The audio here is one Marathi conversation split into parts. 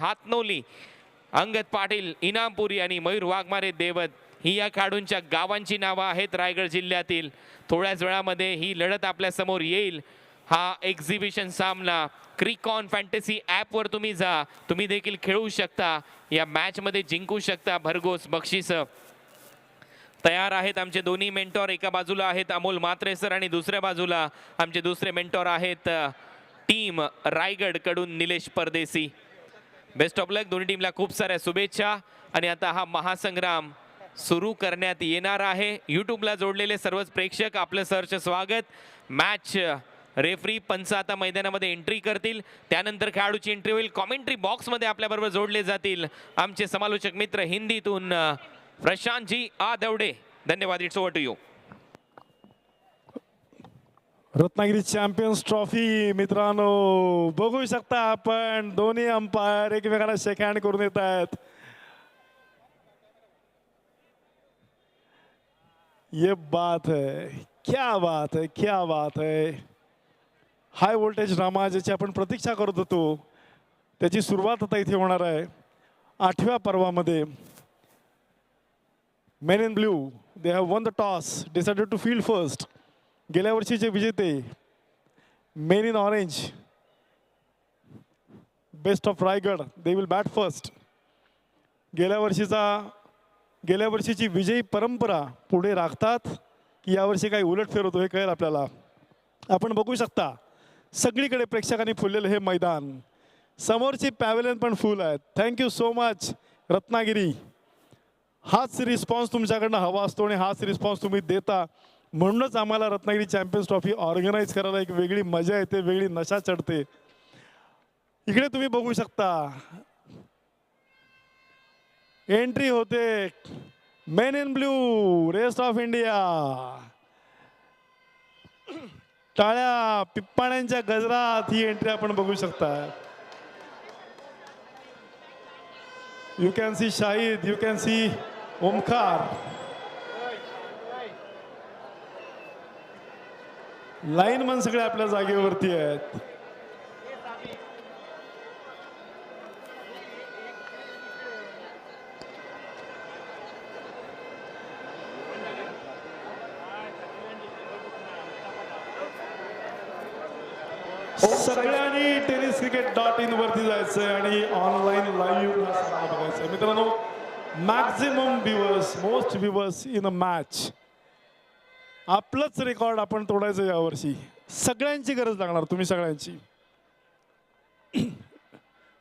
हातनोली, अंगद पाटील, इनामपुरी आणि मयूर वाघमारे देवत ही या खेळाडूंच्या गावांची नावं आहेत रायगड जिल्ह्यातील. थोड्याच वेळामध्ये ही लढत आपल्या समोर येईल. हा एक्झिबिशन सामना क्रिकॉन फॅन्टसी ॲपवर तुम्ही जा, तुम्ही देखील खेळू शकता. या मॅचमध्ये जिंकू शकता भरघोस बक्षीस. तयार आहेत आमचे दोन्ही मेंटॉर. एका बाजूला आहेत अमोल म्हात्रे सर आणि दुसऱ्या बाजूला आमचे दुसरे मेंटॉर आहेत टीम रायगड कडून निलेश परदेसी. बेस्ट ऑफ लक दोन्ही टीमला, खूप साऱ्या शुभेच्छा. आणि आता हा महासंग्राम सुरू करण्यात येणार आहे. यूट्यूबला जोडलेले सर्वच प्रेक्षक आपलं सहर्ष स्वागत. मॅच रेफरी पंच आता मैदानामध्ये एंट्री करतील, त्यानंतर खेळाडूची एंट्री होईल. कॉमेंट्री बॉक्समध्ये आपल्याबरोबर जोडले जातील आमचे समालोचक मित्र हिंदीतून प्रशांत जी आदवडे. धन्यवाद. It's over to you. Ratnagiri champions trophy मित्रांनो बघू शकता आपण, दोन्ही अंपायर एकमेकांना शेक हँड करून येत आहेत. ये बात है, क्या बात है, क्या बात है. हाय व्होल्टेज ड्रामा ज्याची आपण प्रतीक्षा करत होतो त्याची सुरुवात आता इथे होणार आहे. 8व्या पर्वामध्ये men in blue they have won the toss, decided to field first. गेल्या वर्षीचे विजेते men in orange best of Raigad they will bat first. गेल्या वर्षीची विजयी परंपरा पुढे राखतात की यावर्षी काही उलटफेर होतो हे कळेल आपल्याला. आपण बघू शकता सगळीकडे प्रेक्षकांनी फुललेलं हे मैदान, समोरची पॅव्हेलियन पण फुल आहेत. Thank you so much Ratnagiri. हाच रिस्पॉन्स तुमच्याकडनं हवा असतो आणि हाच रिस्पॉन्स तुम्ही देता, म्हणूनच आम्हाला रत्नागिरी चॅम्पियन्स ट्रॉफी ऑर्गनाईज करायला एक वेगळी मजा येते, वेगळी नशा चढते. इकडे तुम्ही बघू शकता एंट्री होते men in blue rest of India. टाळ्या पिप्पाण्यांच्या गजरात ही एंट्री आपण बघू शकता. You can see Shahid, you can see Omkar. Lineman सगळे आपल्या जागेवरती आहेत. सगळ्यांनी tenniscricket.in वरती जायचंय आणि ऑनलाईन लाईव्ह हा सामना बघायचा. मित्रांनो maximum viewers, most viewers in a match. आपलंच रेकॉर्ड आपण तोडायचं यावर्षी. सगळ्यांची गरज लागणार, तुम्ही सगळ्यांची.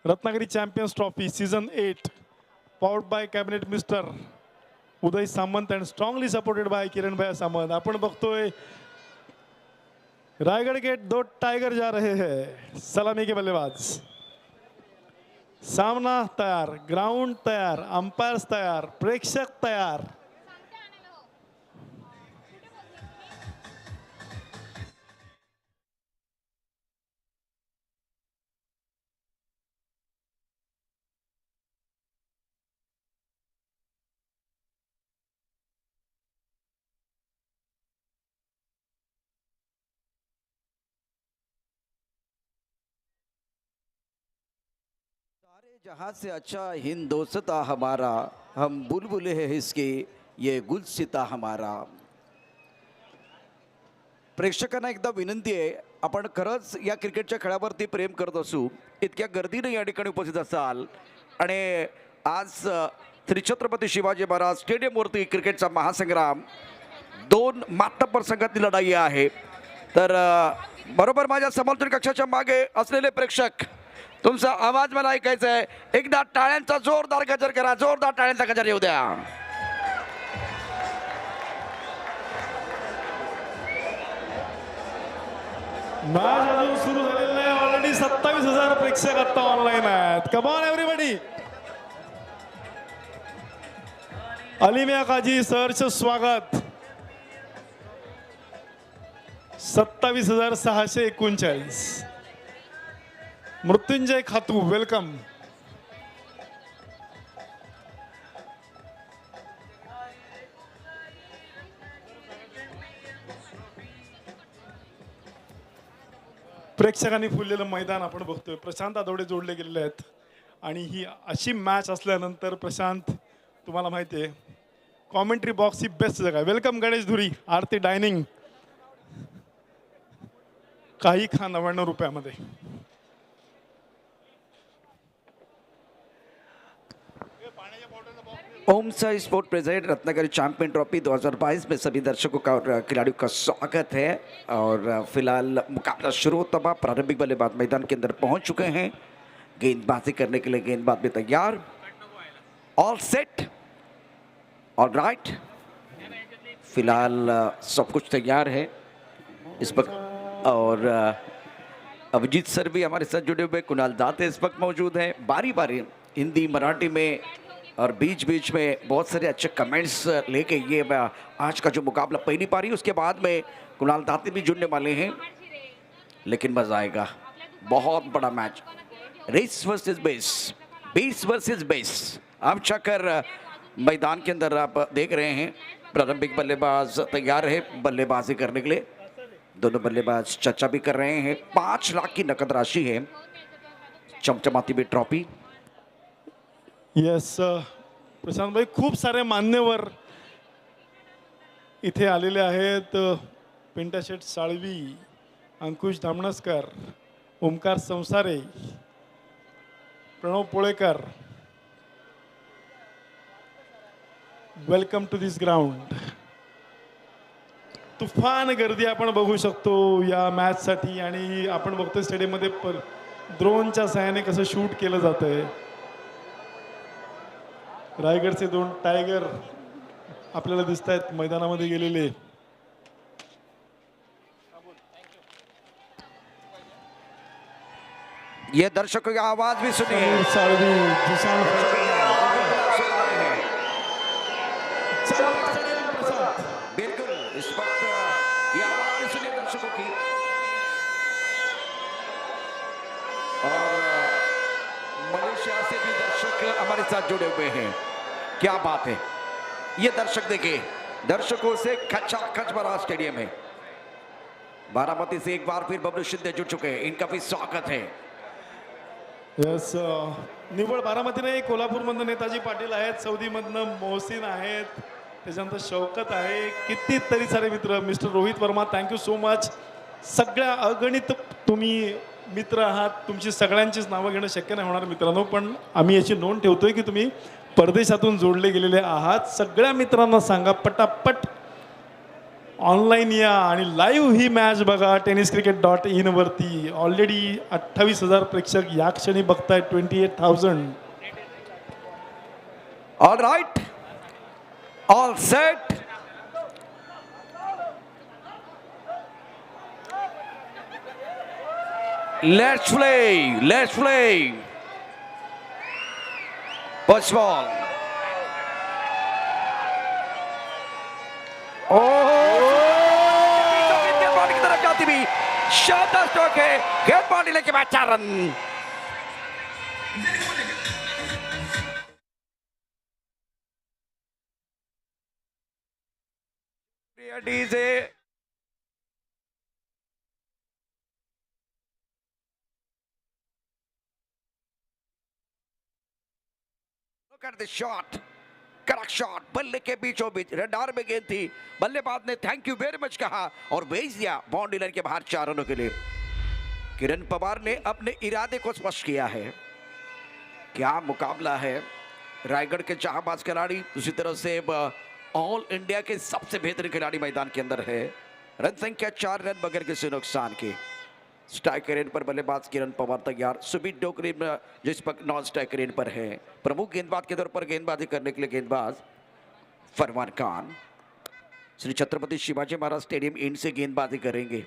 Ratnagiri champions trophy season 8 powered by cabinet mister Uday Samant and strongly supported by Kiran bhai Samant. आपण बघतोय रायगढ़ गेट 2 टाइगर जा रहे हैं. सलामी के बल्लेबाज. सामना तैयार, ग्राउंड तैयार, अंपायर्स तैयार, प्रेक्षक तैयार. जहाँ से अच्छा हिंदोस्ता हमारा, हम बुलबुले हैं इसके ये गुलसिता हमारा. प्रेक्षकांना एकदा विनंती आहे, आपण खरंच या क्रिकेटच्या खेळावरती प्रेम करत असू, इतक्या गर्दीने या ठिकाणी उपस्थित असाल आणि आज श्री छत्रपती शिवाजी महाराज स्टेडियमवरती क्रिकेटचा महासंग्राम 2 मातब्बर संघातली लढाई आहे. तर बरोबर माझ्या समर्थन कक्षाच्या मागे असलेले प्रेक्षक, तुमचा आवाज मला ऐकायचा आहे. एकदा टाळ्यांचा जोरदार गजर करा, जोरदार टाळ्यांचा गजर येऊ द्या. मॅच अजून सुरू झालेलं नाही. ऑलरेडी 27,000 प्रेक्षक आता ऑनलाईन आहेत. Come on everybody. अलिमिया काजी सहर्ष स्वागत. 27,639. मृत्युंजय खातू वेलकम. प्रेक्षकांनी फुललेलं मैदान आपण बघतोय. प्रशांत आदवडे जोडले गेलेले आहेत. आणि ही अशी मॅच असल्यानंतर प्रशांत तुम्हाला माहिती आहे कॉमेंट्री बॉक्स ही बेस्ट जगा. वेलकम गणेश धुरी, आरती डायनिंग, काही खा 99 रुपयामध्ये. Om Sai sport present Ratnagiri champion trophy 2022 में सभी दर्शकों का और खिलाड़ियों का स्वागत है. और फिलहाल मुकाबला शुरू होता हुआ प्रारंभिक बल्लेबाज मैदान के अंदर पहुंच चुके हैं. गेंदबाजी करने के लिए गेंदबाज भी तैयार. All set, all right. फिलहाल सब कुछ तैयार है इस वक्त. और अभिजीत सर भी हमारे साथ जुड़े हुए, कुणाल दाते इस वक्त मौजूद हैं. बारी बारी हिंदी मराठी में और बीच बीच में बहुत सारे अच्छे कमेंट्स लेके ये आज का जो मुकाबला पहली पारी, उसके बाद में कुणाल दाते भी जुड़ने वाले हैं. लेकिन मजा आएगा, बहुत बड़ा match. Race versus base, base versus base. अब चक्कर मैदान के अंदर आप देख रहे हैं. प्रारंभिक बल्लेबाज तैयार है बल्लेबाजी करने के लिए. दोनों बल्लेबाज चर्चा भी कर रहे हैं. 5 लाख की नकद राशि है, चमचमाती हुई ट्रॉफी. येस प्रशांत भाई, खूप सारे मान्यवर इथे आलेले आहेत. पिंटा शेठ साळवी, अंकुश Dhamanaskar, Omkar Sansare, Pranav Polekar. Welcome to this ground. तुफान गर्दी आपण बघू शकतो या मॅचसाठी. आणि आपण बघतो स्टेडियममध्ये ड्रोनच्या सहाय्याने कसं शूट केलं जातंय. रायगडचे 2 टायगर आपल्याला दिसत आहेत मैदानामध्ये गेलेले. ये दर्शकों की आवाज भी सुनिए. समीर साळवी, जिशान बिल्कुल इस वक्त ये आवाज भी सुनिए दर्शकों की. और मलेशिया से भी दर्शक हमारे साथ जुड़े हुए हैं. क्या बात है. ये दर्शक देखिए, दर्शकों से खचाखच भरा स्टेडियम है. बारामती से एक बार फिर बबलू शिंदे जुड़ चुके हैं. इनका भी स्वागत है. यस, निव्वळ बारामती नाही, कोल्हापूरमधनं नेताजी पाटील आहेत, सौदीमधनं मोहसिन आहेत, त्याच्यानंतर शौकत आहे, कितीतरी सारे मित्र. Mister Rohit Verma, thank you so much. सगळ्या अगणित तुम्ही मित्र आहात. तुमची सगळ्यांचीच नावं घेणं शक्य नाही होणार मित्रांनो, पण आम्ही याची नोंद ठेवतोय की तुम्ही परदेशातून जोडले गेलेले आहात. सगळ्या मित्रांना सांगा पटापट ऑनलाईन या आणि लाईव्ह ही मॅच बघा. tenniscricket.in वरती ऑलरेडी 28,000 प्रेक्षक या क्षणी बघतायत. 28,000. All right, all set. Let's play. Let's play. First ball. गेंदबाजी की तरफ जाती हुई शानदार स्ट्रोक है. गेंदबाजी लेके बाद 4 run. Say look at the shot. कड़क शॉट, बल्ले के बीचों बीच रडार में गेंद थी. बल्लेबाज ने थैंक यू वेरी मच कहा और भेज दिया बाउंड्री लाइन के बाहर 4 रनों के लिए. किरण पवार ने अपने इरादे को स्पष्ट किया है. क्या मुकाबला है. रायगढ़ के चाहबाज खिलाड़ी, दूसरी तरफ से ऑल इंडिया के सबसे बेहतरीन खिलाड़ी मैदान के अंदर है. रन संख्या 4 रन बगैर किसी नुकसान के. स्ट्राइकर एंड पर बल्लेबाज किरण पवार तैयार. सुमित डोकरी जिस पर नॉन स्ट्राइकर एंड पर है. प्रमुख गेंदबाज के तौर पर गेंदबाजी करने के लिए गेंदबाज फरमान खान श्री छत्रपति शिवाजी महाराज स्टेडियम एंड से गेंदबाजी करेंगे.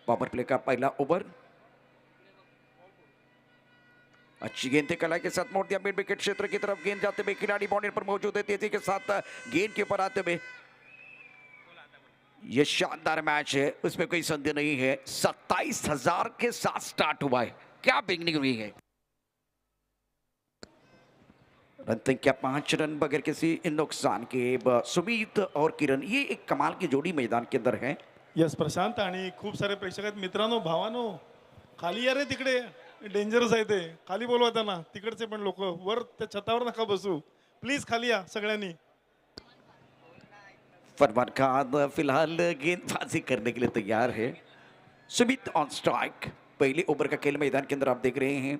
पावर प्ले का पहला ओवर. अच्छी गेंद थे कलाई के साथ मोड़ दिया मिड विकेट क्षेत्र की तरफ. गेंद जाते हुए खिलाड़ी बाउंड्री पर मौजूद है. तेजी के साथ गेंद के ऊपर आते हुए ये शानदार मैच है, उसमें कोई संदेह नहीं है. 27,000 के साथ स्टार्ट हुआ है. क्या बिगनिंग हुई है. रन संख्या 5 रन बगैर किसी नुकसान के. सुमित और किरण, ये एक कमाल की जोड़ी मैदान के अंदर है. यस प्रशांत, आणि खूप सारे प्रेक्षक आहेत मित्रांनो, भावानो, खाली या रे तिकडे. डेंजरस आहे ते. खाली बोलवा त्यांना, तिकडचे पण लोक. वर त्या छतावर नका बसू प्लीज, खाली या सगळ्यांनी. फरमान खान फिलहाल गेंदबाजी करने के लिए तैयार है। Sumit on strike. पहले ओवर का खेल मैदान के अंदर आप देख रहे हैं।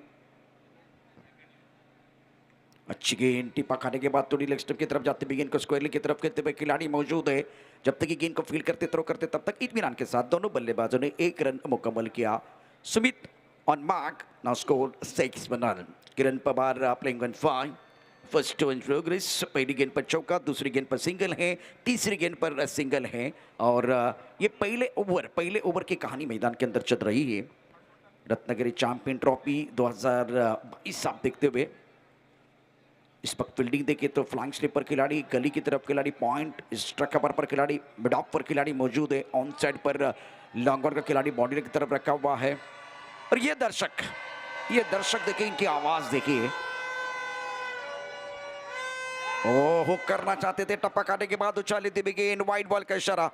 अच्छी गेंद टिपा खाने के बाद थोड़ी लेग स्टंप की तरफ जाते हुए गेंद को स्क्वायरली की तरफ खेलते हुए खिलाड़ी मौजूद है। जब तक ये गेंद को फील्ड करते थ्रो करते तब तक इत्मीनान के साथ दोनों बल्लेबाजों ने 1 रन मुकम्मल किया। Sumit on mark, now score 6 run. Kiran Pawar playing on 5, first two in progress. पहली गेंद पर चौका, दूसरी गेंद पर सिंगल है, तीसरी गेंद पर सिंगल है। और ये पहले ओवर की कहानी मैदान के अंदर चल रही है। रत्नागिरी चैंपियन ट्रॉफी 2022 आप देखते हुए इस वक्त फील्डिंग देखिए तो फ्लैंक स्लिपर खिलाड़ी, गली की तरफ खिलाड़ी, पॉइंट स्ट्राइक कवर पर खिलाड़ी, मिड ऑफ पर खिलाड़ी मौजूद है। On side per long on का खिलाड़ी बाउंड्री की तरफ रखा हुआ है। और ये दर्शक देखिए, इनकी आवाज देखिए। ओह, करना चाहते थे, टप्पा खाने के बाद उछाले थे गेंद, वाइड बॉल का इशारा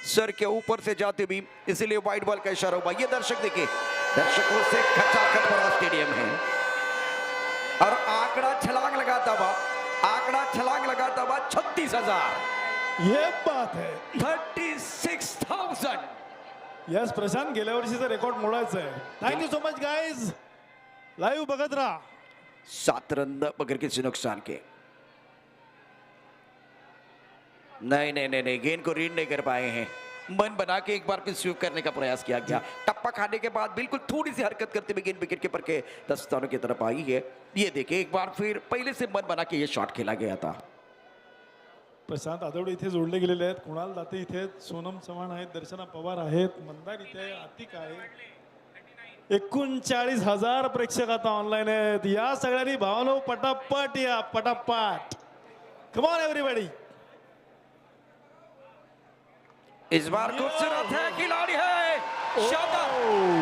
सर के ऊपर से जाते भी, इसलिए वाइड बॉल का इशारा हुआ। ये दर्शक देखिए, दर्शकों से खचाखच भरा स्टेडियम है और आंकड़ा छलांग लगाता हुआ 36,000। ये बात है। 36,000। यस प्रशांत, गेल्या वर्षीचा रेकॉर्ड मोडायचा आहे. Thank you so much guys. Live बघत राहा. 7 रन बगैर किसी नुकसान के। नहीं, गेंद को रीड नहीं कर पाए हैं। मन बना के एक बार फिर स्वीप करने का प्रयास किया गया। टप्पा खाने के बाद बिल्कुल थोड़ी सी हरकत करते हुए गेंद विकेट कीपर के दस्तानों की तरफ आई है। ये देखिए, एक बार फिर पहले से मन बना के ये शॉट खेला गया था। प्रशांत आदवडे इथे जोडले गेलेले आहेत. कुणाल दाते इथे आहेत, सोनम चव्हाण आहेत, दर्शना पवार आहेत, मंदार इथे आहे, आतिक आहे. 39,000 प्रेक्षक आता ऑनलाईन आहेत. या सगळ्यांनी भावनो पटापट या, पटापट. Come on everybody. इस बार खूबसूरत है, खिलाड़ी है, शानदार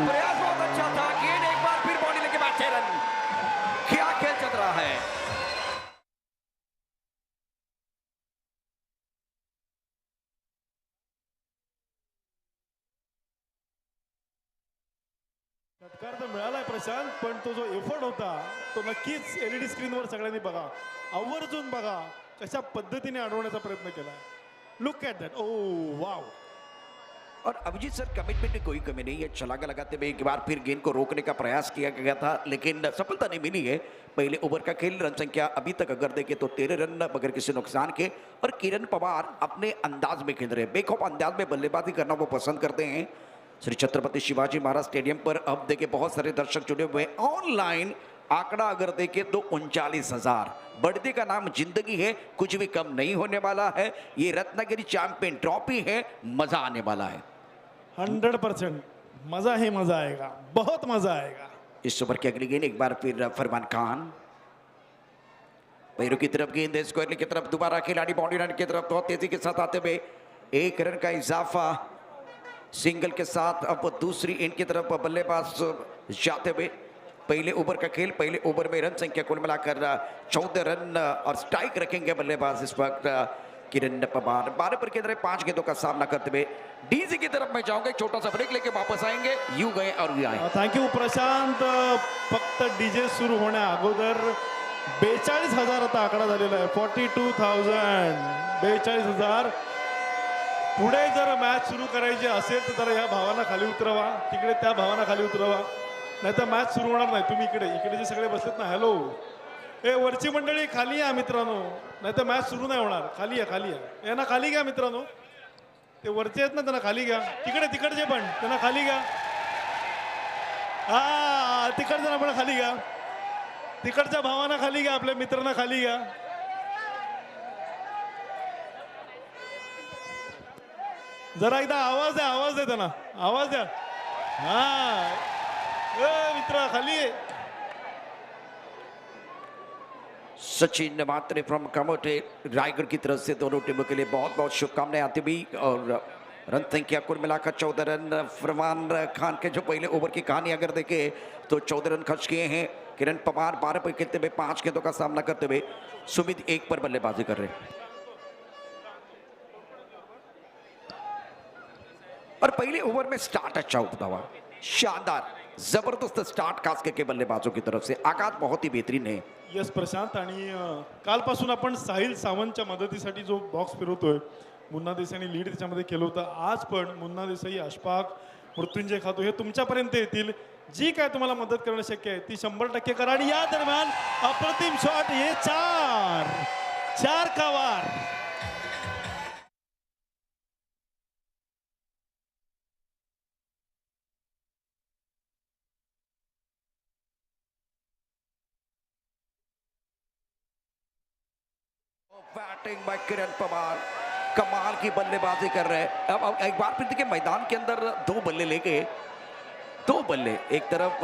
प्रयास, बहुत अच्छा था। गेंद एक बार फिर बॉडी लेके बाद 6 रन। क्या खेल चल रहा है। षटकार तर मिळालाय प्रशांत, पण तो जो एफर्ट होता तो नक्कीच एलईडी स्क्रीनवर सगळ्यांनी बघा, आवर्जून बघा कशा पद्धतीने अडवण्याचा प्रयत्न केला. Look at that. Oh wow. और अभिजीत सर, कमिटमेंट में कोई कमी नहीं है। छलांगा लगाते हुए एक बार फिर गेंद को रोकने का प्रयास किया गया था, लेकिन सफलता नहीं मिली है। पहले ओवर का खेल, रन संख्या अभी तक अगर देखें तो 13 रन बगैर किसी नुकसान के। और किरण पवार अपने अंदाज में खेल रहे हैं, बेखौफ अंदाज में बल्लेबाजी करना वो पसंद करते हैं। श्री छत्रपति शिवाजी महाराज स्टेडियम पर अब देखे बहुत सारे दर्शक जुड़े हुए हैं ऑनलाइन। आंकड़ा अगर देखें तो 39,000। बढ़ते का नाम जिंदगी है, कुछ भी कम नहीं होने वाला है। ये रत्नागिरी चैंपियन ट्रॉफी है, मजा आने वाला है। 100% मजा ही मजा आएगा, बहुत मजा आएगा. इस ओवर की अगली गेंद एक बार फिर फरमान खान, पैरों की तरफ गेंद, स्क्वायर की तरफ दोबारा खिलाड़ी बाउंड्री लाइन की तरफ बहुत तेजी के साथ आते हुए 1 रन का इजाफा सिंगल के साथ। अब दूसरी एंड की तरफ बल्लेबाज जाते हुए पहले ओवर का खेल, पहले ओवर में रन संख्या कुल मिलाकर 14 रन और स्ट्राइक रखेंगे बल्लेबाज इस वक्त किरण पवार। 12 पर के अंदर 5 गेंदों का सामना करते हुए डीजी की तरफ मैं जाऊंगा, छोटा सा ब्रेक लेके वापस आएंगे। यू गए और यू आए। थँक्यू प्रशांत. फक्त डीजे सुरू होण्या अगोदर 42,000 आता आकडा झालेला आहे. 42,000. 42,000. पुढे जर मॅच सुरू करायची असेल तर जरा ह्या भावांना खाली उतरवा, तिकडे त्या भावांना खाली उतरवा, नाहीतर मॅच सुरू होणार नाही. तुम्ही इकडे जे सगळे बसलेत ना, हॅलो, ए वरची मंडळी खाली या मित्रांनो, नाहीतर मॅच सुरू नाही होणार. खाली या. यांना खाली घ्या मित्रांनो, ते वरचे आहेत ना त्यांना खाली घ्या. तिकडचे पण त्यांना खाली घ्या. हा, तिकडच्या पण खाली घ्या. तिकडच्या भावांना खाली घ्या, आपल्या मित्रांना खाली घ्या. जरा एकदा आवाज द्या त्यांना, आवाज द्या. हा, मित्र खाली आहे. सचिन मात्रे फ्रॉम कमोटे रायगढ़ की तरफ से दोनों टीमों के लिए बहुत बहुत शुभकामनाएं आती हुई। और रन संख्या कुल मिलाकर 14 रन फरमान खान के जो पहले ओवर की कहानी अगर देखें तो 14 रन खर्च किए हैं। किरण पवार 12 पर खेलते हुए 5 गेंदों का सामना करते हुए, सुमित 1 पर बल्लेबाजी कर रहे हैं। और पहले ओवर में स्टार्ट अच्छा होता हुआ, शानदार जबरदस्त स्टार्ट खास करके बल्लेबाजों की तरफ से, आगाज बहुत ही बेहतरीन है. यस प्रशांत. आणि कालपासून आपण साहिल सावंतच्या मदतीसाठी जो बॉक्स फिरवतोय, मुन्ना देसाईने लीड त्याच्यामध्ये केलं होतं. आज पण मुन्ना देसाई, अशफाक, मृत्युंजय खातो हे तुमच्यापर्यंत येतील. जी काय तुम्हाला मदत करणं शक्य आहे ती 100% करा. आणि या दरम्यान अप्रतिम शॉट, हे चार का वार. बैटिंग बाय किरण पवार, कमाल की बल्लेबाजी कर रहे हैं. अब एक बार फिर देखिए मैदान के अंदर 2 बल्ले लेके, 2 बल्ले, एक तरफ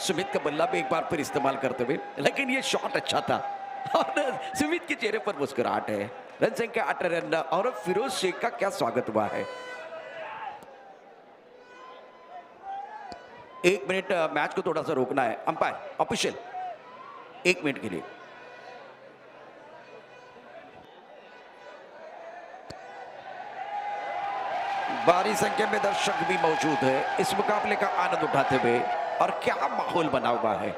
सुमित का बल्ला भी एक बार फिर इस्तेमाल करते हुए, लेकिन ये शॉट अच्छा था और सुमित के चेहरे पर मुस्कुराहट है. रन संख्या 8 रन और फिरोज शेख का क्या स्वागत हुआ है. 1 मिनट मैच को थोड़ा सा रोकना है अंपायर ऑफिशियल, 1 मिनट के लिए. भारी संख्या में दर्शक भी मौजूद है इस मुकाबले का आनंद उठाते हुए, और क्या माहौल बना हुआ है.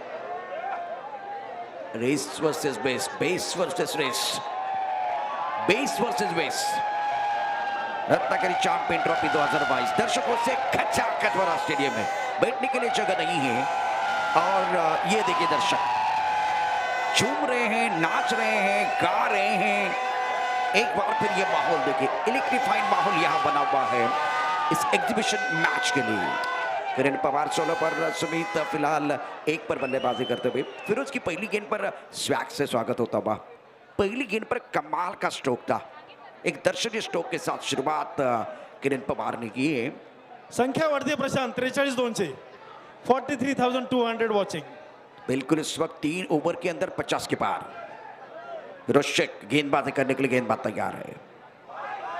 Race versus base, base versus race, base versus base. Ratnagiri champion trophy 2022 दर्शकों से खचाखच भरा स्टेडियम है, बैठने के लिए जगह नहीं है. और ये देखिए दर्शक झूम रहे हैं, नाच रहे हैं, गा रहे हैं. एक बार फिर ये माहौल देखिए, इलेक्ट्रीफाइड माहौल यहां बना हुआ है इस एग्जीबिशन मैच के लिए. किरण पवार 16 पर, सुमित फिलहाल 1 पर बल्लेबाजी करते हुए. फिरोज की पहली गेंद पर स्वैग से स्वागत होता हुआ. पहली गेंद पर कमाल का स्ट्रोक था, एक दर्शनीय स्ट्रोक के साथ शुरुआत किरण पवार ने की है. संख्या वाढते प्रशांत, 43-2 43,200 वॉचिंग. बिल्कुल इस वक्त 3 ओवर के अंदर 50 के पार. फिरोज शेख गेंदबाजी करने के लिए गेंदबाज तैयार है.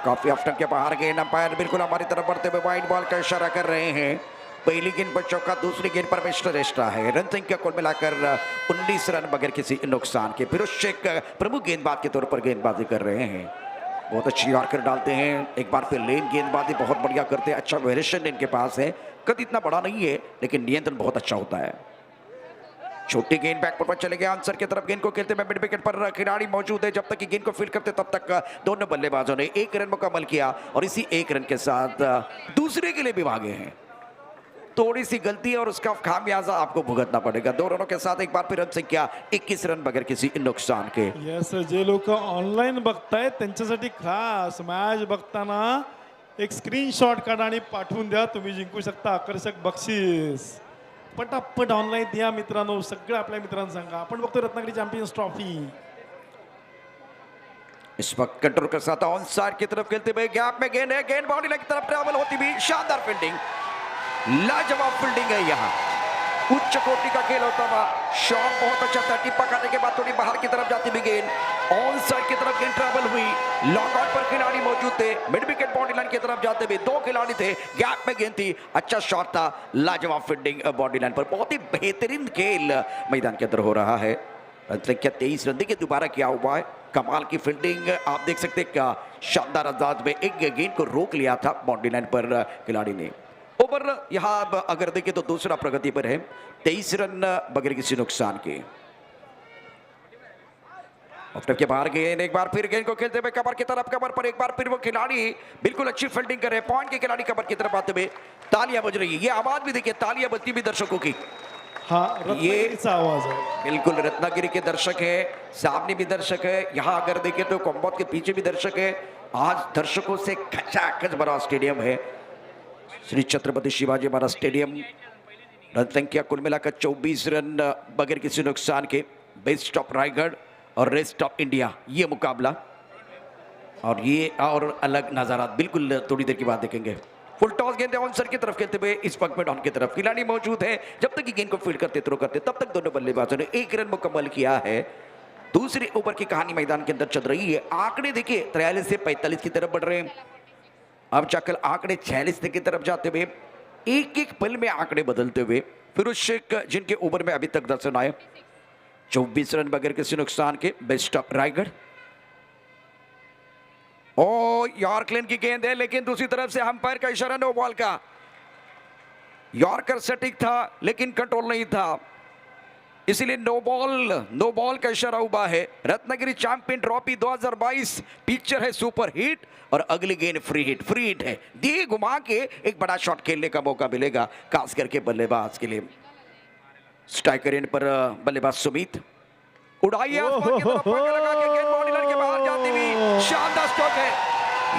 काफी ऑफ के बाहर गेंद, अंपायर बिल्कुल हमारी तरफ बढ़ते हुए वाइड बॉल का इशारा कर रहे हैं. पहली गेंद पर चौका, दूसरी गेंद पर मिस्टर एक्स्ट्रा है. रन संख्या कुल मिलाकर 19 रन बगैर किसी नुकसान के. फिरोज शेख प्रमुख गेंदबाज के तौर पर गेंदबाजी कर रहे हैं. बहुत अच्छी यॉर्कर डालते हैं, एक बार फिर लेन गेंदबाजी बहुत बढ़िया करते हैं. अच्छा वेरिएशन इनके पास है, कद इतना बड़ा नहीं है लेकिन नियंत्रण बहुत अच्छा होता है. छोटी गेंद बैक पर चले गए आंसर की तरफ. गेंद को खेलते हुए मिड विकेट पर खिलाड़ी मौजूद है. जब तक कि गेंद को फील्ड करते तब तक दोनों बल्लेबाजों ने 1 रन मुकम्मल किया और इसी 1 रन के साथ दूसरे के लिए भी भागे हैं. थोड़ी सी गलती और उसका खामियाजा आपको भुगतना पड़ेगा. 2 रनों के साथ एक बार फिर रन संख्या 21 रन बगैर किसी नुकसान के. यस, जे लोक ऑनलाईन बघतायत त्यांच्यासाठी खास मॅच बघताना एक स्क्रीनशॉट काढा आणि पाठवून द्या. तुम्ही जिंकू शकता आकर्षक बक्षीस. पटापट ऑनलाईन द्या मित्रांनो, सगळं आपल्या मित्रांना सांगा. आपण बघतो रत्नागिरी चॅम्पियन्स ट्रॉफी. इस वक्त कंट्रोल के साथ ऑन साइड की तरफ खेलते हुए, गैप में गेंद है, गेंद बाउंड्री लाइन की तरफ ट्रैवल होती भी. शानदार फील्डिंग, लाजवाब फील्डिंग है. यहाँ उच्च कोटि का खेल होता हुआ. शॉट बहुत अच्छा था, टिप्पा खाने के बाद थोड़ी बाहर की तरफ जाती भी गेंद. ऑन साइड की तरफ गेंद ट्रैवल हुई. लॉन्ग आउट पर खिलाड़ी मौजूद थे, मिड विकेट बाउंड्री लाइन की तरफ जाते हुए 2 खिलाड़ी थे. गैप में गेंद थी, अच्छा शॉट था, लाजवाब फील्डिंग बाउंड्री लाइन पर. बहुत ही बेहतरीन खेल मैदान के अंदर हो रहा है. रन संख्या 23 रन देखिए दोबारा क्या हुआ है. कमाल की फील्डिंग आप देख सकते हैं. क्या शानदार अंदाज में एक गेंद को रोक लिया था बाउंड्री लाइन पर खिलाड़ी ने. ओवर यहां अगर देखें तो दूसरा प्रगति पर है, 23 रन बगैर किसी नुकसान के. ऑफ के बाहर गेंद, एक बार फिर गेंद को खेलते हुए कवर की तरफ. कवर पर एक बार फिर वो खिलाड़ी बिल्कुल अच्छी फील्डिंग करे. पॉइंट के खिलाड़ी कवर की तरफ आते हुए तालियां बज रही है. ये आवाज भी देखिए, तालियां बजती भी दर्शकों की. हाँ, रत्नागिरीचा आवाज है. बिल्कुल रत्नागिरी के दर्शक है, सामने भी दर्शक है. यहाँ अगर देखें तो कॉम्बॉट के पीछे भी दर्शक है. आज दर्शकों से खचाखच भरा स्टेडियम है श्री छत्रपति शिवाजी महाराज स्टेडियम. रन संख्या कुल मिलाकर 24 रन बगैर किसी नुकसान के. बेस्ट ऑफ रायगढ़ और रेस्ट ऑफ इंडिया ये मुकाबला, और ये और अलग नजारा बिल्कुल थोड़ी देर के बाद देखेंगे. फुल टॉस गेंद ऑन सर की तरफ खेलते हुए इस वक्त में डाउन की तरफ खिलाड़ी मौजूद है. जब तक कि गेंद को फील्ड करते थ्रो करते तब तक दोनों बल्लेबाजों ने 1 रन मुकम्मल किया है. दूसरे ओवर की कहानी मैदान के अंदर चल रही है. आंकड़े देखिए 43 से 45 की तरफ बढ़ रहे हैं. अब जाकर आंकड़े 46 की तरफ जाते हुए, एक एक पल में आंकड़े बदलते हुए. फिरोज शेख जिनके ओवर में अभी तक 10 रन आए, 24 रन बगैर किसी नुकसान के. Best of Raigad. ओ यॉर्कलैंड की गेंद है, लेकिन दूसरी तरफ से अंपायर का इशारा नो बॉल का. यॉर्कर सटीक था लेकिन कंट्रोल नहीं था, इसीलिए नो बॉल का इशारा हुआ है। रत्नागिरी चैंपियन ट्रॉफी 2022 पिक्चर है सुपर हिट और अगली गेंद फ्री हिट है। दिए घुमा के एक बड़ा शॉट खेलने का मौका मिलेगा, खास करके बल्लेबाज के लिए। स्ट्राइकर एंड पर बल्लेबाज सुमित उड़ाई आसमान की तरफ, पंख लगा के गेंद बाउंड्री लाइन के बाहर जाती हुई शानदार स्ट्रोक है।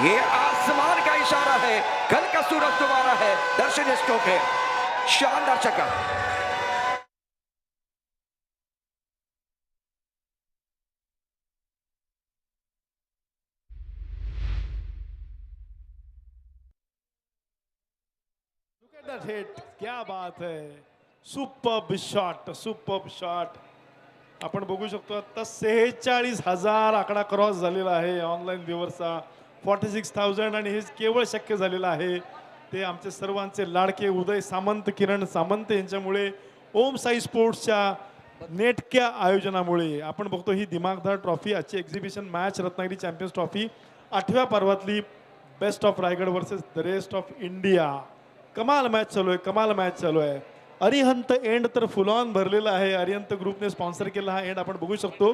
ये आसमान का इशारा है, कल का सूरज दोबारा है, दर्शनीय स्ट्रोक है, शानदार छक्का। That hit, क्या बात है, सुपर्ब शॉट. आपण बघू शकतो आता 46,000 आकडा क्रॉस झालेला आहे ऑनलाईन व्ह्युअर्सचा, 46,000, आणि हे केवळ शक्य झालेलं आहे ते आमचे सर्वांचे लाडके उदय सामंत, किरण सामंत यांच्यामुळे, ओम साई स्पोर्ट्सच्या नेटक्या आयोजनामुळे. आपण बघतो ही दिमागदार ट्रॉफी, आजची exhibition match Ratnagiri champions trophy 8व्या पर्वातली, best of Raigad versus the rest of India. कमाल मॅच चालू आहे. अरिहंत एंड तर फुल ऑन भरलेला आहे. अरिहंत ग्रुपने स्पॉन्सर केला हा एंड आपण बघू शकतो.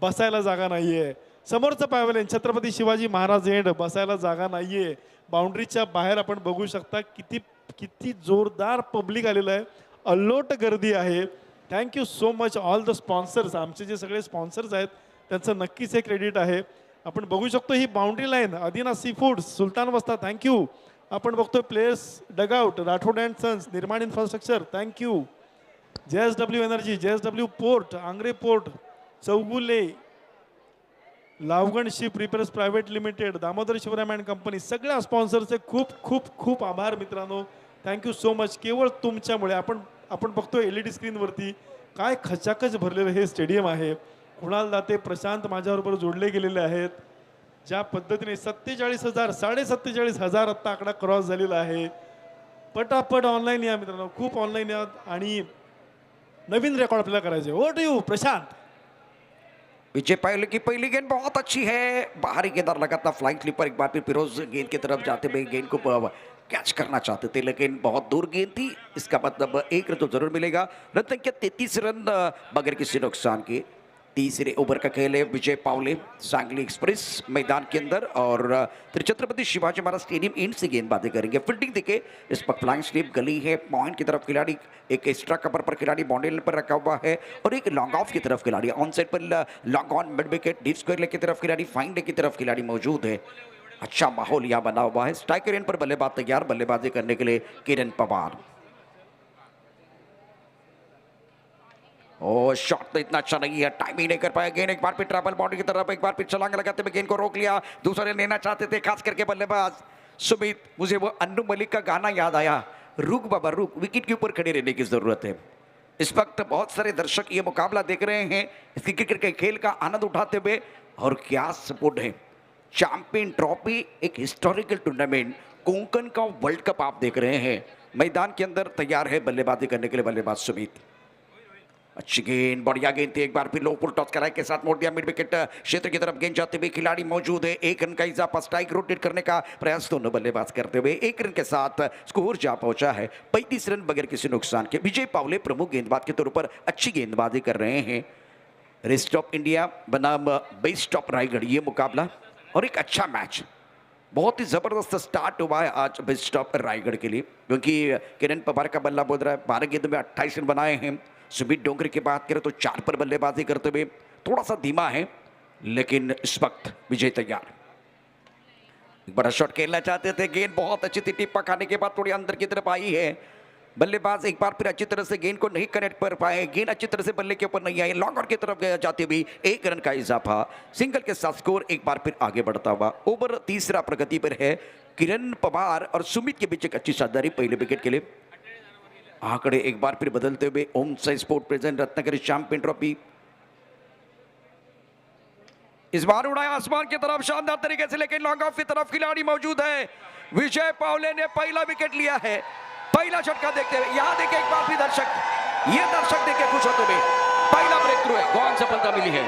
बसायला जागा नाहीये. समोरचं पॅव्हलियन छत्रपती शिवाजी महाराज एंड, बसायला जागा नाहीये. बाउंड्रीच्या बाहेर आपण बघू शकता किती जोरदार पब्लिक आलेलं आहे, अल्लोट गर्दी आहे. Thank you so much all the sponsors. आमचे जे सगळे स्पॉन्सर्स आहेत त्यांचं नक्कीच हे क्रेडिट आहे. आपण बघू शकतो ही boundary line, Adina seafood, Sultan Vasta, thank you. आपण बघतोय players dugout, Rathod and sons, Nirman infrastructure, thank you. JSW energy, JSW port, Angre port, Chougule, Lavgan ship repairs private limited, Damodar Shivram and company, सगळ्या स्पॉन्सरचे खूप खूप खूप आभार मित्रांनो. Thank you so much. केवळ तुमच्यामुळे आपण बघतोय LED स्क्रीनवरती काय खचाखच भरलेलं हे स्टेडियम आहे. कुणाल दाते, प्रशांत माझ्याबरोबर जोडले गेलेले आहेत. ज्या पद्धतीने 47,000, 47,500 आत्ता आकडा क्रॉस झालेला आहे. पटापट ऑनलाईन या मित्रांनो, खूप ऑनलाईन या आणि नवीन रेकॉर्ड आपल्याला करायचे. Over to you Prashant. Vijay Pilot की पहली गेंद बहुत अच्छी है, बाहरी गेंददार लगातार फ्लाइंग स्लीपर, एक बार फिर फिरोज गेंद की तरफ जाते हुए गेंद को कैच करना चाहते थे लेकिन बहुत दूर गेंद थी. इसका मतलब एक रन तो जरूर मिलेगा. रन के 33 रन बगैर किसी नुकसान के. तीसरे ओवर का खेल है विजय पावले, सांगली एक्सप्रेस मैदान के अंदर, और छत्रपति शिवाजी महाराज स्टेडियम एंड से गेंदबाजी करेंगे. फील्डिंग देखे इस पर फ्लाइंग स्लिप गली है, पॉइंट की तरफ खिलाड़ी, एक एक्स्ट्रा कवर पर खिलाड़ी बाउंड्री पर रखा हुआ है, और एक लॉन्ग ऑफ की तरफ खिलाड़ी, on side per long on mid wicket, deep square leg की तरफ खिलाड़ी, फाइन लेग की तरफ खिलाड़ी मौजूद है. अच्छा माहौल यहाँ बना हुआ है. स्ट्राइकर एंड पर बल्लेबाज तैयार, बल्लेबाजी करने के लिए किरण पवार. ओ शॉट तो इतना अच्छा नहीं है, टाइमिंग नहीं कर पाया. गेंद एक बार फिर ट्रैवल बाउंड्री की तरफ, एक बार फिर छलांग लगाते हुए गेंद को रोक लिया. दूसरे लेना चाहते थे, खास करके बल्लेबाज सुमित. मुझे वो अन्नू मलिक का गाना याद आया, रुक बाबा रुक, विकेट के ऊपर खड़े रहने की जरूरत है. इस वक्त बहुत सारे दर्शक ये मुकाबला देख रहे हैं, इस क्रिकेट के खेल का आनंद उठाते हुए. और क्या सपोर्ट है. चैंपियन ट्रॉफी एक हिस्टोरिकल टूर्नामेंट, कोंकण का वर्ल्ड कप आप देख रहे हैं. मैदान के अंदर तैयार है बल्लेबाजी करने के लिए बल्लेबाज सुमित. अच्छी गेंद, बढ़िया गेंद थी. एक बार फिर लो पुल टॉस कराए के साथ मोड़ दिया मिड विकेट क्षेत्र की तरफ. गेंद जाते हुए खिलाड़ी मौजूद है. एक रन का इजाफा, स्ट्राइक रोटेट करने का प्रयास दोनों बल्लेबाज करते हुए. एक रन के साथ स्कोर जा पहुंचा है 35 रन बगैर किसी नुकसान के. विजय पावले प्रमुख गेंदबाज के तौर पर अच्छी गेंदबाजी कर रहे हैं. रेस्ट ऑफ इंडिया बनाम बेस्ट ऑफ रायगढ़, ये मुकाबला और एक अच्छा मैच. बहुत ही जबरदस्त स्टार्ट हुआ है आज बेस्ट ऑफ रायगढ़ के लिए, क्योंकि किरण पवार का बल्ला बोल रहा है. 12 गेंदों में 28 रन बनाए हैं. सुमित डोंगरे की बात करें तो 4 पर बल्लेबाजी करते हुए थोड़ा सा धीमा है, लेकिन इस वक्त विजय तैयार. एक बड़ा शॉट खेलना चाहते थे, गेंद बहुत अच्छी थी, टिप्पा खाने के बाद थोड़ी अंदर की तरफ आई है. बल्लेबाज एक बार फिर अच्छी तरह से गेंद को नहीं कनेक्ट कर पाए, गेंद अच्छी तरह से बल्ले के ऊपर नहीं आई. लॉन्ग ऑन की तरफ जाते हुए एक रन का इजाफा, सिंगल के साथ स्कोर एक बार फिर आगे बढ़ता हुआ. ओवर तीसरा प्रगति पर है. किरण पवार और सुमित के बीच एक अच्छी साझेदारी पहले विकेट के लिए. आंकड़े एक बार फिर बदलते हुए. Om Sai sport present Ratnagiri champion trophy. इस बार उड़ाया आसमान की तरफ शानदार तरीके से, लेकिन लॉन्ग ऑफ की तरफ खिलाड़ी मौजूद है. विजय पावले ने पहला विकेट लिया है. पहला झटका देखते हुए यहां देखे एक बार फिर दर्शक, ये दर्शक देखे खुश होते हुए. पहला ब्रेक थ्रू है, कौन सफलता मिली है.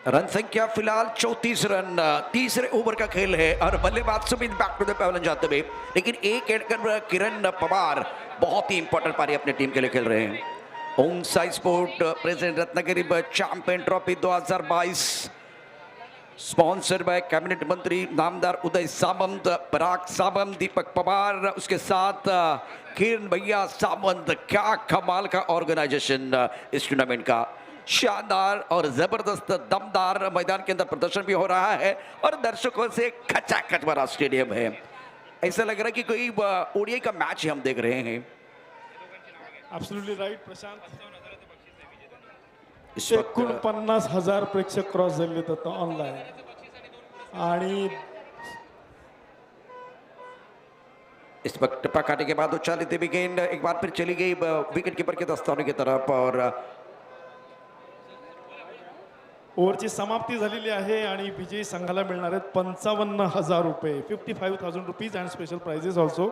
रन संख्या फिलहाल 34 रन, तीसरे ओवर का खेल है और बल्लेबाज Sumit back to the pavilion जाते हुए, लेकिन एक एड कर किरण पवार बहुत ही इंपॉर्टेंट पारी अपने टीम के लिए खेल रहे हैं। Om Sai sport president Ratnagiri champion trophy 2022 sponsored by cabinet मंत्री नामदार उदय सामंत, पराग सावंत, दीपक पवार, उसके साथ किरण भैया सामंत। क्या कमाल का ऑर्गेनाइजेशन इस टूर्नामेंट का, शानदार और जबरदस्त दमदार मैदान के अंदर प्रदर्शन भी हो रहा है और दर्शकों से खचाखच भरा स्टेडियम है। ऐसा लग रहा है कि कोई ओडीआई का मैच ही हम देख रहे हैं। Absolutely right Prashant. इस वक्त 49,000 प्रेक्षक क्रॉस झालेले आहेत ऑनलाईन आणि इस वक्त टप्पा काटने के बाद उछालते हुए गेंद एक बार फिर चली गई विकेट कीपर के दस्ताने की तरफ और ओव्हरची समाप्ती झालेली आहे आणि विजयी संघाला मिळणार आहेत 55,000 रुपये, 55,000 rupees and special prizes also.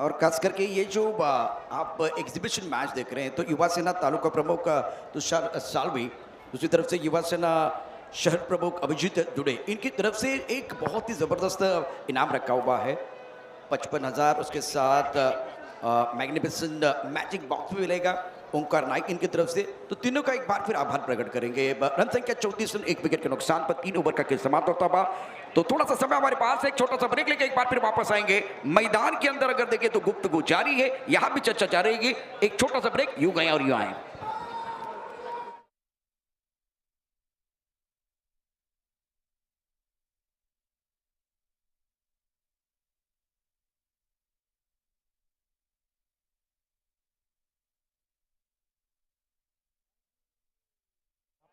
और खास करके ये जो आप एग्जीबिशन मैच देख रहे हैं तो युवा सेना तालुका प्रमुख तुषार सालवी, दूसरी तरफ से युवा सेना शहर प्रमुख अभिजीत जुड़े, इनकी तरफ से एक बहुत ही ज़बरदस्त इनाम रखा हुआ है 55,000. उसके साथ मैग्निफिसेंट मैजिक बॉक्स भी मिलेगा ओंकार नाइक इनकी तरफ से. तो तीनों का एक बार फिर आभार प्रकट करेंगे. रन संख्या 34 रन, 1 विकेट के नुकसान पर 3 ओवर का खेल समाप्त होता हुआ. तो थोड़ा सा समय हमारे पास है, एक छोटा सा ब्रेक लेके एक बार फिर वापस आएंगे. मैदान के अंदर अगर देखें तो गुफ्तगू जारी है, यहां भी चर्चा जारी रहेगी. एक छोटा सा ब्रेक, यूं गए और यूं आए.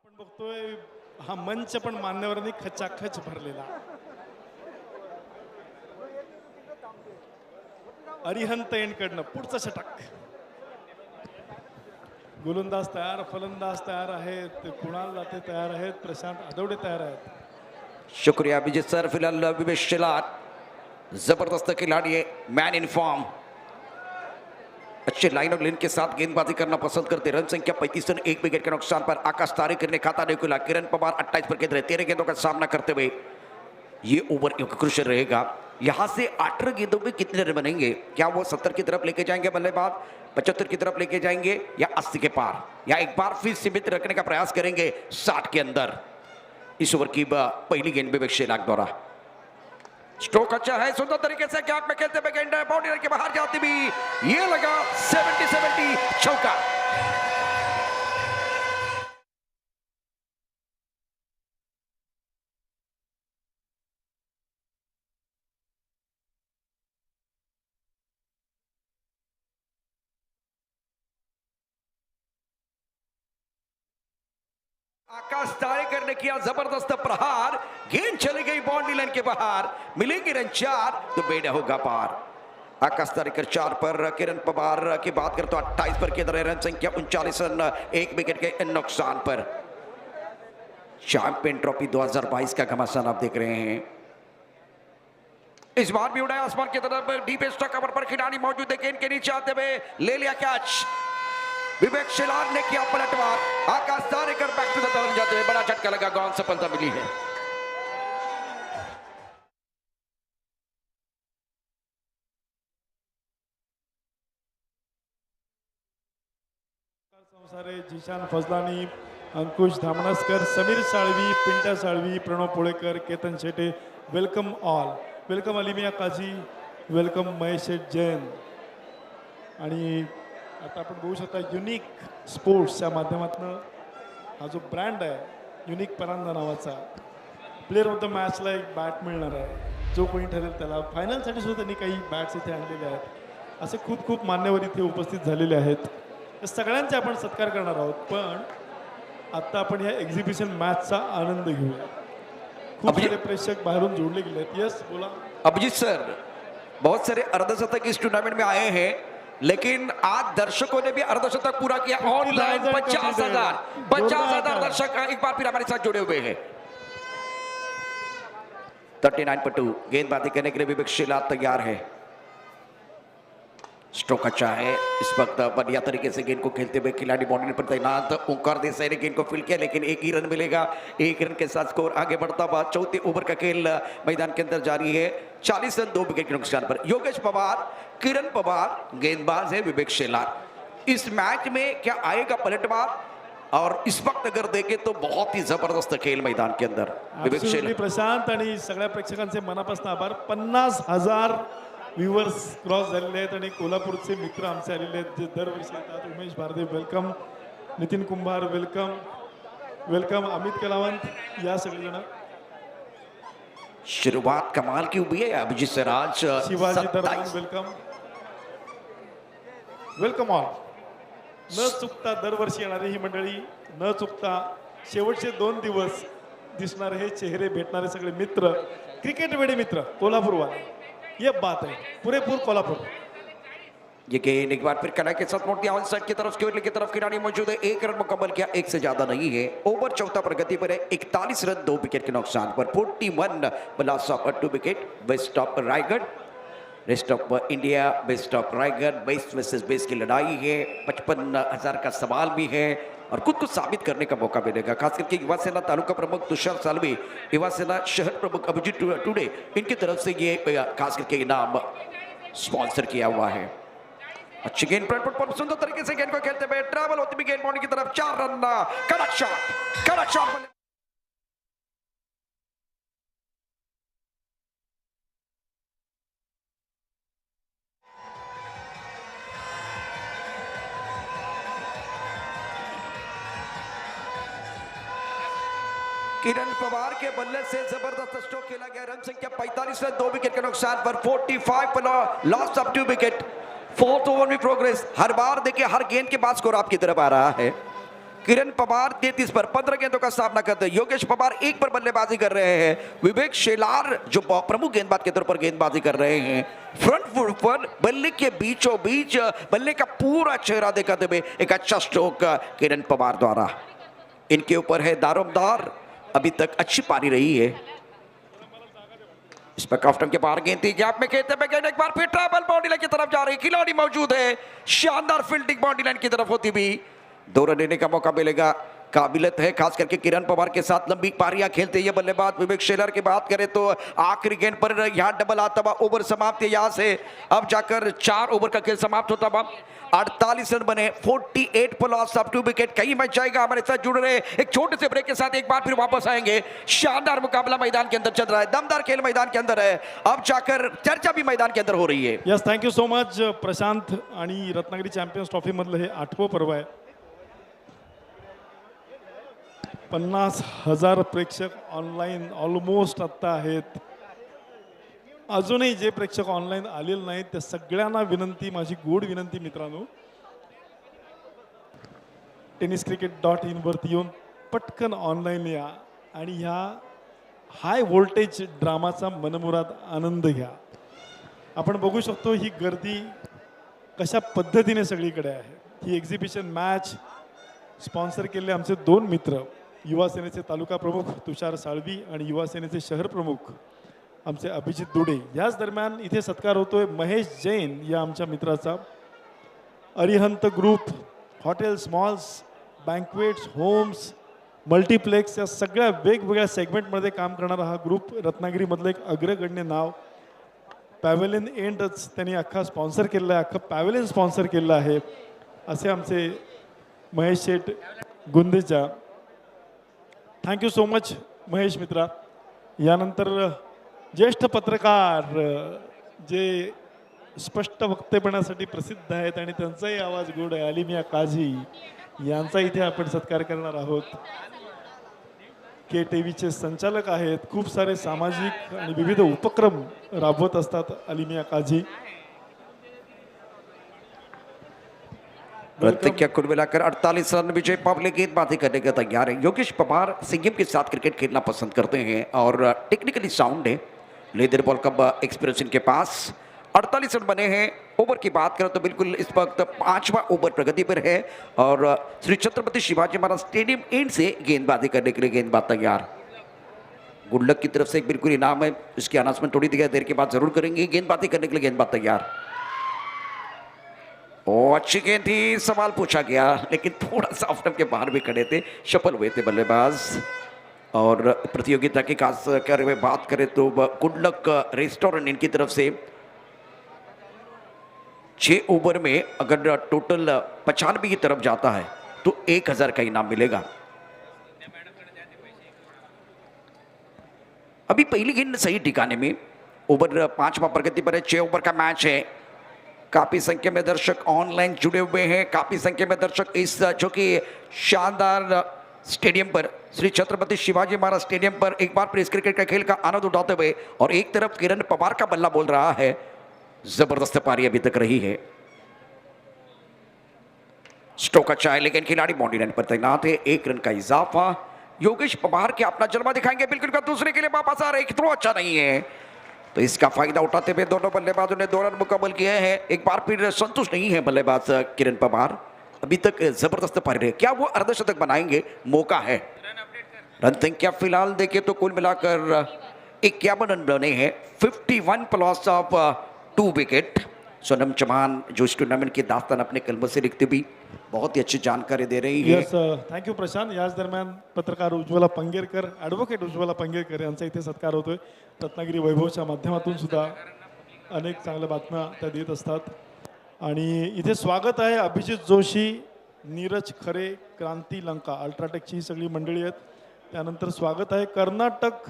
आपण बघतोय हा मंच पण मान्यवरांनी खचाखच भरलेला. अरिहंत एंडकडनं पुढचं षटक. गोलंदाज तयार, फलंदाज तयार आहेत, कुणाल दाते तयार आहेत, प्रशांत आदवडे तयार आहेत. शुक्रिया अभिजीत सर. फिलहाल विवेक शेलार जबरदस्त खिलाड़ी है, मैन इन फॉर्म, अच्छे लाइन और लेन के साथ गेंदबाजी करना पसंद करते. रन संख्या 35 रन, 1 विकेट के नुकसान पर आकाश तारेकर ने खाता नहीं खुला. किरण पवार 28 पर गेंद रहे, 13 गेंदों का सामना करते हुए ये ओवर क्रुशियल रहेगा. यहां से 18 गेंदों में कितने रन बनेंगे? क्या वो 70 की तरफ लेके जाएंगे बल्लेबाज, 75 की तरफ लेके जाएंगे या 80 के पार, या एक बार फिर सीमित रखने का प्रयास करेंगे 60 के अंदर? इस ओवर की पहली गेंद विवेक शेलार द्वारा. स्ट्रोक अच्छा है, सुंदर तरीके से गैप में खेलते हुए गेंद बाउंड्री के बाहर जाती भी, ये लगा 70-70 चौका. आकाश तारेकर ने किया जबरदस्त प्रहार, गेंद चली गई बाउंड्री लाइन के बाहर. मिलेंगे रन 4 तो बेड़ा होगा पार. आकाश तारेकर 4 पर, किरण पवार की बात करते तो 28 पर के दर रन संख्या 39 रन, 1 विकेट के नुकसान पर. चैंपियन ट्रॉफी 2022 का घमासान आप देख रहे हैं. इस बार भी उड़ाया आसमान की तरफ, डीप स्टॉक कवर पर खिलाड़ी मौजूद है. गेंद के नीचे आते हुए ले लिया कैच. विवेक शेलार ने किया पलटवार. Akash Tarekar back to the pavilion जाते हुए बड़ा झटका लगा, गौन सफलता मिली है. Sansare, Zeeshan Fazlani, Ankush Dhamanaskar, Sameer Salvi, Pintya Salvi, Pranav Polekar, Ketan Shete, welcome all. Welcome Alimiya Kazi, welcome Mahesh Jain. आणि आता आपण बघू शकता युनिक स्पोर्ट्सच्या माध्यमातून हा जो ब्रँड आहे युनिक परांदा नावाचा, प्लेअर ऑफ द मॅचला एक बॅट मिळणार आहे. जो कोणी ठरेल त्याला. फायनलसाठी सुद्धा त्यांनी काही बॅट्स इथे आणलेले आहेत. असे खूप खूप मान्यवर इथे उपस्थित झालेले आहेत. तर सगळ्यांचे आपण सत्कार करणार आहोत. पण आता आपण या एक्झिबिशन मैच का आनंद घेऊया. खूप सारे प्रेक्षक बाहरों जोड़ने के लिए. यस बोला अभिजीत सर. बहुत सारे अर्धशतक इस टूर्नामेंट में आए हैं, लेकिन आज दर्शकों ने भी अर्धशतक पूरा किया. ऑनलाइन 50,000 दर्शक एक बार फिर हमारे साथ जुड़े हुए हैं. 39 पर 2 गेंदबाजी करने के लिए विवेक शेलार तैयार है. स्ट्रोक अच्छा है इस वक्त बढ़िया तरीके से गेंद को खेलते हुए खिलाड़ी बाउंड्री पर तैनात ओंकार देसाई ने गेंद को फील्ड किया, लेकिन एक ही रन मिलेगा। एक रन के साथ स्कोर आगे बढ़ता हुआ चौथे ओवर का खेल मैदान के अंदर जारी है। 40 रन 2 विकेट के नुकसान पर। योगेश पवार, किरण पवार गेंदबाज है, विवेक शेलार। इस मैच में क्या आएगा पलटवार? और इस वक्त अगर देखें तो बहुत ही जबरदस्त खेल मैदान के अंदर। विवेक Absolutely शेलार प्रशांत आणि सगळ्या प्रेक्षकांचे मनापासून आभार. 50,000 व्ह्युअर्स क्रॉस झालेले आहेत आणि कोल्हापूरचे मित्र आमचे आलेले आहेत जे दरवर्षी येतात. उमेश भारदेव वेलकम, नितीन कुंभार वेलकम, वेलकम अमित कलावंत, या सगळेजण. शुरुआत कमाल की हुई है। अभिजीत सिराज शिवाजी दरबार 27 वेलकम, वेलकम ऑल. न चुकता दरवर्षी येणारी ही मंडळी, न चुकता शेवटचे 2 दिवस दिसणारे हे चेहरे, भेटणारे सगळे मित्र, क्रिकेट वेडे मित्र कोल्हापूरवाले. ये बात है, पुरेपूर कोल्हापुर. ये गेंद एक बार फिर कला के साथ मोड़ दिया ऑन साइड की तरफ, स्क्वेयर की तरफ खिलाड़ी मौजूद है। 1 रन मुकम्मल किया, 1 से ज्यादा नहीं है। ओवर चौथा प्रगति पर है। 41 रन 2 विकेट के नुकसान पर। 41 loss of 2 wicket. Best of Raigarh, rest of India, best of Raigarh, best versus best की लड़ाई है। 55,000 का सवाल भी है और खुद को साबित करने का मौका मिलेगा। खास करके युवा सेना तालुका प्रमुख तुषार सालवी, युवा सेना शहर प्रमुख अभिजीत टुडे, इनकी तरफ से ये खास करके इनाम स्पॉन्सर किया हुआ है। अच्छी गेंद पर सुंदर तरीके से गेंद को खेलते हुए ट्रैवल होती भी गेंद बाउंड्री की तरफ। 4 रन, कड़क शॉट, कड़क शॉट। किरण पवार के बल्ले से जबरदस्त स्ट्रोक खेला गया। रन संख्या 45 रन 2 विकेट के नुकसान पर। 45 पर loss of 2 wicket. 4th over में प्रोग्रेस। हर बार देखिए हर गेंद के बाद स्कोर आपकी तरफ आ रहा है। किरण पवार 33 पर 15 गेंदों का सामना करते हैं। योगेश पवार 1 पर बल्लेबाजी कर रहे हैं। विवेक शेलार जो प्रमुख गेंदबाज के तौर पर गेंदबाजी कर रहे हैं। फ्रंट फुट पर बल्ले के बीचों बीच बल्ले का पूरा चेहरा दिखाते हुए एक अच्छा स्ट्रोक किरण पवार द्वारा। इनके ऊपर है दारोमदार, अभी तक अच्छी पारी रही है। इस पर कॉफ्टन के बाहर गेंद थी, गैप में खेलते हुए गेंद एक बार फिर ट्रैवल बाउंड्री लाइन की तरफ जा रही। खिलाड़ी मौजूद है, शानदार फील्डिंग बाउंड्री लाइन की तरफ होती भी 2 रन लेने का मौका मिलेगा। काबिलियत है खास करके किरण पवार के साथ लंबी पारियां खेलते ये बल्लेबाज। विवेक शेलार की बात करें तो आखिरी गेंद पर यहां डबल आता हुआ ओवर समाप्त है। यहां से अब जाकर 4 ओवर का खेल समाप्त होता हुआ 48 रन बने। 48 पर लॉस ऑफ 2 विकेट। कहीं मैच जाएगा। हमारे साथ जुड़ रहे एक छोटे से ब्रेक के साथ एक बार फिर वापस आएंगे। शानदार मुकाबला मैदान के अंदर चल रहा है, दमदार खेल मैदान के अंदर है। अब जाकर चर्चा भी मैदान के अंदर हो रही है। Yes, thank you so much Prashant. आणि रत्नागिरी चॅम्पियन्स ट्रॉफी मधलं हे 8वं पर्व आहे. 50,000 प्रेक्षक ऑनलाईन ऑलमोस्ट आत्ता आहेत. अजूनही जे प्रेक्षक ऑनलाईन आलेले नाहीत त्या सगळ्यांना विनंती, माझी गोड विनंती मित्रांनो, tenniscricket.in वरती येऊन पटकन ऑनलाईन या आणि ह्या हाय व्होल्टेज ड्रामाचा मनमुराद आनंद घ्या. आपण बघू शकतो ही गर्दी कशा पद्धतीने सगळीकडे आहे. ही एक्झिबिशन मॅच स्पॉन्सर केलेले आमचे 2 मित्र, युवा सेनेचे तालुका प्रमुख तुषार साळवी आणि युवा सेनेचे शहर प्रमुख आमचे अभिजित दुडे. याच दरम्यान इथे सत्कार होतोय महेश जैन या आमच्या मित्राचा. Arihant group, hotels, malls, banquets, homes, multiplex या सगळ्या वेगवेगळ्या सेगमेंटमध्ये काम करणारा हा ग्रुप, रत्नागिरीमधलं एक अग्रगण्य नाव. पॅव्हेलियन एंडच त्यांनी अख्खा स्पॉन्सर केलेला आहे, अख्खं पॅव्हेलियन स्पॉन्सर केलेलं आहे. असे आमचे Mahesh Sheth Gundecha. Thank you so much Mahesh मित्रा. यानंतर ज्येष्ठ पत्रकार जे स्पष्ट वक्तेपणासाठी प्रसिद्ध आहेत आणि त्यांचाही आवाज गोड आहे, अलिमिया काझी यांचा इथे आपण सत्कार करणार आहोत. KTVचे संचालक आहेत, खूप सारे सामाजिक आणि विविध उपक्रम राबवत असतात अलिमिया काझी. क्या कुल मिलाकर 48 रन विजय पब्लिक गेंदबाजी करने के तैयार है। योगेश पवार सिंघम के साथ क्रिकेट खेलना पसंद करते हैं और टेक्निकली साउंड है। लेदर बॉल का एक्सपीरियंस इनके पास। 48 रन बने हैं। ओवर की बात करें तो बिल्कुल इस वक्त 5वां ओवर प्रगति पर है और श्री छत्रपति शिवाजी महाराज स्टेडियम एंड से गेंदबाजी करने के लिए गेंदबाज तैयार। गुड लक की तरफ से एक बिल्कुल इनाम है, इसकी अनाउंसमेंट थोड़ी देर के बाद जरूर करेंगे। गेंदबाजी करने के लिए गेंदबाज तैयार। अच्छी गेंद थी, सवाल पूछा गया लेकिन थोड़ा सा ऑफ स्टंप के बाहर भी खड़े थे, सफल हुए थे बल्लेबाज। और प्रतियोगिता की खास कर वे बात करें तो गुड लक रेस्टोरेंट इनकी तरफ से 6 ओवर में अगर टोटल 95 की तरफ जाता है तो 1000 का इनाम मिलेगा। अभी पहली गेंद सही ठिकाने में, ओवर 5वां प्रगति पर है, 6 ओवर का मैच है। काफी संख्या में दर्शक ऑनलाइन जुड़े हुए हैं, काफी संख्या में दर्शक इस जो कि शानदार स्टेडियम पर, श्री छत्रपति शिवाजी महाराज स्टेडियम पर एक बार फिर इस क्रिकेट का खेल का आनंद उठाते हुए। और एक तरफ किरण पवार का बल्ला बोल रहा है, जबरदस्त पारी अभी तक रही है। स्ट्रोक अच्छा है लेकिन खिलाड़ी बाउंड्री लाइन पर तैनात है, 1 रन का इजाफा। योगेश पवार के अपना जलवा दिखाएंगे, बिल्कुल का दूसरे के लिए वापस आ रहे, थ्रो अच्छा नहीं है, तो इसका फायदा उठाते हुए दोनों बल्लेबाजों ने 2 रन मुकम्मल किए हैं। एक बार फिर संतुष्ट नहीं है बल्लेबाज किरण पवार, अभी तक जबरदस्त पारी रहे, क्या वो अर्धशतक बनाएंगे? मौका है। रन संख्या फिलहाल देखें तो कुल मिलाकर 51 रन बने हैं, 51 plus of 2 wicket. Sonam Chauhan जो इस टूर्नामेंट की दास्तान अपने कलम से लिखते भी बहुत ही अच्छी जानकारी दे रही है। Yes, thank you Prashant. याच दरम्यान पत्रकार उज्ज्वला पंगेरकर, ॲडव्होकेट उज्ज्वला पंगेरकर यांचा इथे सत्कार होतोय. रत्नागिरी वैभवच्या माध्यमातून सुद्धा अनेक चांगल्या बातम्या त्या देत असतात. आणि इथे स्वागत आहे अभिजित जोशी, नीरज खरे, क्रांती लंका, अल्ट्राटेकची ही सगळी मंडळी आहेत. त्यानंतर स्वागत आहे कर्नाटक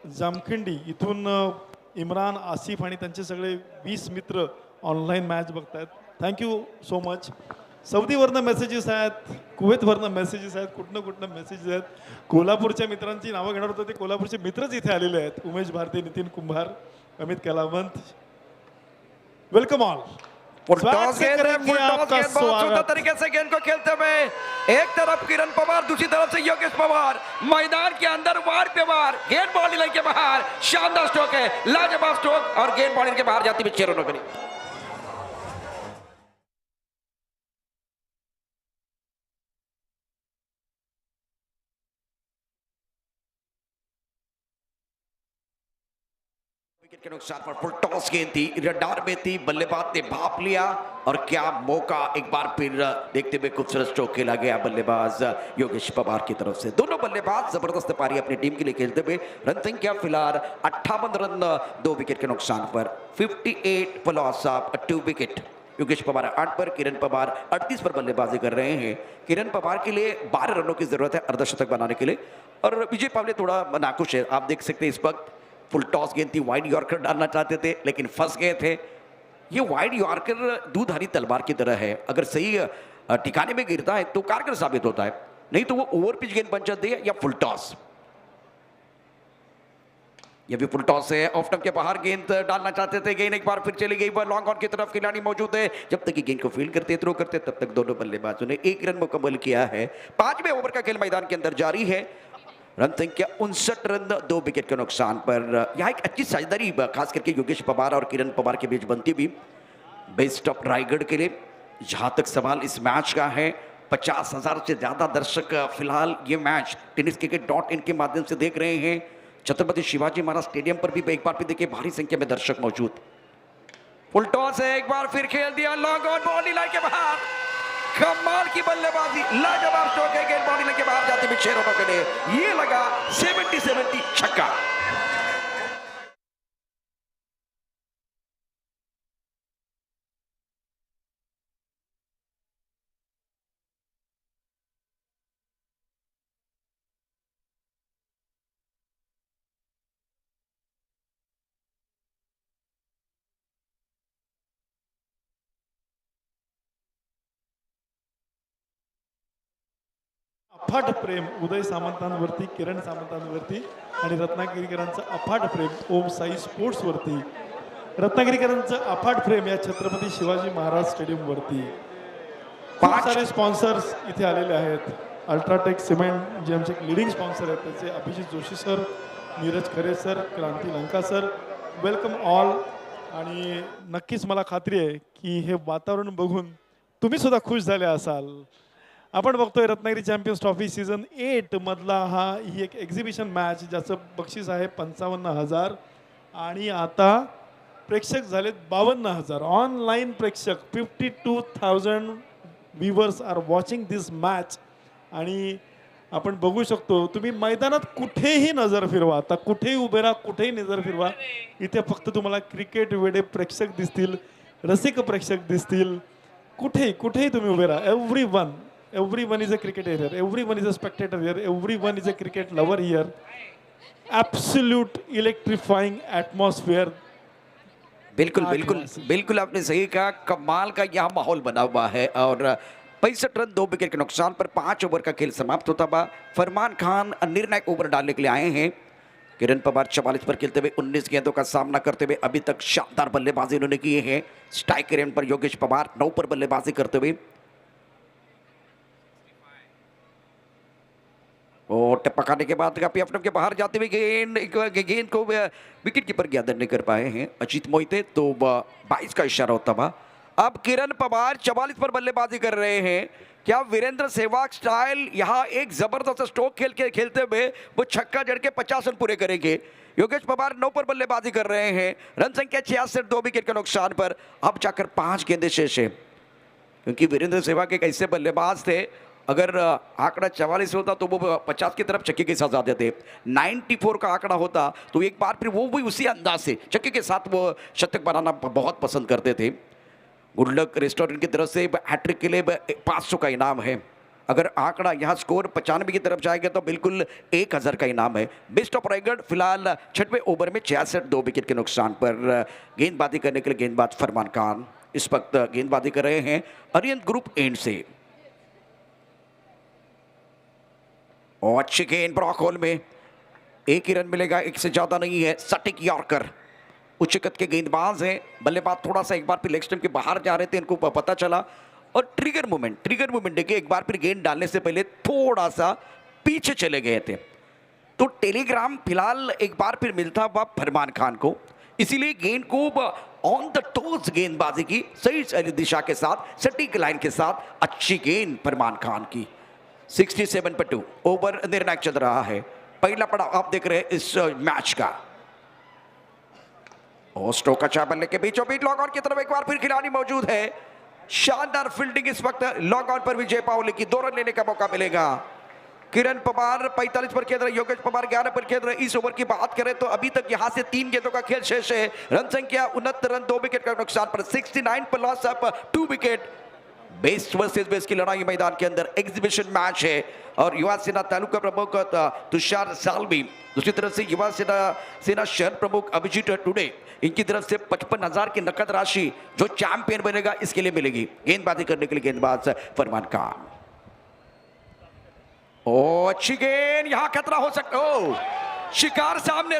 जामखिंडी इथून इम्रान, आसिफ आणि त्यांचे सगळे 20 मित्र ऑनलाईन मॅच बघतायत. Thank you so much. सौदीवरनं मेसेजेस आहेत, कुवेतवरनं मेसेजेस आहेत, कुठनं मेसेजेस आहेत. कोल्हापूरच्या मित्रांची नावं घेणार होतं, ते कोल्हापूरचे मित्रच इथे आलेले आहेत. उमेश भारती, नितीन कुंभार, अमित कलावंत, वेलकम ऑल. फुलटॉस गेंद है, फुलटॉस गेंद बहुत सुंदर तरीके से गेंद को खेलते हुए, एक तरफ किरण पवार, दूसरी तरफ से योगेश पवार, मैदान के अंदर वार पे वार, गेंद बाउंड्री लाइन के बाहर, शानदार स्ट्रोक है, लाजवाब स्ट्रोक, और गेंद बाउंड्री के बाहर जाती हुई 6 रनों के लिए। विकेट के नुकसान पर फुल टॉस गेंद थी, रडार में थी, बल्लेबाज ने भाप लिया, और क्या मौका एक बार फिर देखते हुए खूबसूरत स्ट्रोक खेला गया बल्लेबाज योगेश पवार की तरफ से। दोनों बल्लेबाज जबरदस्त पारी अपनी टीम के लिए खेलते हुए। रन संख्या फिलहाल 58 रन 2 विकेट के नुकसान पर, 58 for loss of 2 wicket. Yogesh Pawar 8 पर, किरण पवार 38 पर बल्लेबाजी कर रहे हैं। किरण पवार के लिए 12 रनों की जरूरत है अर्धशतक बनाने के लिए, और विजय पावले थोड़ा नाखुश है। आप देख सकते हैं इस वक्त फुल टॉस गेंद थी, वाइड यॉर्कर डालना चाहते थे लेकिन फंस गए थे। ये वाइड यॉर्कर दूधारी तलवार की तरह है, अगर सही ठिकाने में गिरता है तो कारगर साबित होता है, नहीं तो वो ओवर पिच गेंद बन जाती है या फुल टॉस। ये भी फुल टॉस है, ऑफ स्टंप के बाहर गेंद डालना चाहते थे, गेंद एक बार फिर चली गई पर लॉन्ग ऑन की तरफ खिलाड़ी मौजूद है। जब तक ये गेंद को फील्ड करते थ्रो करते तब तक दोनों बल्लेबाजों ने 1 रन मुकम्मल किया है। 5वें ओवर का खेल मैदान के अंदर जारी है। रन संख्या 59 रन 2 विकेट के नुकसान पर। यहाँ एक अच्छी साझेदारी खास करके योगेश पवार और किरण पवार के बीच बनती हुई बेस्ट ऑफ रायगढ़ के लिए। जहाँ तक सवाल इस मैच का है, 50,000 से ज़्यादा दर्शक फिलहाल ये मैच tenniscricket.in के माध्यम से देख रहे हैं। छत्रपति शिवाजी महाराज स्टेडियम पर भी एक बार फिर देखिए भारी संख्या में दर्शक मौजूद। फुल टॉस है, एक बार फिर खेल दिया, लॉन्ग ऑन, बाउंड्री लाइन के बाहर, कमाल की बल्लेबाजी, लाजवाब स्ट्रोक है, गेंद बाउंड्री लाइन के बाहर जाती हुई 6 रनों के लिए। ये लगा 70-70 छक्का। अफाट प्रेम उदय सामंतांवरती, किरण सामंतांवरती, आणि रत्नागिरीकरांचं अफाट प्रेम ओम साई स्पोर्ट्सवरती, रत्नागिरीकरांचं अफाट प्रेम या छत्रपती शिवाजी महाराज स्टेडियमवरती। खूप सारे स्पॉन्सर्स इथे आलेले आहेत. अल्ट्राटेक सिमेंट जे आमचे लिडिंग स्पॉन्सर आहेत त्याचे अभिजित जोशी सर, नीरज खरे सर, क्रांती लंका सर, वेलकम ऑल. आणि नक्कीच मला खात्री आहे की हे वातावरण बघून तुम्ही सुद्धा खुश झाले असाल. आपण बघतोय रत्नागिरी चॅम्पियन्स ट्रॉफी सीझन 8 मधला ही एक एक्झिबिशन मॅच ज्याचं बक्षीस आहे 55,000. आणि आता प्रेक्षक झालेत 52,000 ऑनलाईन प्रेक्षक 52,000 viewers R watching this match. आणि आपण बघू शकतो तुम्ही मैदानात कुठेही नजर फिरवा, आता कुठेही उभे राहा, कुठेही नजर फिरवा, इथे फक्त तुम्हाला क्रिकेट वेडे प्रेक्षक दिसतील, रसिक प्रेक्षक दिसतील. कुठेही कुठेही तुम्ही उभे राहा. Every one is a cricket here, every one is a Spectator here, every one is a cricket lover here. Absolute electrifying atmosphere. बिल्कुल बिल्कुल बिल्कुल आपने सही कहा, कमाल का यहाँ माहौल बना हुआ है. और 65 रन 2 विकेट के नुकसान पर 5 ओवर का खेल समाप्त होता हुआ. फरमान खान निर्णायक ओवर डालने के लिए आए हैं. किरण पवार 44 पर खेलते हुए 19 गेंदों का सामना करते हुए अभी तक शानदार बल्लेबाजी उन्होंने की है. स्ट्राइक रेट पर योगेश पवार 9 पर बल्लेबाजी करते हुए. और टिप्पा खाने के बाद काफी अपने के बाहर जाते हुए गेंद को विकेट कीपर गैदर नहीं कर पाए हैं अजीत मोहिते. तो 22 का इशारा होता हुआ. अब किरण पवार 44 पर बल्लेबाजी कर रहे हैं. क्या वीरेंद्र सहवाग स्टाइल यहाँ एक जबरदस्त स्ट्रोक खेलते हुए वो छक्का जड़ के 50 रन पूरे करेंगे. योगेश पवार 9 पर बल्लेबाजी कर रहे हैं. रन संख्या 66, 2 विकेट के नुकसान पर. अब जाकर 5 गेंदें शेष है, क्योंकि वीरेंद्र सहवाग एक ऐसे बल्लेबाज थे, अगर आंकड़ा 44 होता तो वो 50 की तरफ छक्के के साथ जाते थे. 94 का आंकड़ा होता तो एक बार फिर वो भी उसी अंदाज से छक्के के साथ वो शतक बनाना बहुत पसंद करते थे. गुड लक रेस्टोरेंट की तरफ से हैट्रिक के लिए 500 का इनाम है. अगर आंकड़ा यहाँ स्कोर 95 की तरफ जाएगा तो बिल्कुल 1000 का इनाम है. बेस्ट ऑफ रायगढ़ फिलहाल 6वें ओवर में 66, 2 विकेट के नुकसान पर. गेंदबाजी करने के लिए गेंदबाज फरमान खान इस वक्त गेंदबाजी कर रहे हैं अरियंत ग्रुप एंड से. और अच्छी गेंद ब्रॉक होल में. एक ही रन मिलेगा, एक से ज्यादा नहीं है. सटीक यॉर्कर. उच्च कद के गेंदबाज हैं. बल्लेबाज थोड़ा सा एक बार फिर लेग स्टंप के बाहर जा रहे थे, इनको पता चला. और ट्रिगर मूवमेंट देखिए, एक बार फिर गेंद डालने से पहले थोड़ा सा पीछे चले गए थे. तो टेलीग्राम फिलहाल एक बार फिर मिलता हुआ फरमान खान को, इसीलिए गेंद को ऑन द टोज गेंदबाजी की, सही दिशा के साथ, सटीक लाइन के साथ. अच्छी गेंद फरमान खान की. 67 पर 2 ओवर निर्णायक चल रहा है. पहला पड़ाव आप देख रहे हैं इस मैच का. और स्ट्रोक अच्छा बल्ले के बीचों बीच लॉग ऑन की तरफ एक बार फिर खिलाड़ी मौजूद है. शानदार फील्डिंग इस वक्त. Log on per Vijay Pauli की 2 रन लेने का मौका मिलेगा. किरण पवार 45 पर खेल रहे, योगेश पवार 11 पर खेल रहे. इस ओवर की बात करें तो अभी तक यहां से 3 गेंदों का खेल शेष है. रन संख्या 69 रन, 2 विकेट का नुकसान पर. 69 पर loss of 2 wicket. Best versus best की लड़ाई मैदान के अंदर एग्जीबिशन मैच है. और युवा सेना तालुका प्रमुख तुषार सालवी, दूसरी तरफ से युवा सेना शहर प्रमुख अभिजीत टुडे, इनकी तरफ से 55,000 की नकद राशि जो चैंपियन बनेगा इसके लिए मिलेगी. गेंदबाजी करने के लिए गेंदबाज फरमान खान. ओ अच्छी गेंद, यहां खतरा हो सकता. ओ शिकार सामने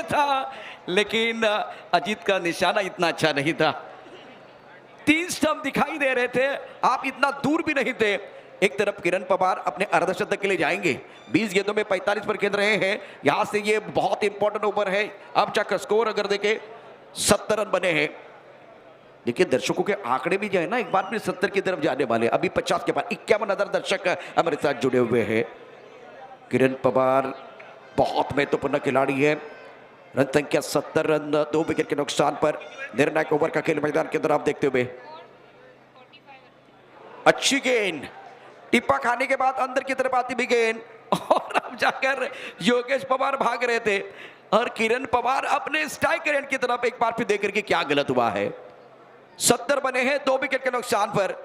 था, लेकिन अजीत का निशाना इतना अच्छा नहीं था. 3 स्टंप दिखाई दे रहे थे, आप इतना दूर भी नहीं थे. एक तरफ किरण पवार अपने अर्धशतक के लिए जाएंगे. 20 गेंदों में 45 पर खेल रहे हैं. यहां से ये बहुत इंपॉर्टेंट ओवर है. अब जाकर स्कोर अगर देखें 70 रन बने हैं. देखिए दर्शकों के आंकड़े भी जो है ना, एक बार फिर 70 की तरफ जाने वाले. अभी 50 के बाद 51,000 दर्शक हमारे साथ जुड़े हुए हैं. किरण पवार बहुत महत्वपूर्ण खिलाड़ी है. रन संख्या 70 रन, 2 विकेट के नुकसान पर. निर्णायक ओवर का खेल मैदान के अंदर आप देखते हुए. अच्छी गेंद, टिप्पा खाने के बाद अंदर की तरफ आती भी गेंद. और अब जाकर योगेश पवार भाग रहे थे और किरण पवार अपने स्ट्राइक रेट की तरफ एक बार फिर देख करके क्या गलत हुआ है. 70 बने हैं 2 विकेट के नुकसान पर.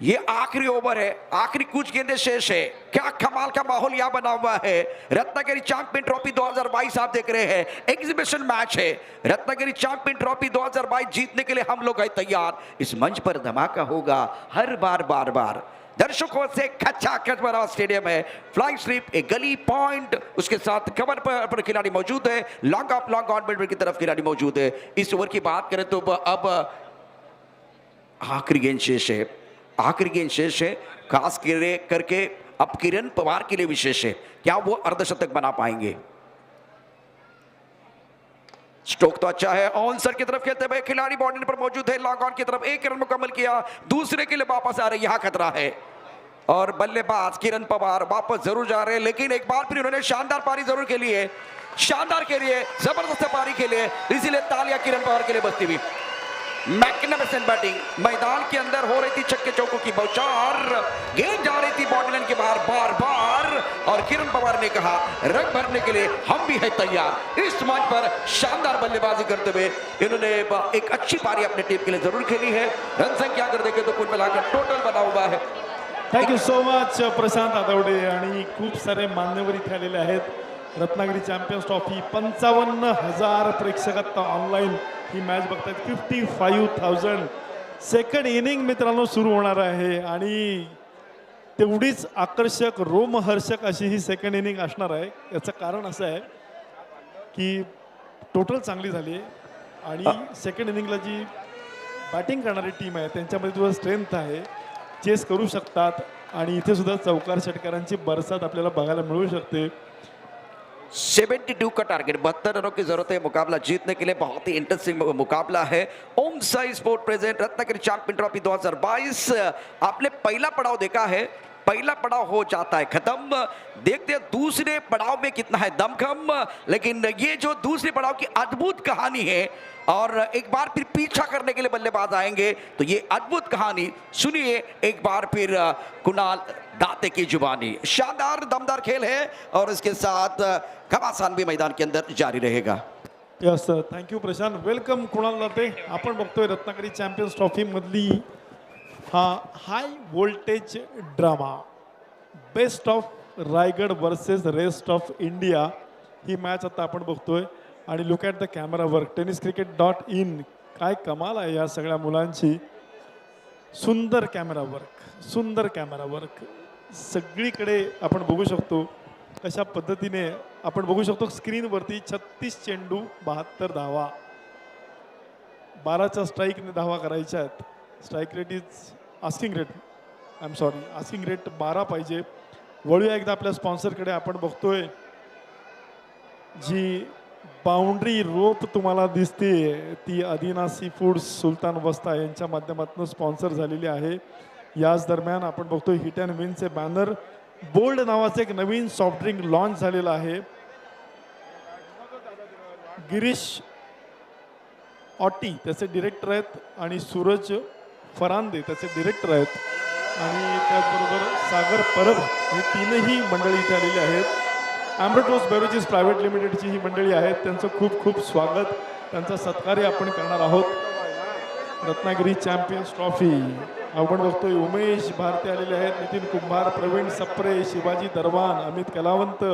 ये आखिरी ओवर है, आखिरी कुछ गेंदें शेष है. क्या कमाल का माहौल यहां बना हुआ है. रत्नागिरी चैंपियन ट्रॉफी 2022 आप देख रहे हैं. एग्जीबिशन मैच है. रत्नागिरी चैंपियन ट्रॉफी 2022 जीतने के लिए हम लोग आए तैयार. इस मंच पर धमाका होगा हर बार. दर्शकों से खचाखच भरा स्टेडियम है. फ्लाइंग स्लिप, एक गली पॉइंट, उसके साथ कवर पर खिलाड़ी मौजूद है. लॉन्ग ऑन मिडविकेट की तरफ खिलाड़ी मौजूद है. इस ओवर की बात करें तो अब आखिरी गेंद शेष है. खास करके अब किरण पवार के लिए विशेष है. क्या वो अर्धशतक बना पाएंगे. स्ट्रोक तो अच्छा है. ऑन सर की तरफ खेलते हुए खिलाड़ी बाउंड्री पर मौजूद है. लॉन्ग ऑन की तरफ 1 रन मुकम्मल किया. दूसरे के लिए वापस आ रहे. यहां खतरा है. और बल्लेबाज किरण पवार वापस जरूर जा रहे हैं, लेकिन एक बार फिर उन्होंने शानदार पारी जरूर खेली है, शानदार खेली है, जबरदस्त पारी खेली है, इसीलिए तालियां किरण पवार के लिए बजती हुई। मैग्निफिसेंट बैटिंग, मैदान के अंदर हो रही थी छक्के चौकों की बौछार, गेंद जा रही थी बॉडी लाइन के बाहर बार बार, और किरण पवार ने कहा रंग भरने के लिए हम भी है तैयार। इस मंच पर शानदार बल्लेबाजी करते हुए इन्होंने एक अच्छी पारी अपने टीम के लिए जरूर खेली है। रन संख्या अगर देखें तो कुल मिलाकर टोटल बना हुआ है। थँक्यू सो मच प्रशांत आदवडे आणि खूप सारे मान्यवर इथे आलेले आहेत। रत्नागिरी चॅम्पियन्स ट्रॉफी 55,000 प्रेक्षक आता ऑनलाईन ही मॅच बघतात। 55,000 सेकंड इनिंग मित्रांनो सुरू होणार आहे आणि तेवढीच आकर्षक रोमहर्षक अशी ही सेकंड इनिंग असणार आहे। याचं कारण असं आहे की टोटल चांगली झाली आहे आणि सेकंड इनिंगला जी बॅटिंग करणारी टीम आहे त्यांच्यामध्ये तुझं स्ट्रेंथ आहे, चेस करू शकतात आणि इथे सुद्धा चौकार षटकारांची बरसात आपल्याला बघायला मिळू शकते। 72 का टारगेट, 72 रनों की जरूरत है मुकाबला जीतने के लिए। बहुत ही इंटरेस्टिंग मुकाबला है। Om Sai sport present Ratnagiri champion trophy 2022। आपने पहला पड़ाव देखा है, पहला पड़ाव हो जाता है खत्म, देखते हैं दूसरे पड़ाव में कितना है दमखम। लेकिन ये जो दूसरे पड़ाव की अद्भुत कहानी है, और एक बार फिर पीछा करने के लिए बल्लेबाज आएंगे, तो ये अद्भुत कहानी सुनिए एक बार फिर कुणाल दाते की जुबानी। शानदार दमदार खेल है और इसके साथ घमासान भी मैदान के अंदर जारी रहेगा। Yes thank you Prashant, welcome Kunal Date. आपण बघतोय रत्नागिरी चॅम्पियन्स ट्रॉफी मधली हा high voltage drama, best of Raigad versus rest of India he match आता आपण बघतोय। आणि look at the camera work, tenniscricket.in, काय कमाल आहे या सगळ्या मुलांची। सुंदर कॅमेरा वर्क, सुंदर कॅमेरा वर्क, सगळीकडे आपण बघू शकतो कशा पद्धतीने आपण बघू शकतो स्क्रीनवरती 36 चेंडू 72 धावा, 12च्या स्ट्राईकने धावा करायच्या आहेत। Strike rate is asking rate, I am sorry, asking rate 12 पाहिजे। वळूया एकदा आपल्या स्पॉन्सरकडे। आपण बघतोय जी बाउंड्री रोप तुम्हाला दिसते ती अदिना सी फूड्स सुलतान वस्ता यांच्या माध्यमातून स्पॉन्सर झालेली आहे। याच दरम्यान आपण बघतोय हिट अँड विनचे बॅनर, बोल्ड नावाचं एक नवीन सॉफ्ट ड्रिंक लॉन्च झालेलं आहे। गिरीश ऑटी त्याचे डिरेक्टर आहेत आणि सूरज फरांदे त्याचे डिरेक्टर आहेत आणि त्याचबरोबर सागर परब हे तीनही मंडळी इथे आलेली आहेत। ॲम्ब्रोटोस बेवरेजेस प्रायव्हेट लिमिटेडची ही मंडळी आहेत, त्यांचं खूप खूप स्वागत, त्यांचा सत्कार्य आपण करणार आहोत। रत्नागिरी चॅम्पियन्स ट्रॉफी आपण बघतोय उमेश भारती आलेले आहेत, नितीन कुंभार, प्रवीण सप्रे, शिवाजी दरवान, अमित कलावंत।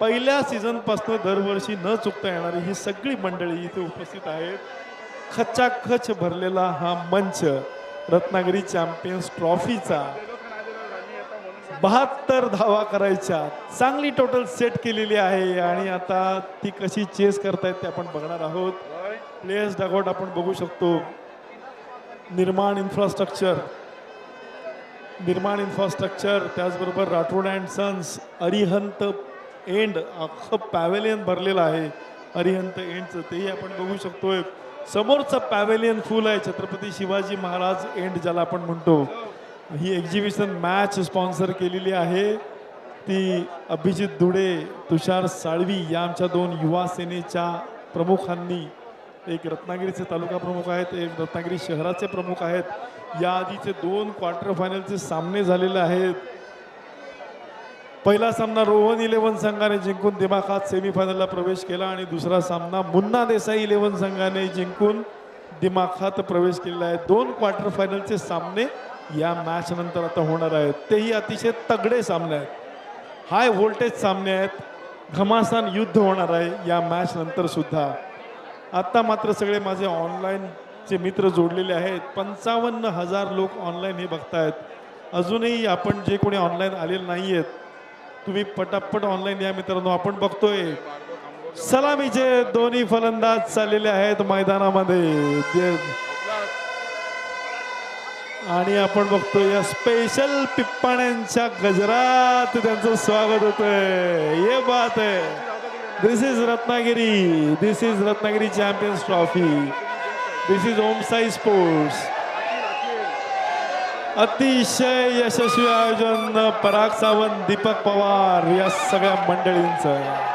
पहिल्या सीझनपासून दरवर्षी न चुकता येणारी ही सगळी मंडळी इथे उपस्थित आहेत। खचाखच भरलेला हा मंच रत्नागिरी चॅम्पियन्स ट्रॉफीचा। 72 धावा करायच्या, चांगली टोटल सेट केलेली आहे आणि आता ती कशी चेस करतायत ते आपण बघणार आहोत। प्लेयर्स डगआउट आपण बघू शकतो। निर्माण इन्फ्रास्ट्रक्चर, त्याचबरोबर Rathod and sons, Arihant end, अख्खं पॅव्हेलियन भरलेलं आहे अरिहंत एंडचं, तेही आपण बघू शकतोय। समोरचं पॅव्हेलियन फुल आहे छत्रपती शिवाजी महाराज एंड ज्याला आपण म्हणतो। ही एक्झिबिशन मॅच स्पॉन्सर केलेली आहे ती अभिजित दुडे, तुषार साळवी या आमच्या 2 युवा सेनेच्या प्रमुखांनी, एक रत्नागिरीचे तालुका प्रमुख आहेत, एक रत्नागिरी शहराचे प्रमुख आहेत। या आधीचे 2 क्वार्टर फायनलचे सामने झालेले आहेत। पहिला सामना रोहन 11 संघाने जिंकून दिमाखात सेमीफायनलला प्रवेश केला आणि दुसरा सामना मुन्ना देसाई 11 संघाने जिंकून दिमाखात प्रवेश केलेला आहे। 2 क्वार्टर फायनलचे सामने या मॅच नंतर आता होणार आहेत, तेही अतिशय तगडे सामने आहेत, हाय व्होल्टेज सामने आहेत, घमासान युद्ध होणार आहे या मॅच नंतर सुद्धा। आता मात्र सगळे माझे ऑनलाईनचे मित्र जोडलेले आहेत, 55,000 लोक ऑनलाईन हे बघतायत। अजूनही आपण जे कोणी ऑनलाईन आलेले नाही आहेत तुम्ही पटापट ऑनलाईन या मित्रांनो। आपण बघतोय सलामीचे दोन्ही फलंदाज चाललेले आहेत मैदानामध्ये आणि आपण बघतोय या स्पेशल पिप्पाण्यांच्या गजरात त्यांचं स्वागत होतंय। ये बात है, this is Ratnagiri, this is Ratnagiri champions trophy, this is Om Sai sports. अतिशय यशस्वी आयोजन पराग सावंत, दीपक पवार या सगळ्या मंडळींचं.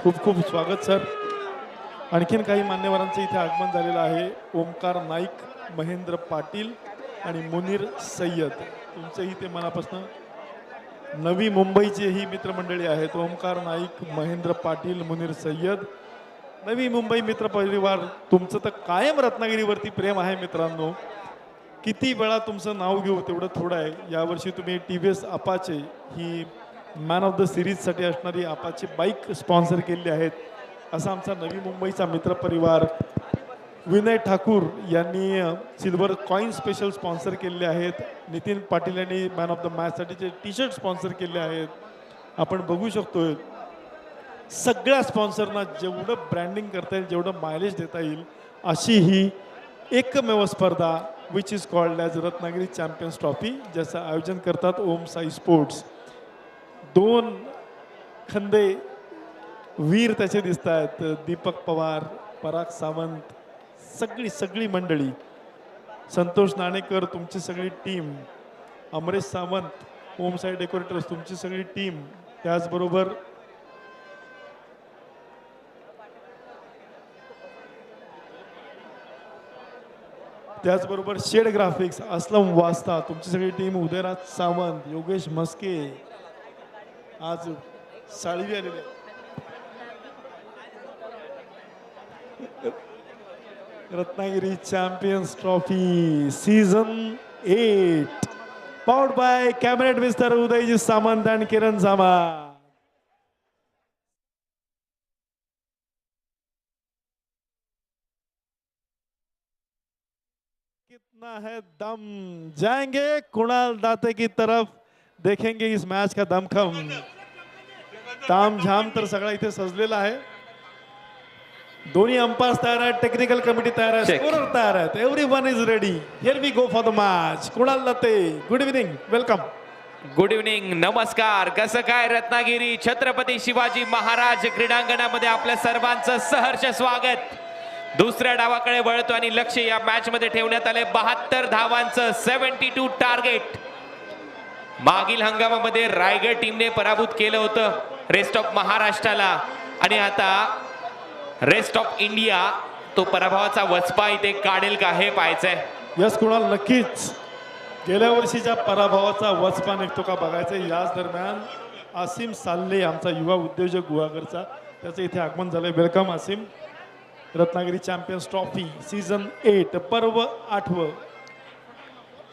खूप खूप स्वागत सर. आणखीन काही मान्यवरांचं इथे आगमन झालेलं आहे. ओमकार नाईक, महेंद्र पाटील आणि मुनीर सय्यद, तुमचंही इथे मनापासून. नवी मुंबईची ही मित्रमंडळी आहेत. ओमकार नाईक, महेंद्र पाटील, मुनीर सय्यद. नवी मुंबई मित्र परिवार, तुमचं तर कायम रत्नागिरीवरती प्रेम आहे मित्रांनो. किती वेळा तुमचं नाव घेऊ तेवढं थोडं आहे. यावर्षी तुम्ही TVS अपाचे ही मॅन ऑफ द सिरीजसाठी असणारी अपाचे बाईक स्पॉन्सर केलेली आहेत. असा आमचा नवी मुंबईचा मित्रपरिवार. विनय ठाकूर यांनी सिल्वर कॉईन स्पेशल स्पॉन्सर केलेले आहेत. नितीन पाटील यांनी मॅन ऑफ द मॅचसाठीचे T-शर्ट स्पॉन्सर केले आहेत. आपण बघू शकतोय सगळ्या स्पॉन्सरना जेवढं ब्रँडिंग करता येईल, जेवढं मायलेज देता येईल, अशी ही एकमेव स्पर्धा which is called as Ratnagiri champions trophy, ज्याचं आयोजन करतात ओम साई स्पोर्ट्स. 2 खंदे वीर त्याचे दिसत आहेत. दीपक पवार, पराग सावंत, सगळी मंडळी. संतोष नाणेकर, तुमची सगळी टीम. अमरेश सावंत, ओम साई डेकोरेटर्स, तुमची सगळी टीम. त्याचबरोबर शेड ग्राफिक्स, असलम वास्ता, तुमची सगळी टीम. उदयराज सावंत, योगेश मस्के, आज साळवी आलेले. Ratnagiri champions trophy season 8 powered by cabinet mister उदयजी सामंत आणि किरण सामंत. कितना है दम, जाएंगे कुणाल दाते की तरफ, देखेंगे इस मैच का दमखम. तामझाम तर सगळा इथे सजलेला आहे. दोन्ही अंपायर्स तयार आहेत, टेक्निकल कमिटी तयार आहे, स्कोरर तयार आहेत. Everyone is ready. Here we go for the match. Kunal Date, good evening, welcome. Good evening, नमस्कार. कसं काय रत्नागिरी छत्रपती शिवाजी महाराज क्रीडांगणामध्ये आपल्या सर्वांचं सहर्ष स्वागत. दुसऱ्या डावाकडे वळतो आणि लक्ष या मॅच मध्ये ठेवण्यात आले 72 धावांचं 72 टार्गेट. मागील हंगामामध्ये रायगड टीमने पराभूत केलं होतं रेस्ट ऑफ महाराष्ट्राला, आणि आता रेस्ट ऑफ इंडिया तो पराभवाचा वचपा इथे काढेल का हे पाहायचंय. यस कुणाल, नक्कीच गेल्या वर्षीच्या पराभवाचा वचपा निघतो का बघायचं. याच दरम्यान आसिम साल्ले, आमचा युवा उद्योजक गुहागरचा, त्याचं इथे आगमन झालंय. Welcome Asim. Ratnagiri champions trophy season 8 पर्व 8.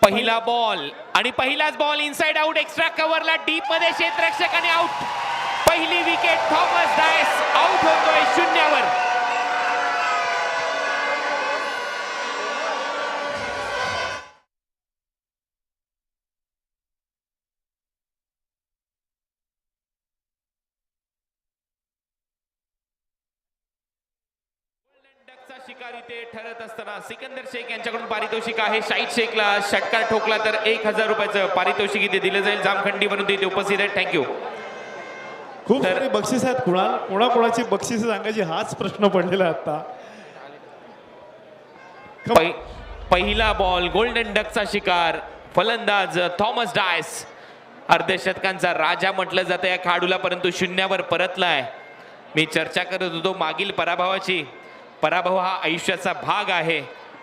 पहिला बॉल आणि पहिलाच बॉल इनसाइड आउट, एक्स्ट्रा कव्हरला डीप मध्ये क्षेत्ररक्षकाने आउट. पहिली विकेट, थॉमस डायस आउट होतोय 0वर. शिकार इथे ठरत असताना सिकंदर शेख यांच्याकडून पारितोषिक आहे. शाहिद शेखला षटकार ठोकला तर 1000 रुपयाचं पारितोषिक इथे दिलं जाईल. जामखंडी म्हणून इथे उपस्थित आहेत. थँक्यू. खूप सारी बक्षीस आहेत. कुणाल, कोणाकोणाची बक्षीस सांगायची हाच प्रश्न पडलेला आता. पहिला बॉल, गोल्डन डकचा शिकार, फलंदाज थॉमस डायस. अर्धशतकांचा राजा म्हटलं जातं या खेळाडूला, परंतु 0वर परतलाय. मी चर्चा करत होतो मागील पराभवाची. पराभव हा आयुष्याचा भाग आहे,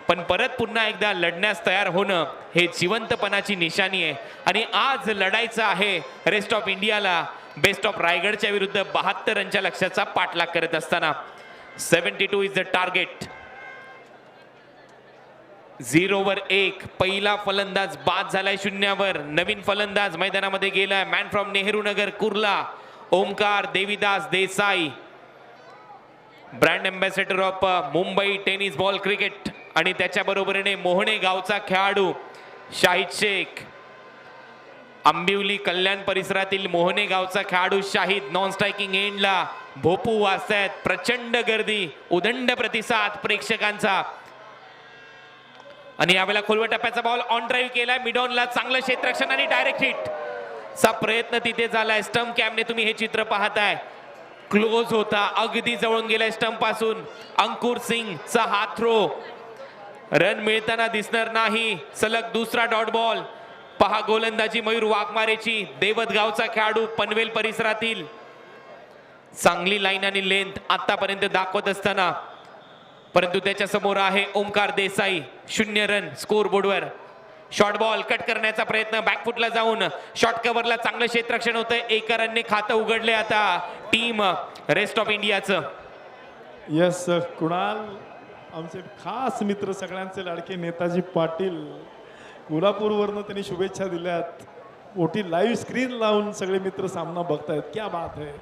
पण परत पुन्हा एकदा लढण्यास तयार होणं हे जिवंतपणाची निशाणी आहे. आणि आज लढायचं आहे रेस्ट ऑफ इंडियाला बेस्ट ऑफ रायगडच्या विरुद्ध 72 रनच्या लक्ष्याचा पाठलाग करत असताना. 72 इज द टार्गेट. 0वर 1. पहिला फलंदाज बाद झालाय 0वर. नवीन फलंदाज मैदानामध्ये गेलाय. Man from Nehru Nagar Kurla, Omkar Devidas Desai, brand ambassador of Mumbai tennis ball cricket, आणि त्याच्या बरोबरीने मोहणे गावचा खेळाडू शाहिद शेख, आंबिवली कल्याण परिसरातील मोहने गावचा खेळाडू शाहिद नॉन स्ट्रायकिंग एंडला भोपू वाजतायत. प्रचंड गर्दी, उदंड प्रतिसाद प्रेक्षकांचा. आणि यावेळेला खोलवर टप्प्याचा बॉल ऑन ड्राईव्ह केलाय मिडॉनला, चांगलं क्षेत्ररक्षण आणि डायरेक्ट हिट चा प्रयत्न तिथे झालाय. स्टंप कॅमने तुम्ही हे चित्र पाहताय, क्लोज होता, अगदी जवळून गेलाय स्टंप पासून. अंकुर सिंग चा हा थ्रो, रन मिळताना दिसणार नाही. सलग दुसरा डॉट बॉल. पहा गोलंदाजी मयूर वाघमारेची, देवत गावचा खेळाडू पनवेल परिसरातील, चांगली लाईन आणि लेंथ आतापर्यंत दाखवत असताना, परंतु त्याच्या समोर आहे ओमकार देसाई. 0 रन स्कोर बोर्डवर. शॉर्ट बॉल कट करण्याचा प्रयत्न, बॅकफुटला जाऊन शॉर्ट कव्हरला चांगलं क्षेत्ररक्षण होतंय. एका रनने खातं उघडले आता टीम रेस्ट ऑफ इंडियाचं. यस कुणाल, आमचे खास मित्र, सगळ्यांचे लाडके नेताजी पाटील, कोल्हापूरवरनं त्यांनी शुभेच्छा दिल्यात. मोठी लाईव्ह स्क्रीन लावून सगळे मित्र सामना बघतायत. क्या बात है,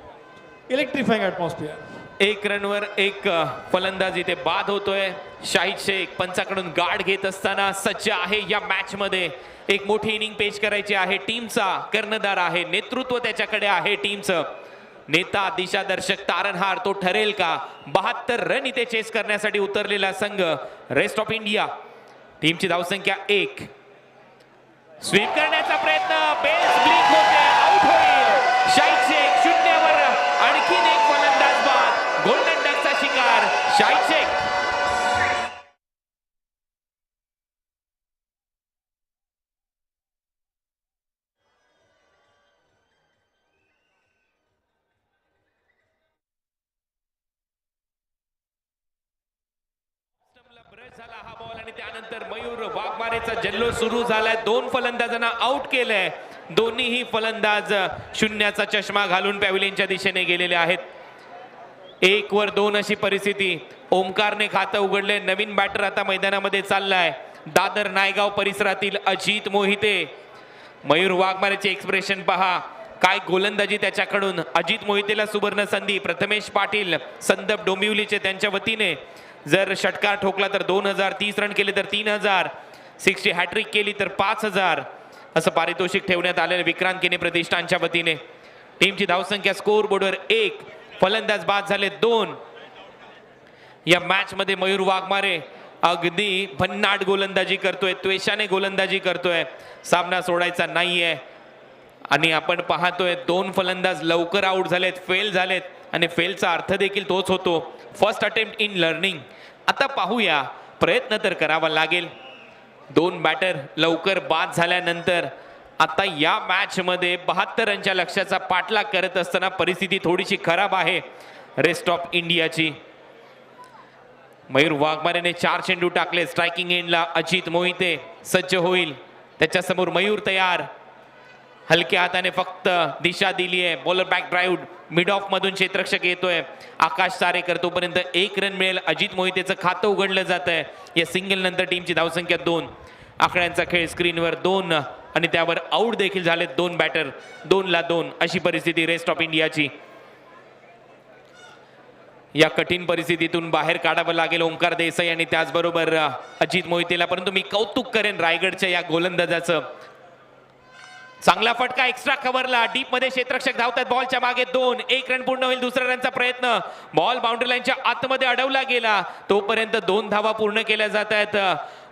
इलेक्ट्रिफाईंग ॲटमॉस्फिअर. 1 रनवर 1 फलंदाज इथे बाद होतोय. शाहिद शेख पंचाकडून गार्ड घेत असताना सज्ज आहे या मॅच मध्ये. एक मोठी इनिंग पेश करायची आहे. टीमचा कर्णधार आहे, नेतृत्व त्याच्याकडे आहे टीमचं. नेता, दिशादर्शक, तारणहार तो ठरेल का? 72 रन इथे चेस करण्यासाठी उतरलेला संघ रेस्ट ऑफ इंडिया. टीमची धावसंख्या 1. स्वीप करण्याचा प्रयत्न, बेस ब्लिंक होते, आउट होईल. शाहिद शेख 0 वर आणखीन एक फलंदाज बाद. गोल्डन डकचा शिकार शाहिद शेख. ब्रश झाला हा बॉल आणि त्यानंतर मयूर वाघमारेचा जल्लोष सुरू झालाय. 2 फलंदाजांना आउट केलंय. दोन्हीही फलंदाज शून्याचा चष्मा घालून पॅव्हिलियनच्या दिशेने गेलेले आहेत. 1 वर 2 अशी परिस्थिती. ओमकारने खातं उघडले. नवीन बॅटर आता मैदानामध्ये चाललाय. दादर नायगाव परिसरातील अजित मोहिते. मयूर वाघमारेचे एक्सप्रेशन पहा, काय गोलंदाजी त्याच्याकडून. अजित मोहितेला सुवर्ण संधी. प्रथमेश पाटील संदप डोंबिवलीचे त्यांच्या वतीने जर षटकार ठोकला तर 2000, 30 रन केले तर 3000, 60 हॅट्रिक केली तर 5000 असं पारितोषिक ठेवण्यात आलेलं विक्रांत केने प्रतिष्ठानच्या वतीने. टीमची धावसंख्या स्कोर बोर्डवर 1. फलंदाज बाद झाले 2. या मॅच मध्ये मयूर वाघमारे अगदी भन्नाट गोलंदाजी करतोय, त्वेषाने गोलंदाजी करतोय. सामना सोडायचा नाहीये. आणि आपण पाहतोय 2 फलंदाज लवकर आउट झालेत, फेल झालेत. आणि फेलचा अर्थ देखील तोच होतो, फर्स्ट अटेम्प्ट इन लर्निंग. आता पाहूया, प्रयत्न तर करावा लागेल. 2 बॅटर लवकर बाद झाल्यानंतर आता या मॅच मध्ये 72 रनच्या लक्ष्याचा पाठलाग करत असताना परिस्थिती थोडीशी खराब आहे रेस्ट ऑफ इंडियाची. मयूर वाघमारेने 4 चेंडू टाकले. स्ट्रायकिंग एंडला अजित मोहिते सज्ज होईल. त्याच्या समोर मयूर तयार. हलक्या हाताने फक्त दिशा दिली आहे. Bowler back drive mid of मधून क्षेत्ररक्षक येतोय. आकाश सारेकर तोपर्यंत 1 रन मिळेल. अजित मोहितेचं खातं उघडलं जात आहे. या सिंगल नंतर टीमची धावसंख्या 2. आकड्यांचा खेळ स्क्रीनवर 2 आणि त्यावर आउट देखील झालेत 2 बॅटर. 2 ला 2 अशी परिस्थिती रेस्ट ऑफ इंडियाची. या कठीण परिस्थितीतून बाहेर काढावं लागेल ओमकार देसाई आणि त्याचबरोबर अजित मोहितेला. परंतु मी कौतुक करेन रायगडच्या या गोलंदाजाचं. चांगला फटका एक्स्ट्रा कव्हरला. डीप मध्ये क्षेत्ररक्षक धावतात. बॉलच्या मागे 2. 1 रन पूर्ण होईल. दुसऱ्या रनचा प्रयत्न. बॉल बाउंड्री लाईनच्या आतमध्ये अडवला गेला. तोपर्यंत 2 धावा पूर्ण केल्या जात आहेत.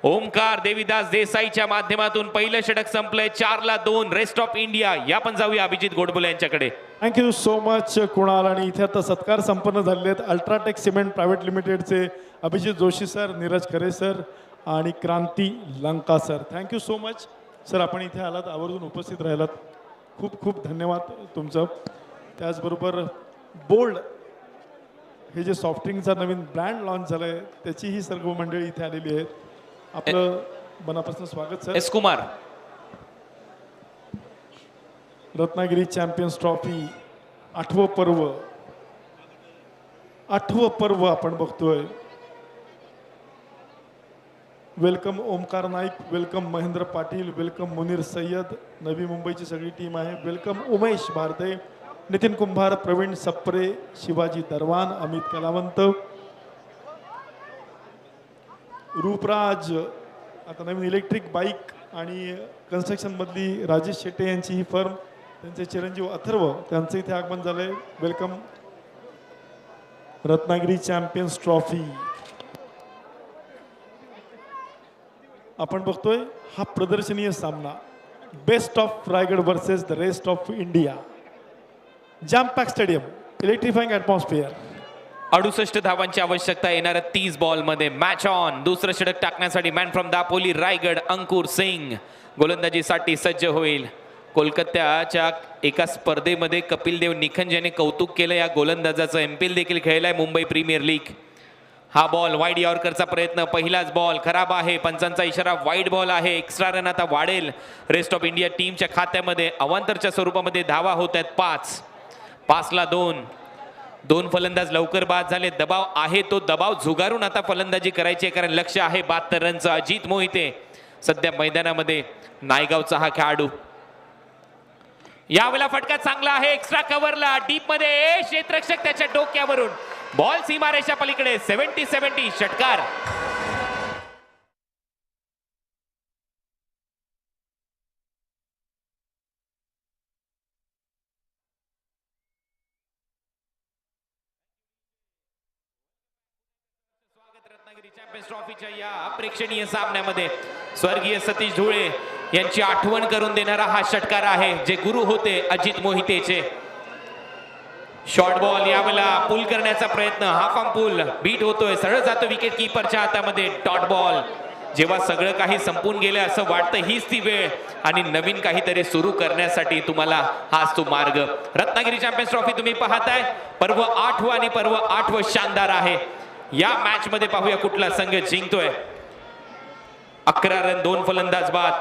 ओमकार देविदास देसाईच्या माध्यमातून पहिलं षटक संपलंय. 4 ला 2 रेस्ट ऑफ इंडिया. या पण जाऊया अभिजित गोडबोले यांच्याकडे. Thank you so much Kunal. आणि इथे आता सत्कार संपन्न झालेले आहेत. अल्ट्राटेक सिमेंट प्रायव्हेट लिमिटेडचे अभिजित जोशी सर, नीरज खरे सर आणि Kranti Lanka sir. Thank you so much sir, आपण इथे आलात, आवर्जून उपस्थित राहिलात. खूप खूप धन्यवाद तुमचं. त्याचबरोबर बोल्ड हे जे सॉफ्ट ड्रिंकचा नवीन ब्रँड लॉन्च झालं आहे त्याचीही सर्व मंडळी इथे आलेली आहेत. आपलं मनापासून स्वागत sir. S Kumar. Ratnagiri champions trophy 8वं पर्व आपण बघतोय. Welcome Omkar Naik, welcome Mahendra Patil, welcome Munir Sayyed. नवी मुंबईची सगळी टीम आहे. वेलकम उमेश भारते, नितीन कुंभार, प्रवीण सप्रे, शिवाजी दरवान, अमित कलावंत, रूपराज, आता नवीन इलेक्ट्रिक बाईक आणि कन्स्ट्रक्शनमधली राजेश शेट्टे यांची ही फर्म, त्यांचे चिरंजीव अथर्व, त्यांचं इथे आगमन झालंय. वेलकम. रत्नागिरी चॅम्पियन्स ट्रॉफी आपण बघतोय. हा प्रदर्शनीय सामना, best of Raigad versus the rest of India. Jam pack stadium, electrifying atmosphere. 68 धावांची आवश्यकता येणाऱ्या 30 बॉलमध्ये मॅच ऑन. दुसरं षटक टाकण्यासाठी मॅन फ्रॉम दापोली रायगड अंकुर सिंग गोलंदाजीसाठी सज्ज होईल. कोलकात्याच्या एका स्पर्धेमध्ये कपिल देव निखंज याने कौतुक केलं या गोलंदाजाचं. एमपीएल देखील खेळलाय मुंबई प्रीमियर लीग. हा बॉल वाईड यॉर्करचा प्रयत्न, पहिलाच बॉल खराब आहे. पंचांचा इशारा, वाईड बॉल आहे. एक्स्ट्रा रन आता वाढेल रेस्ट ऑफ इंडिया टीमच्या खात्यामध्ये. अवांतरच्या स्वरूपामध्ये धावा होत आहेत 5 ला 2 फलंदाज लवकर बाद झाले. दबाव आहे तो दबाव झुगारून आता फलंदाजी करायची आहे, कारण लक्ष आहे 72 रनचं. अजित मोहिते सध्या मैदानामध्ये, नायगावचा हा खेळाडू. यावेळेला फटका चांगला आहे, एक्स्ट्रा कव्हरला डीप मध्ये, क्षेत्ररक्षक त्याच्या डोक्यावरून. बॉल सीमारेषा पलीकडे. 70 षटकार. रत्नागिरी चॅम्पियन्स ट्रॉफीच्या या प्रेक्षणीय सामन्यामध्ये स्वर्गीय सतीश धुळे यांची आठवण करून देणारा हा षटकार आहे, जे गुरु होते अजित मोहितेचे. शॉर्ट बॉल यावेळेला पुल करण्याचा प्रयत्न, हाफ आर्म पुल बीट होतोय, सरळ जातो विकेट कीपरच्या हातामध्ये. Dot ball. जेव्हा सगळं काही संपून गेलं असं वाटतं, हीच ती वेळ आणि नवीन काहीतरी सुरू करण्यासाठी तुम्हाला हाच तो मार्ग. रत्नागिरी चॅम्पियन्स ट्रॉफी तुम्ही पाहताय. पर्व 8 आणि पर्व 8 शानदार आहे. या मॅच मध्ये पाहूया कुठला संघ जिंकतोय. 11 रन 2 फलंदाज बाद.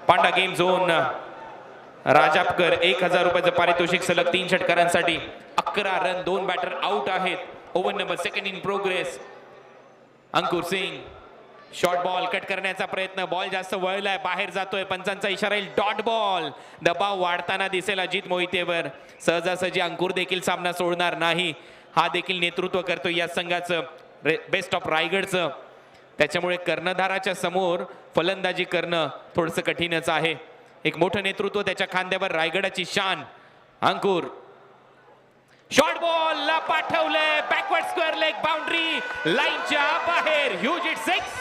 पांडा गेम झोन राजापकर 1000 रुपयाचं पारितोषिक सलग 3 षटकारांसाठी. 11 रन 2 बॅटर आउट आहेत. Over number 2 in progress. Ankur Singh short ball cut करण्याचा प्रयत्न, बॉल जास्त वळलाय, बाहेर जातोय. पंचांचा इशारा येईल. Dot ball. दबाव वाढताना दिसेल अजित मोहितेवर. सहजासहजी अंकुर देखील सामना सोडणार नाही. हा देखील नेतृत्व करतो या संघाचं, बेस्ट ऑफ रायगडचं. त्याच्यामुळे कर्णधाराच्या समोर फलंदाजी करणं थोडंसं कठीणच आहे. एक मोठं नेतृत्व त्याच्या खांद्यावर, रायगडाची शान. अंकुर शॉर्ट बॉल ला पाठवलंय, बॅकवर्ड स्क्वेअर लेग बाउंड्री लाईनच्या बाहेर. Huge hit 6.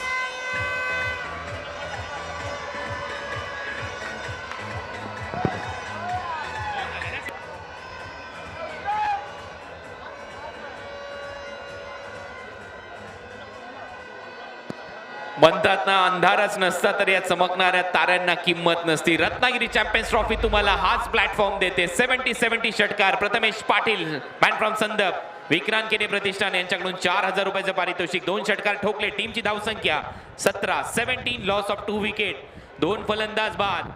म्हणतात ना, अंधारच नसता तर या चमकणाऱ्या ताऱ्यांना किंमत नसती. रत्नागिरी चॅम्पियन्स ट्रॉफी तुम्हाला हाच प्लॅटफॉर्म देते. 70 षटकार. प्रथमेश पाटील मॅन फ्रॉम संदप, विक्रांत केने प्रतिष्ठान यांच्याकडून 4000 रुपयाचं पारितोषिक. 2 षटकार ठोकले. टीमची धावसंख्या 17. 17 लॉस ऑफ 2 विकेट. 2 फलंदाज बाद.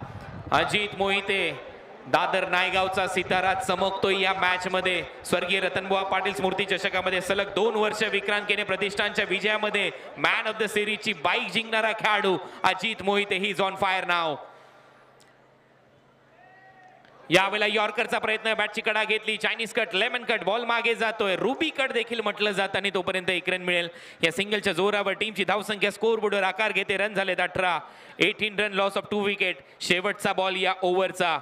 अजित मोहिते दादर नायगावचा सितारा चमकतोय या मॅच मध्ये. स्वर्गीय रतनबुवा पाटील स्मृती चषकामध्ये सलग 2 वर्ष विक्रांत केने प्रतिष्ठानच्या विजयामध्ये मॅन ऑफ द सिरीजची बाईक जिंकणारा खेळाडू Ajit Mohite. He is on fire नाव. यावेळेला यॉर्करचा प्रयत्न, बॅटची कडा घेतली. Chinese cut, lemon cut, ball मागे जातोय. रुबी कट देखील म्हटलं जातं आणि तोपर्यंत 1 रन मिळेल. या सिंगलच्या जोरावर टीमची धावसंख्या स्कोअरबोर्डवर आकार घेते. रन झालेत 18. 18 रन लॉस ऑफ 2 विकेट. शेवटचा बॉल या ओव्हरचा.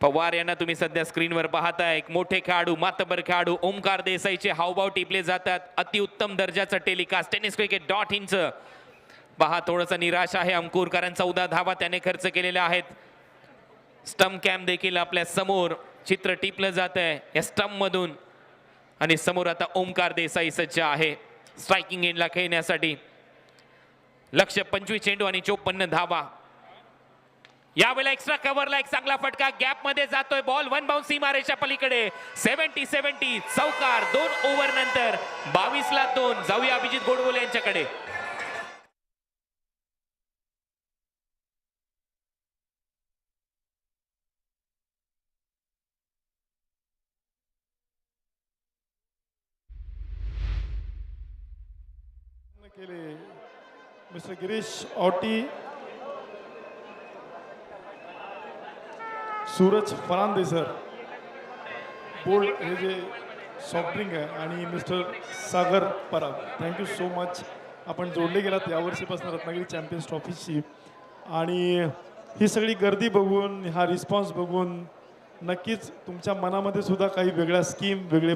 पवार यांना तुम्ही सध्या स्क्रीनवर पाहताय. एक मोठे खेळाडू, मातबर खेळाडू ओमकार देसाईचे हावभाव टिपले जातात. अतिउत्तम दर्जाचं टेलिकास्ट. टेनिस क्रिकेट .in पहा. थोडंसं निराश आहे अंकुर, कारण 14 धावा त्याने खर्च केलेल्या आहेत. स्टंप कॅम्प देखील आपल्या समोर चित्र टिपलं जात आहे या स्टंप मधून. आणि समोर आता ओमकार देसाई सज्ज आहे स्ट्रायकिंग एंडला खेळण्यासाठी. लक्ष 25 चेंडू आणि 54 धावा. यावेळेला एक्स्ट्रा कव्हरला एक चांगला फटका, गॅप मध्ये जातोय बॉल. 1 बाउन्स सीमारेषा पलीकडे. 70 चौकार. 2 ओव्हर नंतर 22 ला 2. जाऊया अभिजित गोडबोले यांच्याकडे. केले mister Girish Auti, Suraj Farande sir. Bold हे जे सॉफ्ट ड्रिंक आहे आणि mister Sagar Parag thank you so much. आपण जोडले गेलात यावर्षीपासून रत्नागिरी चॅम्पियन्स ट्रॉफीशी. आणि ही सगळी गर्दी बघून हा रिस्पॉन्स बघून नक्कीच तुमच्या मनामध्ये सुद्धा काही वेगळ्या स्कीम वेगळे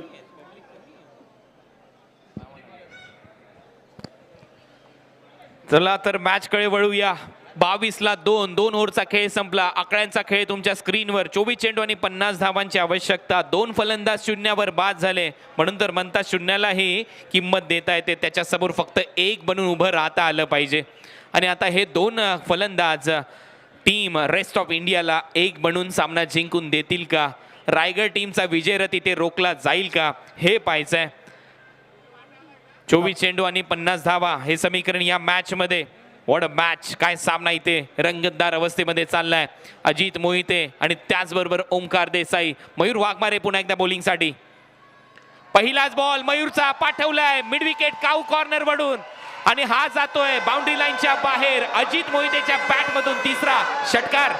चला तर मॅच कडे वळूया. 22ला 2 ओव्हरचा खेळ संपला. आकड्यांचा खेळ तुमच्या स्क्रीनवर. 24 चेंडू आणि 50 धावांची आवश्यकता. 2 फलंदाज शून्यावर बाद झाले म्हणून तर म्हणतात शून्यालाही किंमत देता येते. त्याच्यासमोर फक्त एक बनून उभं राहता आलं पाहिजे. आणि आता हे 2 फलंदाज टीम रेस्ट ऑफ इंडियाला एक बनून सामना जिंकून देतील का? रायगड टीमचा विजयरथ इथे रोखला जाईल का हे पाहायचंय. 24 चेंडू आणि 50 धावा हे समीकरण या मॅच मध्ये. What a match. काय सामना इथे रंगतदार अवस्थेमध्ये चाललाय. अजित मोहिते आणि त्याचबरोबर ओमकार देसाई. मयूर वाघमारे पुन्हा एकदा बॉलिंगसाठी. पहिलाच बॉल मयूरचा पाठवलाय मिड विकेट काऊ कॉर्नर वडून आणि हा जातोय बाउंड्री लाईनच्या बाहेर. अजित मोहितेच्या बॅट मधून तिसरा षटकार.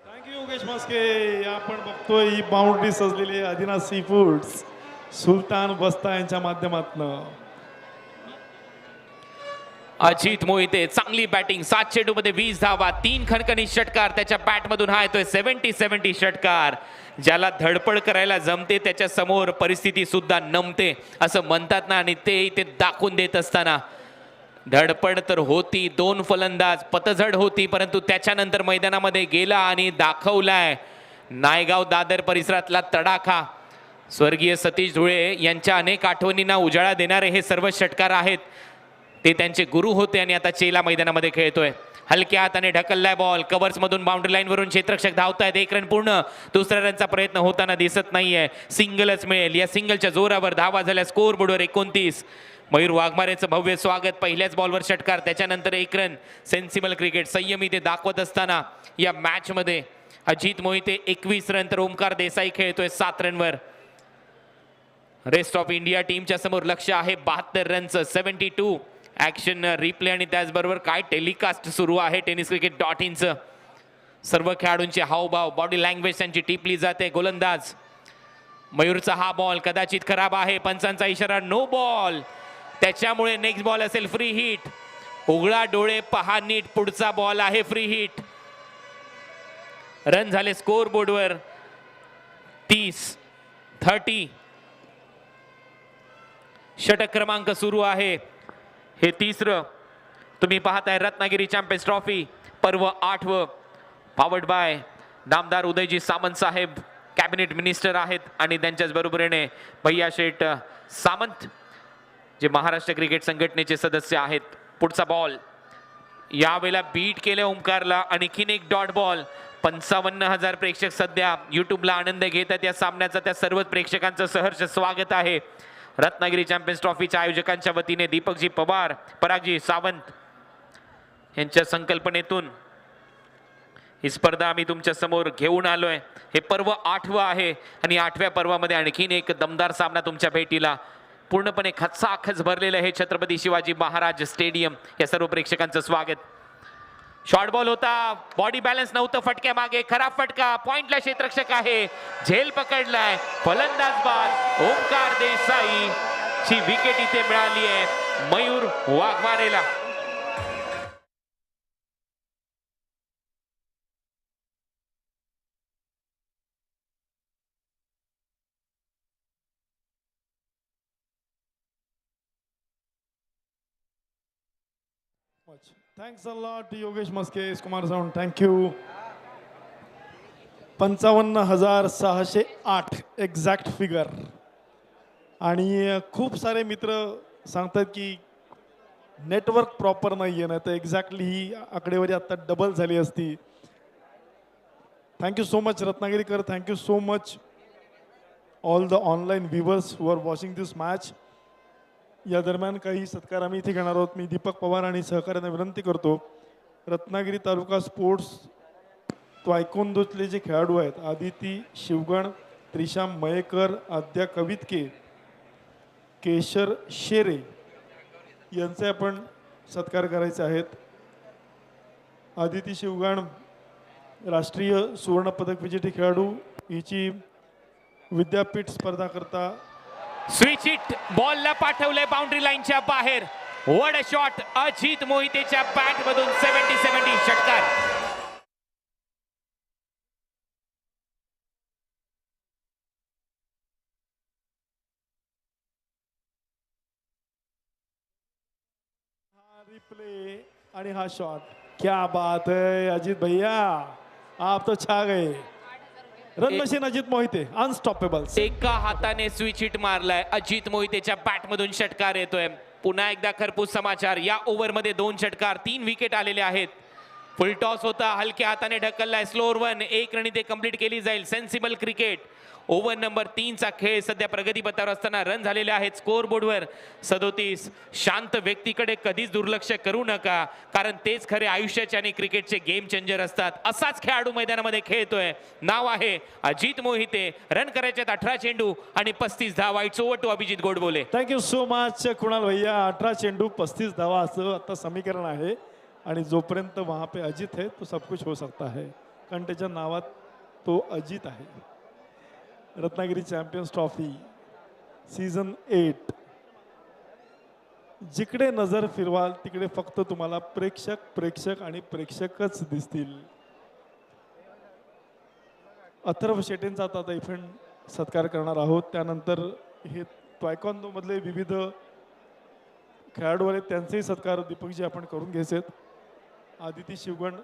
थँक्यू योगेश मस्के. आपण बघतोय ही बाउंड्री सजलेली आदिनाथ सी फूड्स सुलतान बस्ता यांच्या माध्यमातून. अजित मोहिते चांगली बॅटिंग. 7 चेंडूमध्ये 20 धावा 3 खणखणीत षटकार त्याच्या बॅट मधून. हा येतोय 70 षटकार. ज्याला धडपड करायला जमते त्याच्या समोर परिस्थिती सुद्धा नमते असं म्हणतात ना. आणि ते इथे दाखवून देत असताना धडपड तर होती. 2 फलंदाज पतझड होती परंतु त्याच्यानंतर मैदानामध्ये गेला आणि दाखवलाय नायगाव दादर परिसरातला तडाखा. स्वर्गीय सतीश धुळे यांच्या अनेक आठवणींना उजाळा देणारे हे सर्व षटकार आहेत. ते त्यांचे गुरु होते आणि आता चेला मैदानामध्ये खेळतोय. हलक्या हाताने ढकललाय बॉल. कव्हर्स मधून बाउंड्री लाईन वरून क्षेत्ररक्षक धावतायत. 1 रन पूर्ण. दुसऱ्या रनचा प्रयत्न होताना दिसत नाहीये. सिंगलच मिळेल. या सिंगलच्या जोरावर धावा झाल्या. स्कोर बोर्डवर 29. मयूर वाघमारेचं भव्य स्वागत. पहिल्याच बॉलवर षटकार त्याच्यानंतर 1 रन. सेन्सिबल क्रिकेट संयमी ते दाखवत असताना या मॅच मध्ये अजित मोहिते 21 रन तर ओमकार देसाई खेळतोय 7 रनवर. रेस्ट ऑफ इंडिया टीमच्या समोर लक्ष आहे 72 रनचं. 72 ॲक्शन रिप्ले आणि त्याचबरोबर काय टेलिकास्ट सुरू आहे tenniscricket.inचं. सर्व खेळाडूंचे हावभाव बॉडी लँग्वेज त्यांची टिपली जाते. गोलंदाज मयूरचा हा बॉल कदाचित खराब आहे. पंचांचा इशारा नो बॉल. त्याच्यामुळे नेक्स्ट बॉल असेल फ्री हिट. उघडा डोळे पहा नीट. पुढचा बॉल आहे फ्री हिट. रन झाले स्कोर बोर्डवर 30. षटक क्रमांक सुरू आहे. हे 3रं. तुम्ही पाहताय रत्नागिरी चॅम्पियन्स ट्रॉफी पर्व 8व. पावर्ड बाय नामदार उदयजी सामंत साहेब कॅबिनेट मिनिस्टर आहेत आणि त्यांच्याच बरोबरीने भैया शेठ सामंत जे महाराष्ट्र क्रिकेट संघटनेचे सदस्य आहेत. पुढचा बॉल यावेळेला बीट केले ओमकारला. आणखीन एक डॉट बॉल. 55,000 प्रेक्षक सध्या युट्यूबला आनंद घेतात या सामन्याचा. त्या सर्व प्रेक्षकांचं सहर्ष स्वागत आहे. रत्नागिरी चॅम्पियन्स ट्रॉफीच्या आयोजकांच्या वतीने दीपकजी पवार परागजी सावंत यांच्या संकल्पनेतून ही स्पर्धा आम्ही तुमच्या समोर घेऊन आलोय. हे पर्व 8वं आहे आणि 8व्या पर्वामध्ये आणखीन एक दमदार सामना तुमच्या भेटीला. पूर्णपणे खचाखच भरलेलं हे छत्रपती शिवाजी महाराज स्टेडियम. या सर्व प्रेक्षकांचं स्वागत. शॉर्ट बॉल होता. बॉडी बॅलन्स नव्हतं फटक्या मागे. खराब फटका. पॉइंटला क्षेत्ररक्षक आहे. झेल पकडलाय. फलंदाज बाद ओमकार देसाई ची विकेट इथे मिळाली आहे मयूर वाघमारेला. Thanks a lot Yogesh Maske. Kumar Sawant thank you. 55,608 exact figure. आणि खूप सारे मित्र सांगतात की नेटवर्क प्रॉपर नाही आहे. नाही तर एक्झॅक्टली ही आकडेवारी आता डबल झाली असती. थँक्यू सो मच रत्नागिरीकर. Thank you so much all the online viewers who are watching this match. या दरम्यान काही सत्कार आम्ही इथे घेणार आहोत. मी दीपक पवार आणि सहकार्यांना विनंती करतो. रत्नागिरी तालुका स्पोर्ट्स तायकोंदोतले जे खेळाडू आहेत आदिती शिवगण, त्रिशा मयेकर, आद्या कवितके, केशर शेरे यांचे आपण सत्कार करायचे आहेत. आदिती शिवगाण राष्ट्रीय सुवर्ण पदक विजेते खेळाडू, हिची विद्यापीठ स्पर्धा करता स्विच हिट बॉलला पाठवलंय बाउंड्री लाईनच्या बाहेर. वड शॉट अजित मोहितेच्या बॅट मधून 70 षटकार. रिप्ले आणि हा शॉट, क्या बात है अजित भैया, आप तो छा गए. Run machine Ajit Mohite unstoppable. एका हाताने स्विच हिट मारलाय. अजित मोहितेच्या बॅट मधून षटकार येतोय. पुन्हा एकदा खरपूस समाचार. या ओव्हरमध्ये 2 षटकार, 3 विकेट आलेले आहेत. फुल टॉस होता, हलक्या हाताने ढकललाय. स्लोअर 1, 1 रन इथे कंप्लीट केली जाईल. Sensible cricket. ओव्हर नंबर 3 चा खेळ सध्या प्रगतीपथावर असताना रन झालेले आहेत स्कोअर बोर्डवर 37. शांत व्यक्तीकडे कधीच दुर्लक्ष करू नका, कारण तेच खरे आयुष्याचे आणि क्रिकेटचे गेम चेंजर असतात. असाच खेळाडू मैदानामध्ये खेळतोय. नाव आहे अजित मोहिते. रन करायचे 18 चेंडू आणि 35 धावा. It's over to Abhijit Godbole. Thank you so much Kunal भैया. 18 चेंडू 35 धावा असं आता समीकरण आहे, आणि जोपर्यंत वहाँ पे अजित है तो सब कुछ हो सकता है, कारण त्याच्या नावात तो अजित आहे. Ratnagiri champions trophy season 8. जिकडे नजर फिरवाल तिकडे फक्त तुम्हाला प्रेक्षक आणि प्रेक्षकच दिसतील. अथर्व शेटेंचा आता इव्हेंट सत्कार करणार आहोत. त्यानंतर हे तायक्वांदो मधले विविध खेळाडू आहेत, त्यांचेही सत्कार दीपकजी आपण करून घ्यायचे. आदिती शिवगण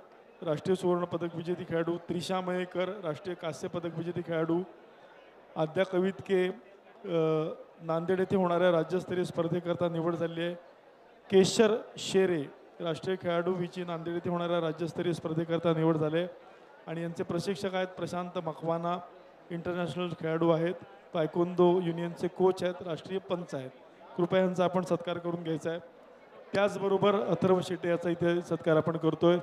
राष्ट्रीय सुवर्ण पदक विजेती खेळाडू, त्रिशा मयेकर राष्ट्रीय कांस्य पदक विजेती खेळाडू, आद्या कवितके नांदेड येथे होणाऱ्या राज्यस्तरीय स्पर्धेकरता निवड झाली आहे. केशर शेरे राष्ट्रीय खेळाडू, हिची नांदेड येथे होणाऱ्या राज्यस्तरीय स्पर्धेकरता निवड झाले. आणि यांचे प्रशिक्षक आहेत प्रशांत मकवाना, इंटरनॅशनल खेळाडू आहेत. तायक्वांदो युनियनचे कोच आहेत, राष्ट्रीय पंच आहेत. कृपया यांचा आपण सत्कार करून घ्यायचा आहे. त्याचबरोबर अथर्व शेटे याचा इथे सत्कार आपण करतोय.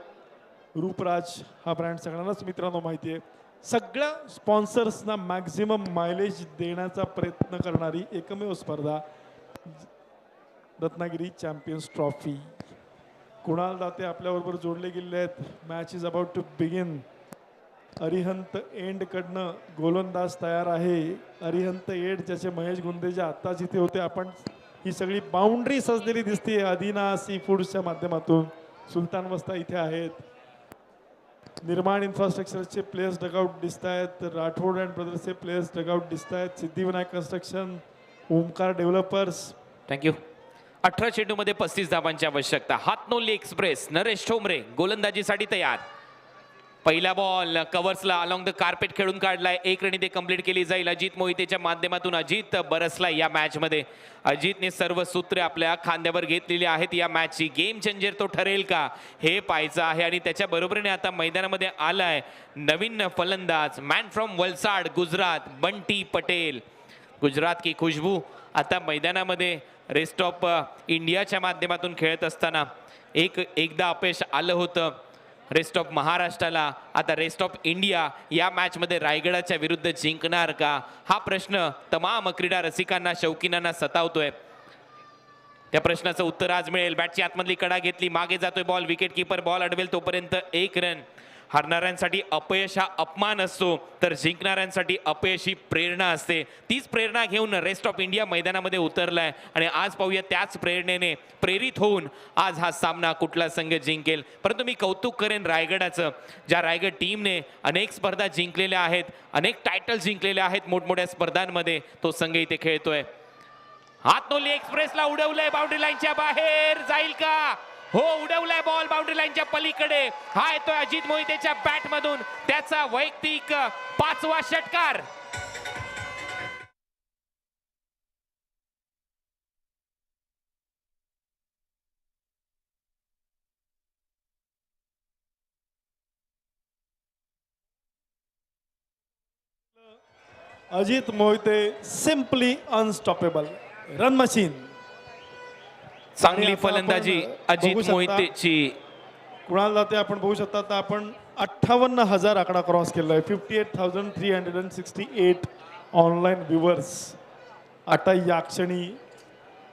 रूपराज हा ब्रँड सगळ्यांनाच मित्रांनो माहिती आहे. सगळ्या स्पॉन्सर्सना मॅक्झिमम मायलेज देण्याचा प्रयत्न करणारी एकमेव स्पर्धा रत्नागिरी चॅम्पियन्स ट्रॉफी. कुणाल दाते आपल्याबरोबर जोडले गेले आहेत. Match is about to begin. Arihant end कडनं गोलंदाज तयार आहे. अरिहंत एंड ज्याचे महेश गुंदेजा आत्ताच इथे होते. आपण ही सगळी बाउंड्री सजलेली दिसते अदिना सी फूड्सच्या माध्यमातून. सुलतान वस्ता इथे आहेत. निर्माण इन्फ्रास्ट्रक्चरचे प्लेयर्स डगआउट दिसत आहेत. राठोड अँड ब्रदर्सचे प्लेयर्स डगआउट दिसत आहेत. Siddhivinayak construction, Omkar developers. Thank you. 18 चेंडूमध्ये 35 धावांची आवश्यकता. हातनोली एक्सप्रेस नरेश ठोंबरे गोलंदाजीसाठी तयार. पहिला बॉल कव्हर्सला अलॉंग द कार्पेट खेळून काढलाय. 1 रन इथे कंप्लीट केली जाईल अजित मोहितेच्या माध्यमातून. अजित बरसलाय या मॅच मध्ये. अजितने सर्व सूत्रे आपल्या खांद्यावर घेतलेली आहेत या मॅचची. गेम चेंजर तो ठरेल का हे पाहायचं आहे. आणि त्याच्या बरोबरीने आता मैदानामध्ये आलाय नवीन फलंदाज, मॅन फ्रॉम वलसाड गुजरात, बंटी पटेल. गुजरात की खुशबू आता मैदानामध्ये रेस्ट ऑफ इंडियाच्या माध्यमातून खेळत असताना एकदा अपयश आलं होतं रेस्ट ऑफ महाराष्ट्राला. आता रेस्ट ऑफ इंडिया या मॅच मध्ये रायगडाच्या विरुद्ध जिंकणार का हा प्रश्न तमाम क्रीडा रसिकांना, शौकीनांना सतावतोय. त्या प्रश्नाचं उत्तर आज मिळेल. बॅटची आतमधली कडा घेतली, मागे जातोय बॉल. विकेट किपर बॉल अडवेल तोपर्यंत 1 रन. हरणाऱ्यांसाठी अपयश हा अपमान असतो, तर जिंकणाऱ्यांसाठी अपयश ही प्रेरणा असते. तीच प्रेरणा घेऊन रेस्ट ऑफ इंडिया मैदानामध्ये उतरलाय आणि आज पाहूया त्याच प्रेरणेने प्रेरित होऊन आज हा सामना कुठला संघ जिंकेल. परंतु मी कौतुक करेन रायगडाचं, ज्या रायगड टीमने अनेक स्पर्धा जिंकलेल्या आहेत, अनेक टायटल जिंकलेले आहेत मोठमोठ्या स्पर्धांमध्ये. तो संघ इथे खेळतोय. हातनोली एक्सप्रेसला उडवलंय बाउंड्री लाईनच्या बाहेर. जाईल का? हो, उडवलाय बॉल बाउंड्री लाईनच्या पलीकडे. हा येतोय अजित मोहितेच्या बॅट मधून. त्याचा वैयक्तिक 5वा षटकार. Ajit Mohite simply unstoppable. Run machine. चांगली फलंदाजी अजित मोहितेची. कुणाल दाते आपण बघू शकता. आता आपण 58,000 आकडा क्रॉस केला आहे. 58,368 ऑनलाईन व्ह्युअर्स. आता या क्षणी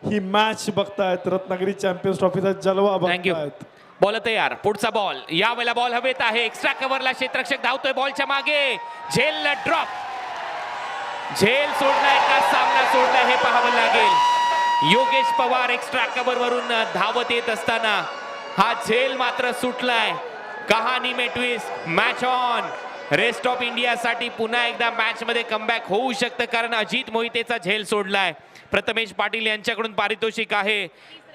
ही मॅच बघतायत, रत्नागिरी चॅम्पियन्स ट्रॉफीचा जलवा थँक्यू. बघतायत. बॉल तयार, पुढचा बॉल, या वेळेला बॉल हवेत आहे, एक्स्ट्रा कव्हरला क्षेत्ररक्षक धावतोय बॉलच्या मागे, झेल ड्रॉप, झेल सोडलाय का सामना सोडलाय हे पाहावं लागेल. योगेश पवार एक्स्ट्रा कव्हर वरून धावत येत असताना हा झेल मात्र सुटलाय. कहाणी में twist, match on. Rest of India साठी पुन्हा एकदा मॅच मध्ये कमबॅक होऊ शकतं, कारण अजित मोहितेचा झेल सोडलाय. प्रथमेश पाटील यांच्याकडून पारितोषिक आहे.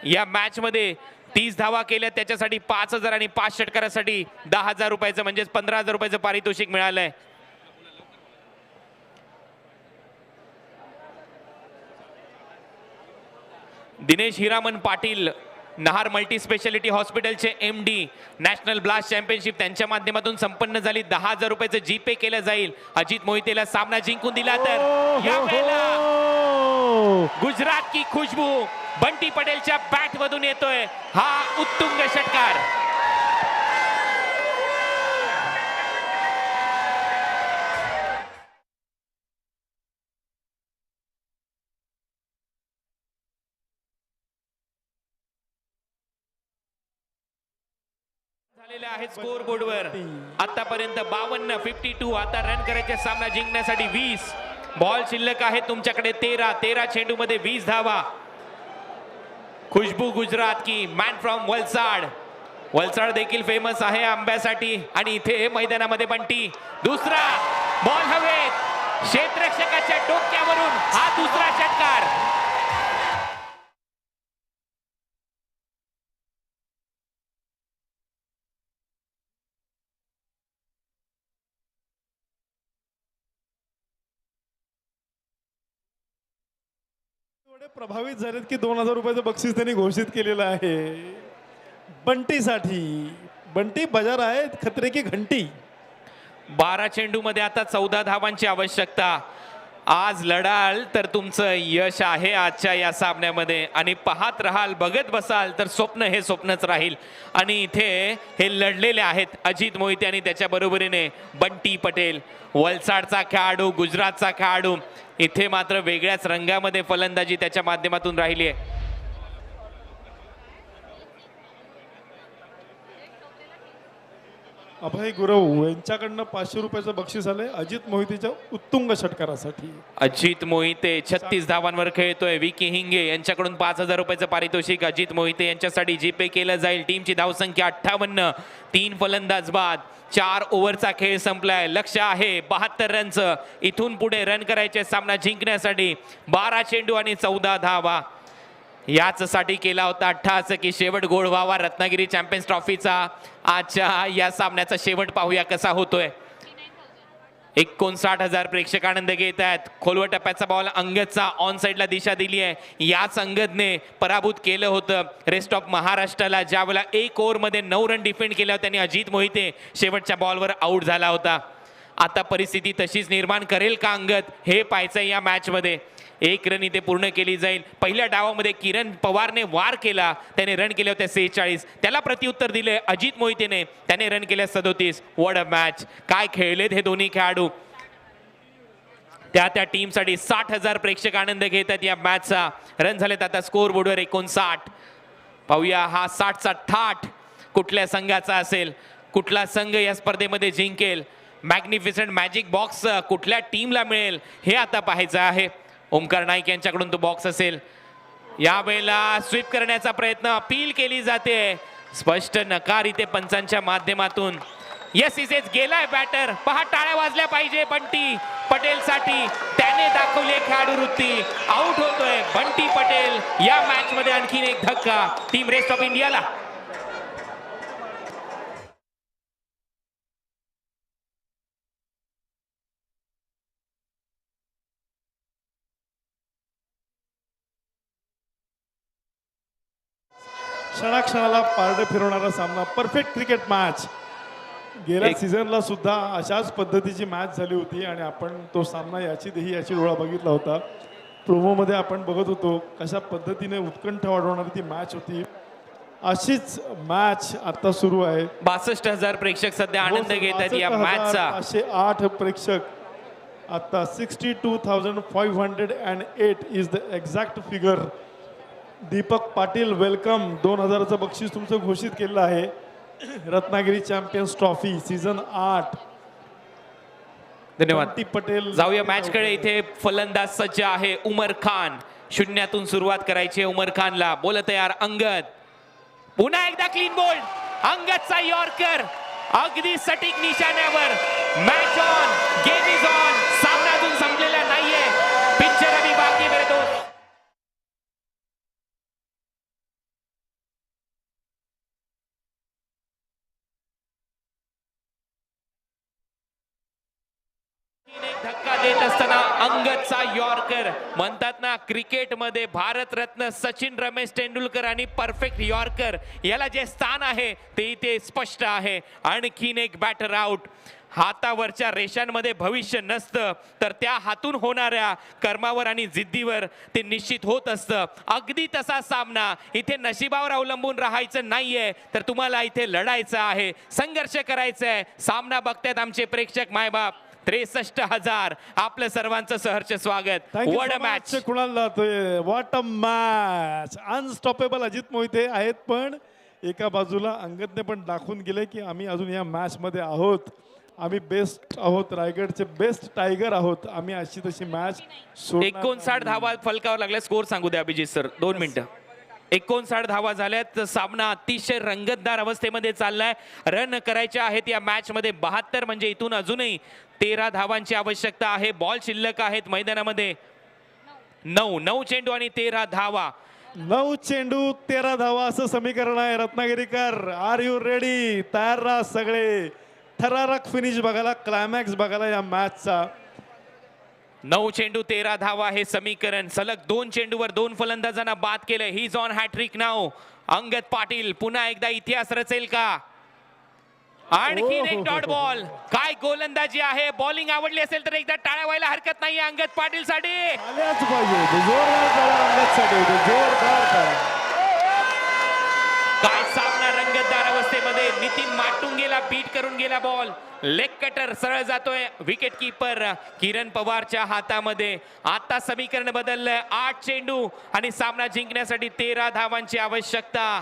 या मॅच मध्ये 30 धावा केल्या त्याच्यासाठी 5,000 आणि 5 षटकारासाठी 10,000 रुपयाचं म्हणजेच 15,000 रुपयाचं पारितोषिक मिळालंय. दिनेश हिरामन पाटील, नहार मल्टी स्पेशालिटी हॉस्पिटलचे MD, नॅशनल ब्लास्ट चॅम्पियनशिप त्यांच्या माध्यमातून संपन्न झाली. 10,000 रुपयाचं जीपे केलं जाईल. अजित मोहितेला सामना जिंकून दिला तर या वेळेला गुजरात की खुशबू बंटी पटेलच्या बॅट मधून येतोय हा उत्तुंग षटकार. झालेले आहेत स्कोर बोर्डवर आतापर्यंत 52, 52. आता रन करायचे सामना जिंकण्यासाठी 20. बॉल शिल्लक आहे तुमच्याकडे 13 चेंडू मध्ये 20 धावा. खुशबू गुजरात की मॅन फ्रॉम वलसाड. वलसाड देखील फेमस आहे आंब्यासाठी. आणि इथे मैदानामध्ये बंटी, दुसरा बॉल हवेत, क्षेत्ररक्षकाच्या डोक्यावरून हा दुसरा षटकार. एवढे प्रभावित झालेत की 2,000 रुपयाचं बक्षीस त्यांनी घोषित केलेलं आहे बंटीसाठी. बंटी बजार आहे खतरे की घंटी. 12 चेंडू मध्ये आता 14 धावांची आवश्यकता. आज लढाल तर तुमचं यश आहे आजच्या या सामन्यामध्ये, आणि पाहत राहाल, बघत बसाल तर स्वप्न हे स्वप्नच राहील. आणि इथे हे लढलेले आहेत अजित मोहिते आणि त्याच्या बरोबरीने बंटी पटेल, वलसाडचा खेळाडू, गुजरातचा खेळाडू. इथे मात्र वेगळ्याच रंगामध्ये फलंदाजी त्याच्या माध्यमातून राहिली आहे. अभय गुरव यांच्याकडनं 500 रुपयाचं बक्षीस आलंय अजित मोहितेच्या उत्तुंग षटकारासाठी. अजित मोहिते 36 धावांवर खेळतोय. विकी हिंगे यांच्याकडून 5,000 रुपयाचं पारितोषिक अजित मोहिते यांच्यासाठी जीपे केलं जाईल. टीमची धावसंख्या 58, 3 फलंदाज बाद, 4 ओव्हरचा खेळ संपलाय. लक्ष आहे 72 रनचं. इथून पुढे रन करायचे सामना जिंकण्यासाठी. 12 चेंडू आणि 14 धावा. याच साठी केला होता अट्टहास की शेवट गोड व्हावा रत्नागिरी चॅम्पियन्स ट्रॉफीचा. आजच्या या सामन्याचा शेवट पाहूया कसा होतोय. 59,000 प्रेक्षक आनंद घेत आहेत. खोलवर टप्प्याचा बॉल अंगदचा ऑन साइडला दिशा दिली आहे. याच अंगदने पराभूत केलं होतं रेस्ट ऑफ महाराष्ट्राला, ज्यावेळेला 1 ओव्हरमध्ये 9 रन डिफेंड केल्या होत्या आणि अजित मोहिते शेवटच्या बॉलवर आउट झाला होता. आता परिस्थिती तशीच निर्माण करेल का अंगद, हे पाहायचं या मॅच मध्ये. 1 रन इथे पूर्ण केली जाईल. पहिल्या डावामध्ये किरण पवारने वार केला, त्याने रन केले होते 46. त्याला प्रत्युत्तर दिले अजित मोहितेने, त्याने रन केले 37. व्हॉट अ मॅच, काय खेळलेत हे दोन्ही खेळाडू. त्या टीमसाठी 60,000 प्रेक्षक आनंद घेतात या मॅचचा. रन झालेत आता स्कोर बोर्डवर 59. पाहूया हा 60चा ठाठ कुठल्या संघाचा असेल, कुठला संघ या स्पर्धेमध्ये जिंकेल. मॅग्निफिसंट मॅजिक बॉक्स कुठल्या टीमला मिळेल हे आता पाहायचं आहे. ओमकार नाईक यांच्याकडून तो बॉक्स असेल. यावेळेला स्वीप करण्याचा प्रयत्न, अपील केली जाते, स्पष्ट नकार इथे पंचांच्या माध्यमातून. येस इसेच गेलाय बॅटर. पहा टाळ्या वाजल्या पाहिजे बंटी पटेल साठी, त्याने दाखवली खेळाडू वृत्ती. आउट होतोय बंटी पटेल. या मॅच मध्ये आणखीन एक धक्का टीम रेस्ट ऑफ इंडियाला. क्षणाक्षणाला पारडे फिरवणारा सामना, परफेक्ट क्रिकेट मॅच. गेल्या सीझनला सुद्धा अशाच पद्धतीची मॅच झाली होती आणि आपण तो सामना याची डोळा बघितला होता. प्रोमोमध्ये आपण बघत होतो कशा पद्धतीने उत्कंठ वाढवणारी ती मॅच होती. अशीच मॅच आता सुरू आहे. 62,000 प्रेक्षक सध्या आनंद घेत आहेत या मॅचचा. 508 प्रेक्षक आता. 62,508 is the exact figure Deepak Patil welcome. 2000चं बक्षीस तुमचं घोषित केलेलं आहे. Ratnagiri champions trophy season 8. धन्यवाद. बंटी पटेल जाऊया मॅच कडे. इथे फलंदाज सज्ज आहे उमर खान. शून्यातून सुरुवात करायची आहे उमर खानला. बोल तयार अंगद. पुन्हा एकदा क्लीन बोल्ड. अंगदचा यॉर्कर अगदी सटीक निशाण्यावर. Match on, game is on. सामना अजून संपलेला नाहीये. पिक्चर अभी बाकी मेरे दोस्त. एक धक्का देत असताना अंगदचा यॉर्कर. म्हणतात ना क्रिकेटमध्ये भारतरत्न सचिन रमेश तेंडुलकर आणि परफेक्ट यॉर्कर याला जे स्थान आहे ते इथे स्पष्ट आहे. आणखीन एक बॅटर आउट. हातावरच्या रेषांमध्ये भविष्य नसतं, तर त्या हातून होणाऱ्या कर्मावर आणि जिद्दीवर ते निश्चित होत असतं. अगदी तसा सामना. इथे नशिबावर अवलंबून राहायचं नाहीये, तर तुम्हाला इथे लढायचं आहे, संघर्ष करायचा आहे. सामना बघतायत आमचे प्रेक्षक मायबाप. 63,000. आपलं सर्वांचं सहर्ष स्वागत. What a match. कुणाला जातोय. What a match. Unstoppable Ajit Mohite आहेत, पण एका बाजूला अंगदने पण दाखवून गेले की आम्ही अजून या मॅच मध्ये आहोत. आम्ही बेस्ट आहोत. रायगडचे बेस्ट टायगर आहोत. आम्ही अशी तशी मॅच 59 धावा फलकावर लागल्या. स्कोर सांगू द्या अभिजित सर. 2 मिनिटं. 59 धावा झाल्यात. सामना अतिशय रंगतदार अवस्थेमध्ये चाललाय. रन करायचे आहेत या मॅच मध्ये 72. म्हणजे इथून अजूनही 13 धावांची आवश्यकता आहे. बॉल शिल्लक आहेत मैदानामध्ये 9 चेंडू आणि 13 धावा. 9 चेंडू 13 धावा असं समीकरण आहे. रत्नागिरीकर आर यू रेडी. तयार राहा सगळे. थरारक फिनिश बघायला, क्लायमॅक्स बघायला या मॅचचा. 9 चेंडू 13 धावा हे समीकरण. सलग 2 चेंडूवर 2 फलंदाजांना बाद केलं. ही इज ऑन हॅट्रिक नाव. अंगद पाटील पुन्हा एकदा इतिहास रचेल का. आणखीन एक डॉट बॉल. काय गोलंदाजी आहे. बॉलिंग आवडली असेल तर एकदा टाळ्या व्हायला हरकत नाही अंगद पाटील साठी. आल्याच पाहिजे. जोरदार टाळ्या अंगदसाठी. जोरदार टाळ्या. काय सामना रंगतदार अवस्थेमध्ये. नितीन माटून गेला, बीट करून गेला बॉल. लेग कटर सरळ जातोय. विकेट कीपर किरण पवारच्या हातामध्ये. आता समीकरण बदललंय. 8 चेंडू आणि सामना जिंकण्यासाठी 13 धावांची आवश्यकता.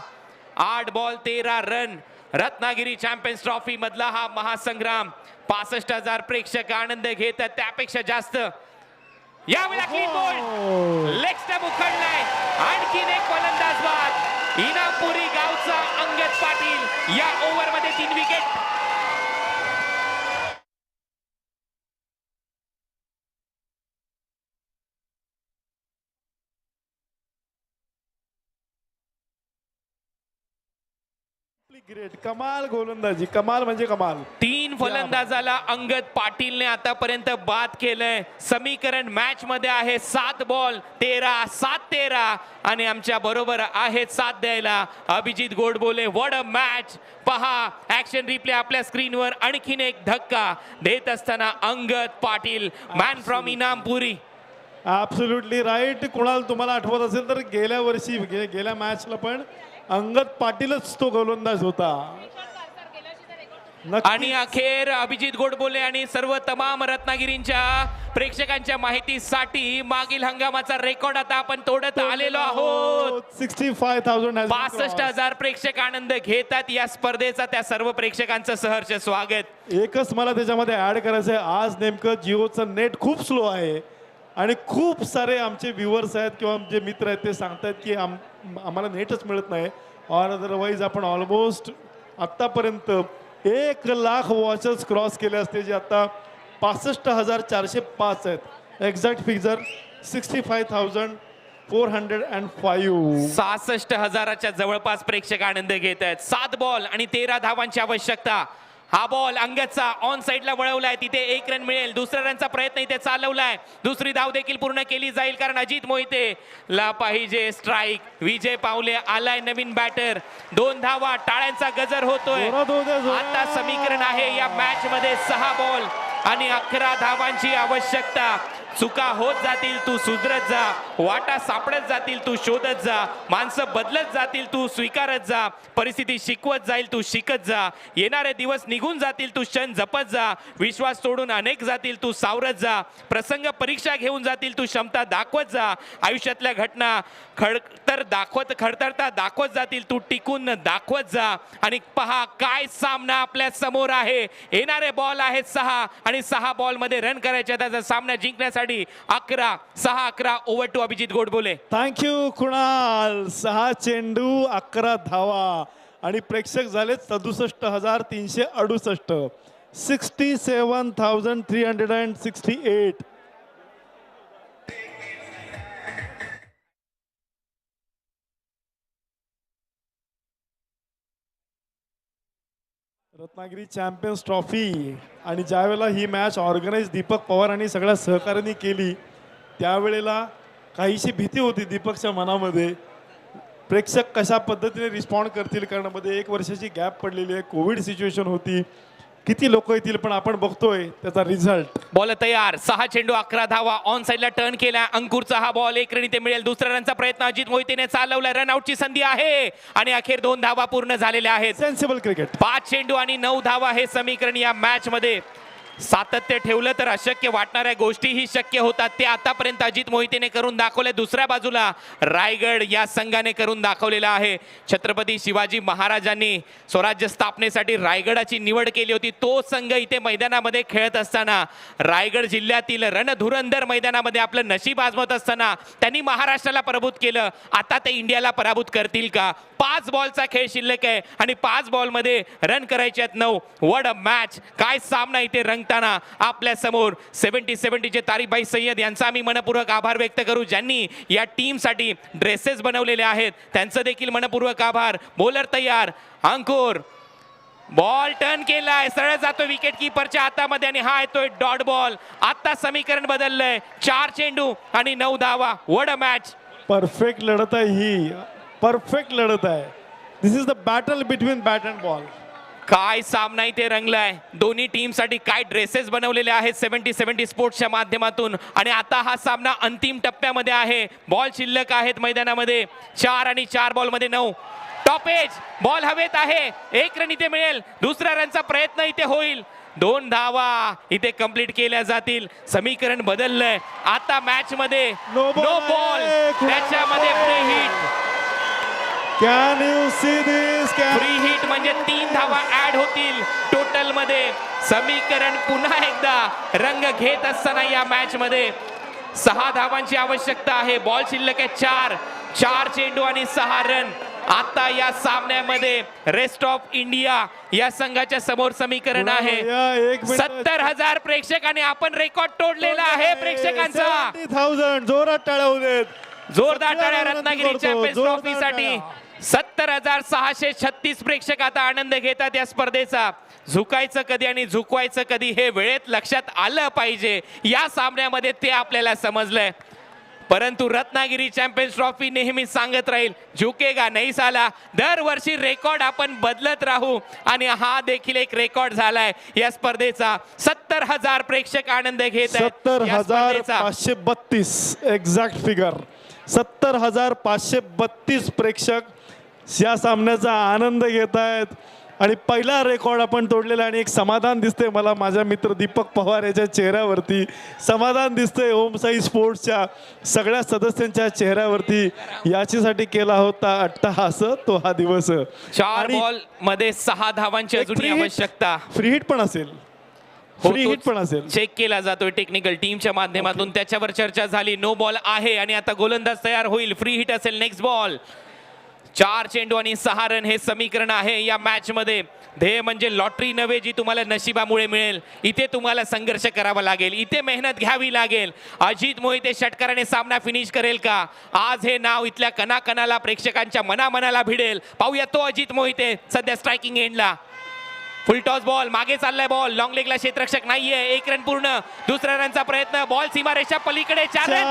8 ball 13 run. Ratnagiri champions trophy मधला हा महासंग्राम. 65,000 प्रेक्षक आनंद घेतात. त्यापेक्षा जास्त यावेळेला क्लीन बोल्ड. लेग स्टंप उखडलाय. आणखीन एक फलंदाज बाद. इनामपुरी गावचा अंगद पाटील. या ओव्हर मध्ये 3 विकेट. ग्रेट. कमाल गोलंदाजी. कमाल म्हणजे कमाल. 3 फलंदाजाला अंगद पाटीलने आतापर्यंत बाद केलंय. समीकरण मॅच मध्ये आहे 7 बॉल 13 7-13 आणि आमच्या बरोबर आहेत 7 द्यायला Abhijit Godbole. What a match. पहा ऍक्शन रिप्ले आपल्या स्क्रीनवर. आणखीन एक धक्का देत असताना Angad Patil man from Inampuri. Absolutely right. Kunal तुम्हाला आठवत असेल तर गेल्या वर्षी गेल्या मॅचला पण अंगद पाटीलच तो गोलंदाज होता. आणि अखेर अभिजित गोडबोले आणि सर्व तमाम रत्नागिरींच्या प्रेक्षकांच्या माहितीसाठी मागील हंगामाचा रेकॉर्ड आता आपण तोडत आलेलो आहोत. 65,000. 65,000 प्रेक्षक आनंद घेतात या स्पर्धेचा. त्या सर्व प्रेक्षकांचं सहर्ष स्वागत. एकच मला त्याच्यामध्ये ऍड करायचं आहे. आज नेमकं जिओचं नेट खूप स्लो आहे आणि खूप सारे आमचे व्ह्युअर्स आहेत किंवा आमचे मित्र आहेत ते सांगतात की आम्हाला नेटच मिळत नाही. ऑर अदरवाईज आपण ऑलमोस्ट आत्तापर्यंत 1,00,000 वॉचर्स क्रॉस केले असते, जे आता 65,405 आहेत. Exact figure 65,405. 66,000च्या जवळपास प्रेक्षक आनंद घेत आहेत. 7 बॉल आणि 13 धावांची आवश्यकता. हा बॉल अंगदचा ऑन साइडला वळवलाय. तिथे 1 रन मिळेल. दुसऱ्या रनचा प्रयत्न इथे चालवलाय. दुसरी धाव देखील पूर्ण केली जाईल कारण अजित मोहिते ला पाहिजे स्ट्राईक. विजय पावले आलाय नवीन बॅटर. 2 धावा. टाळ्यांचा गजर होतोय. आता समीकरण आहे या मॅच मध्ये 6 बॉल आणि 11 धावांची आवश्यकता. चुका होत जातील तू सुधरत जा, वाटा सापडत जातील तू शोधत जा, माणसं बदलत जातील तू स्वीकारत जा, परिस्थिती शिकवत जाईल तू शिकत जा, येणारे दिवस निघून जातील तू क्षण जपत जा, विश्वास सोडून अनेक जातील तू सावरत जा, प्रसंग परीक्षा घेऊन जातील तू क्षमता दाखवत जा, आयुष्यातल्या घटना खडतरता दाखवत जातील तू टिकून दाखवत जा. आणि पहा काय सामना आपल्या समोर आहे. येणारे बॉल आहेत 6 आणि 6 बॉल मध्ये रन करायचे. त्याचा सामना जिंकण्यासाठी 11-6-11 over to Abhijit Godbole. Thank you Kunal. 6 चेंडू 11 धावा आणि प्रेक्षक झाले 67,368. 67,368. रत्नागिरी चॅम्पियन्स ट्रॉफी आणि ज्या वेळेला ही मॅच ऑर्गनाईज दीपक पवार आणि सगळ्या सहकार्यांनी केली त्यावेळेला काहीशी भीती होती दीपकच्या मनामध्ये. प्रेक्षक कशा पद्धतीने रिस्पॉन्ड करतील कारण मध्ये 1 वर्षाची गॅप पडलेली आहे, कोविड सिच्युएशन होती, किती लोक येतील, पण आपण बघतोय त्याचा रिझल्ट. बॉल तयार. 6 चेंडू 11 धावा. ऑन साइडला टर्न केला अंकुरचा हा बॉल 1 रन इथे मिळेल. दुसऱ्या रनचा प्रयत्न अजित मोहितेने चालवला. रनआउटची संधी आहे आणि अखेर 2 धावा पूर्ण झालेल्या आहेत. Sensible cricket. 5 चेंडू आणि 9 धावा हे समीकरण या मॅच मध्ये सातत्य ठेवलं तर अशक्य वाटणाऱ्या गोष्टीही शक्य होतात. ते आतापर्यंत अजित मोहितेने करून दाखवले. दुसऱ्या बाजूला रायगड या संघाने करून दाखवलेला आहे. छत्रपती शिवाजी महाराजांनी स्वराज्य स्थापनेसाठी रायगडाची निवड केली होती. तो संघ इथे मैदानामध्ये खेळत असताना रायगड जिल्ह्यातील रणधुरंदर मैदानामध्ये आपलं नशीब आजमावत असताना त्यांनी महाराष्ट्राला पराभूत केलं. आता ते इंडियाला पराभूत करतील का? 5 बॉलचा खेळ शिल्लक आहे आणि 5 बॉल मध्ये रन करायचे आहेत 9. What a match. काय सामना इथे रंगताना आपल्या समोर. 70 चे तारिकभाई सय्यद यांचा आम्ही मनपूर्वक आभार व्यक्त करू ज्यांनी या टीम साठी ड्रेसेस बनवलेले आहेत. त्यांचं देखील मनपूर्वक आभार. बॉलर तयार. अंकुर बॉल टर्न केलाय. सरळ जातो विकेट कीपरच्या हातामध्ये आणि हा येतोय डॉट बॉल. आता समीकरण बदललंय. 4 चेंडू आणि 9 धावा. What a match. परफेक्ट लढत आहे ही. परफेक्ट लढत आहे. This is the battle between bat and ball. काय सामना इथे रंगलाय. दोन्ही टीम साठी काय ड्रेसेस बनवलेले आहेत 70 स्पोर्ट्सच्या माध्यमातून. आणि आता हा सामना अंतिम टप्प्यामध्ये आहे. बॉल शिल्लक आहेत मैदानामध्ये 4 आणि 4 बॉल मध्ये 9. टॉप एज बॉल हवेत आहे. 1 रन इथे मिळेल. दुसऱ्या रनचा प्रयत्न इथे होईल. 2 धावा इथे कंप्लीट केल्या जातील. समीकरण बदललंय. आता मॅच मध्ये नो बॉल. त्याच्यामध्ये free hit. Can you see this. Free hit म्हणजे 3 धावा ऍड होतील टोटल मध्ये. समीकरण पुन्हा एकदा रंग घेत असताना या मॅच मध्ये 6 धावांची आवश्यकता आहे. बॉल शिल्लक आहे 4 चेंडू आणि 6 रन. आता या सामन्यामध्ये रेस्ट ऑफ इंडिया या संघाच्या समोर समीकरण आहे. 70,000 प्रेक्षक आणि आपण रेकॉर्ड तोडलेला आहे प्रेक्षकांचा. 70,000 जोरात टाळ्या होऊ देत. जोरदार टाळ्या रत्नागिरी चॅम्पियन्स ट्रॉफी साठी. 70,636 प्रेक्षक आता आनंद घेतात या स्पर्धेचा. झुकायचं कधी आणि झुकवायचं कधी हे वेळेत लक्षात आलं पाहिजे. या सामन्यामध्ये ते आपल्याला समजलंय. परंतु रत्नागिरी चॅम्पियन्स ट्रॉफी नेहमी सांगत राहील झुकेगा नहीं साला. दरवर्षी रेकॉर्ड आपण बदलत राहू आणि हा देखील एक रेकॉर्ड झालाय या स्पर्धेचा. 70,000 प्रेक्षक आनंद घेत आहेत. 70,532 एक्झॅक्ट फिगर. 70,532 प्रेक्षक या सामन्याचा आनंद घेत आहेत आणि पहिला रेकॉर्ड आपण तोडलेला. आणि एक समाधान दिसते मला माझ्या मित्र दीपक पवार याच्या चेहऱ्यावरती. समाधान दिसते ओमसाई स्पोर्ट्सच्या सगळ्या सदस्यांच्या चेहऱ्यावरती. याच्यासाठी केला होता अट्टहास तो हा दिवस. 4 बॉल मध्ये 6 धावांची अजूनही आवश्यकता. फ्री हिट पण असेल. फ्री हिट पण असेल. चेक केला जातोय टेक्निकल टीमच्या माध्यमातून. त्याच्यावर चर्चा झाली. नो बॉल आहे आणि आता गोलंदाज तयार होईल. फ्री हिट असेल नेक्स्ट बॉल. 4 चेंडू आणि 6 रन हे समीकरण आहे या मॅच मध्ये. ध्येय म्हणजे लॉटरी नव्हे जी तुम्हाला नशिबामुळे मिळेल. इथे तुम्हाला संघर्ष करावा लागेल. इथे मेहनत घ्यावी लागेल. अजित मोहिते षटकाराने सामना फिनिश करेल का? आज हे नाव इथल्या कणाकणाला प्रेक्षकांच्या मनामनाला भिडेल. पाहूया तो अजित मोहिते सध्या स्ट्रायकिंग एंडला. फुल टॉस बॉल. मागे चाललाय बॉल. लॉंग लेगला क्षेत्ररक्षक नाहीये. 1 रन पूर्ण. दुसऱ्या रनचा प्रयत्न. बॉल सीमारेषा पलीकडे. 4 रन.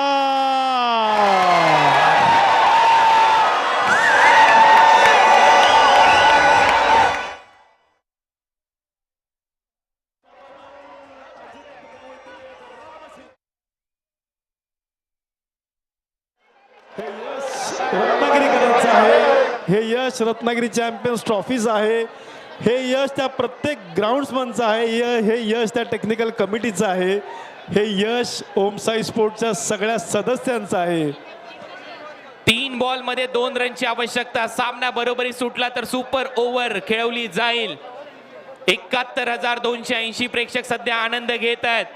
रत्नागिरीकरांचं आहे, हे यश रत्नागिरी चॅम्पियन्स ट्रॉफीज आहे, हे यश त्या प्रत्येक ग्राउंड्समनचं आहे, हे यश त्या टेक्निकल कमिटीचं आहे, हे यश ओमसाई स्पोर्टच्या सगळ्या सदस्यांचं आहे. 3 बॉल मध्ये 2 रनची आवश्यकता. सामना बरोबरी सुटला तर सुपर ओव्हर खेळवली जाईल. 71,280 प्रेक्षक सध्या आनंद घेत आहेत.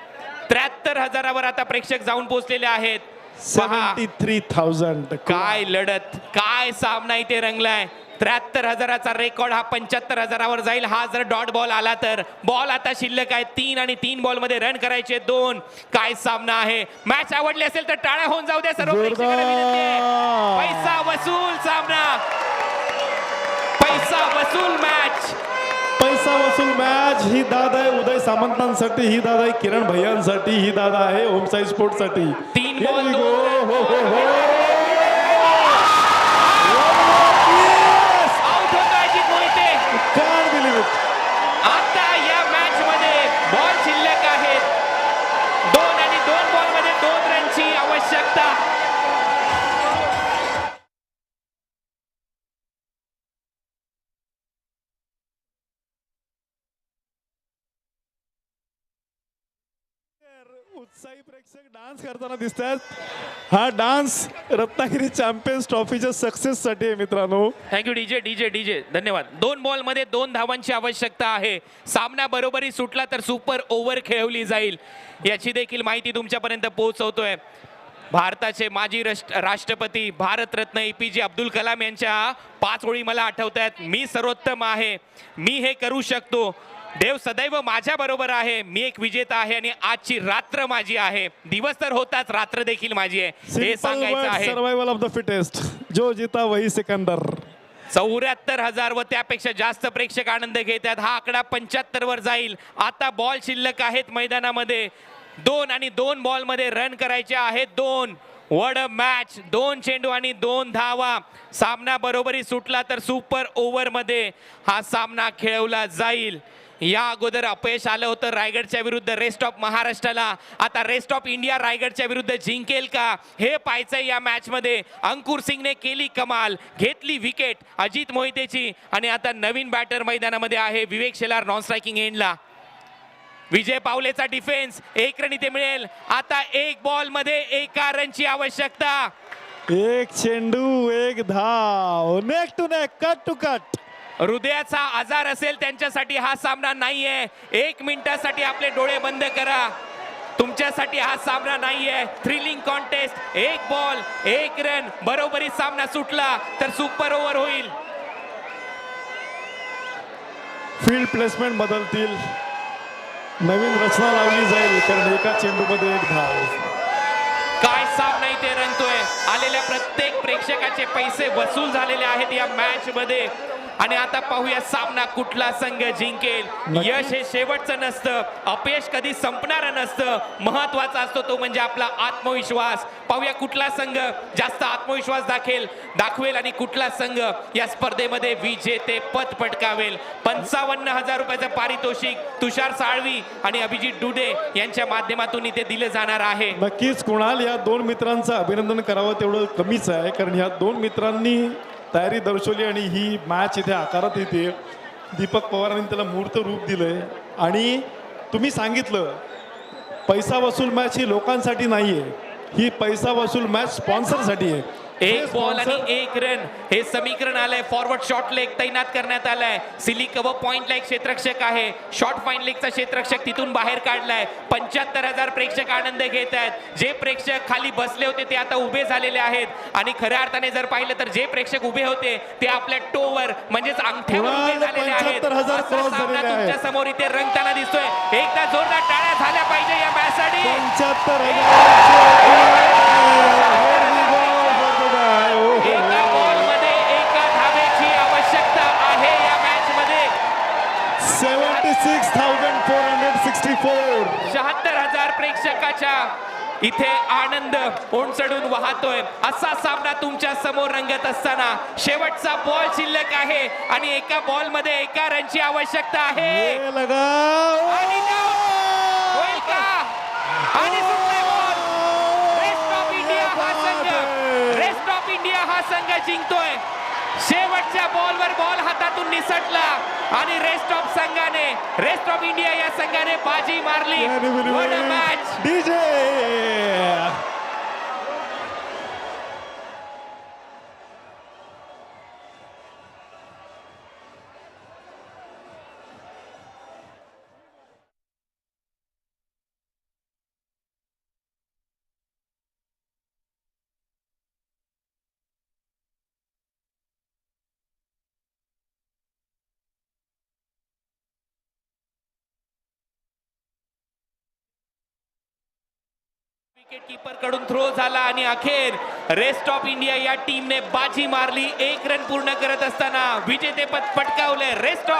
73,000वर आता प्रेक्षक जाऊन पोहोचलेले आहेत. पहा 73,000. काय लढत, काय सामना इथे रंगलाय. 73,000चा रेकॉर्ड हा 75,000वर जाईल. हा जर डॉट बॉल आला तर बॉल आता शिल्लक आहे 3 आणि 3 बॉल मध्ये रन करायचे 2. काय सामना आहे. मॅच आवडली असेल तर टाळ्या होऊन जाऊ द्या सर्व प्रेक्षकांना विनंती आहे. पैसा वसूल सामना, पैसा वसूल मॅच. पैसा वसूल मॅच. ही दाद आहे उदय सामंतांसाठी, ही दाद आहे किरण भैयांसाठी, ही दाद आहे ओमसाई स्पोर्टसाठी. 3 बॉल हो हो हो हो. आउट होतो Ajit Mohite. Can't believe it. आता या मॅच मध्ये बॉल शिल्लक आहेत 2 आणि 2 बॉल मध्ये 2 रनची आवश्यकता. उत्साही प्रेक्षक डान्स करताना दिसतात. हा डान्स रत्नागिरी चॅम्पियन्स ट्रॉफीच्या सक्सेस साठी आहे मित्रांनो. थँक्यू डीजे डीजे डीजे धन्यवाद. 2 बॉल मध्ये 2 धावांची आवश्यकता आहे. सामना बरोबरी सुटला तर सुपर ओव्हर खेळवली जाईल. याची देखील माहिती तुमच्यापर्यंत पोहोचवतोय. भारताचे माजी राष्ट्रपती भारतरत्न APJ अब्दुल कलाम यांच्या 5 ओळी मला आठवत आहेत. मी सर्वोत्तम आहे, मी हे करू शकतो, देव सदैव माझ्या बरोबर आहे, मी एक विजेता आहे आणि आजची रात्र माझी आहे. दिवस तर होताच, रात्र देखील माझी आहे हे सांगायचं आहे. सर्वायवल ऑफ द फिटेस्ट, जो जीता वही सिकंदर. 74,000 व त्यापेक्षा जास्त प्रेक्षक आनंद घेत आहेत. हा आकडा 75 वर जाईल. आता बॉल शिल्लक आहेत मैदानामध्ये 2 आणि 2 बॉल मध्ये रन करायचे आहेत 2. वड मॅच. 2 चेंडू आणि 2 धावा. सामना बरोबरी सुटला तर सुपर ओव्हर मध्ये हा सामना खेळवला जाईल. या अगोदर अपयश आलं होतं रायगडच्या विरुद्ध रेस्ट ऑफ महाराष्ट्राला. आता रेस्ट ऑफ इंडिया रायगडच्या विरुद्ध जिंकेल का हे पाहायचंय या मॅच मध्ये. अंकुर सिंगने केली कमाल, घेतली विकेट अजित मोहितेची आणि आता नवीन बॅटर मैदानामध्ये आहे विवेक शेलार नॉन स्ट्रायकिंग एंडला. विजय पावलेचा डिफेन्स. 1 रन इथे मिळेल. आता 1 बॉल मध्ये 1 रनची आवश्यकता. 1 चेंडू 1 धाव. Neck to neck, cut to cut. हृदयाचा आजार असेल त्यांच्यासाठी हा सामना नाहीये. 1 मिनिटासाठी आपले डोळे बंद करा. तुमच्यासाठी हा सामना नाहीये. Thrilling contest. 1 ball 1 run. बरोबरी सामना सुटला तर सुपर ओव्हर होईल. फील्ड प्लेसमेंट बदलतील, नवीन रचना लावली जाईल, कारण एका चेंडूमध्ये 1 धाव. काय सामना इथे रंगतोय. आलेल्या प्रत्येक प्रेक्षकाचे पैसे वसूल झालेले आहेत या मॅच मध्ये. आणि आता पाहूया सामना कुठला संघ जिंकेल. यश हे शेवटचं नसतं, अपयश कधी संपणारं नसतं. महत्वाचा असतो तो म्हणजे आपला आत्मविश्वास. पाहूया कुठला संघ जास्त आत्मविश्वास दाखवेल आणि कुठला संघ या स्पर्धेमध्ये विजेते पद पटकावेल. 55,000 रुपयाचं पारितोषिक तुषार साळवी आणि अभिजित डुडे यांच्या माध्यमातून इथे दिलं जाणार आहे. नक्कीच कुणाल या 2 मित्रांचं अभिनंदन करावं तेवढं कमीच आहे, कारण ह्या 2 मित्रांनी तयारी दर्शवली आणि ही मॅच इथे आकारात येते. दीपक पवारांनी त्याला मूर्त रूप दिलंय आणि तुम्ही सांगितलं पैसा वसूल मॅच ही लोकांसाठी नाहीये, ही पैसा वसूल मॅच स्पॉन्सरसाठी आहे. 1 बॉल आणि 1 रन हे समीकरण आलंय. फॉरवर्ड शॉट लेग तैनात करण्यात आलाय. सिलिक व पॉइंटला एक क्षेत्ररक्षक आहे. शॉर्ट फाईन लेगचा क्षेत्ररक्षक तिथून बाहेर काढलाय. 75,000 प्रेक्षक आनंद घेत आहेत. जे प्रेक्षक खाली बसले होते ते आता उभे झालेले आहेत आणि खऱ्या अर्थाने जर पाहिलं तर जे प्रेक्षक उभे होते ते आपल्या टोवर म्हणजेच अंगठ्यावर उभे झालेले आहेत. 75,000 क्रॉस सामना झालेले आहेत. तुमच्या समोर इथे रंगताना दिसतोय. एकदा जोरदार टाळ्या झाल्या पाहिजे या मॅचसाठी. 75,000. एका बॉल मध्ये 1 धावेची आवश्यकता आहे या मॅच मध्ये. 76,464. 76,000 प्रेक्षकाच्या इथे आनंद ओंसडून वाहतोय. असा सामना तुमच्या समोर रंगत असताना शेवटचा बॉल शिल्लक आहे आणि एका बॉल मध्ये 1 रनची आवश्यकता आहे. आणि down. होईल का? आणि सुटलाय बॉल. रेस्ट ऑफ इंडिया हा संघ, रेस्ट ऑफ संघ जिंकतोय. शेवटच्या बॉलवर बॉल हातातून निसटला आणि रेस्ट ऑफ इंडिया या संघाने बाजी मारली. What a match! DJ wicket keeper कडून थ्रो झाला आणि अखेर रेस्ट ऑफ इंडिया या टीमने बाजी मारली. 1 रन पूर्ण करत असताना विजेतेपद पटकावले रेस्ट ऑफ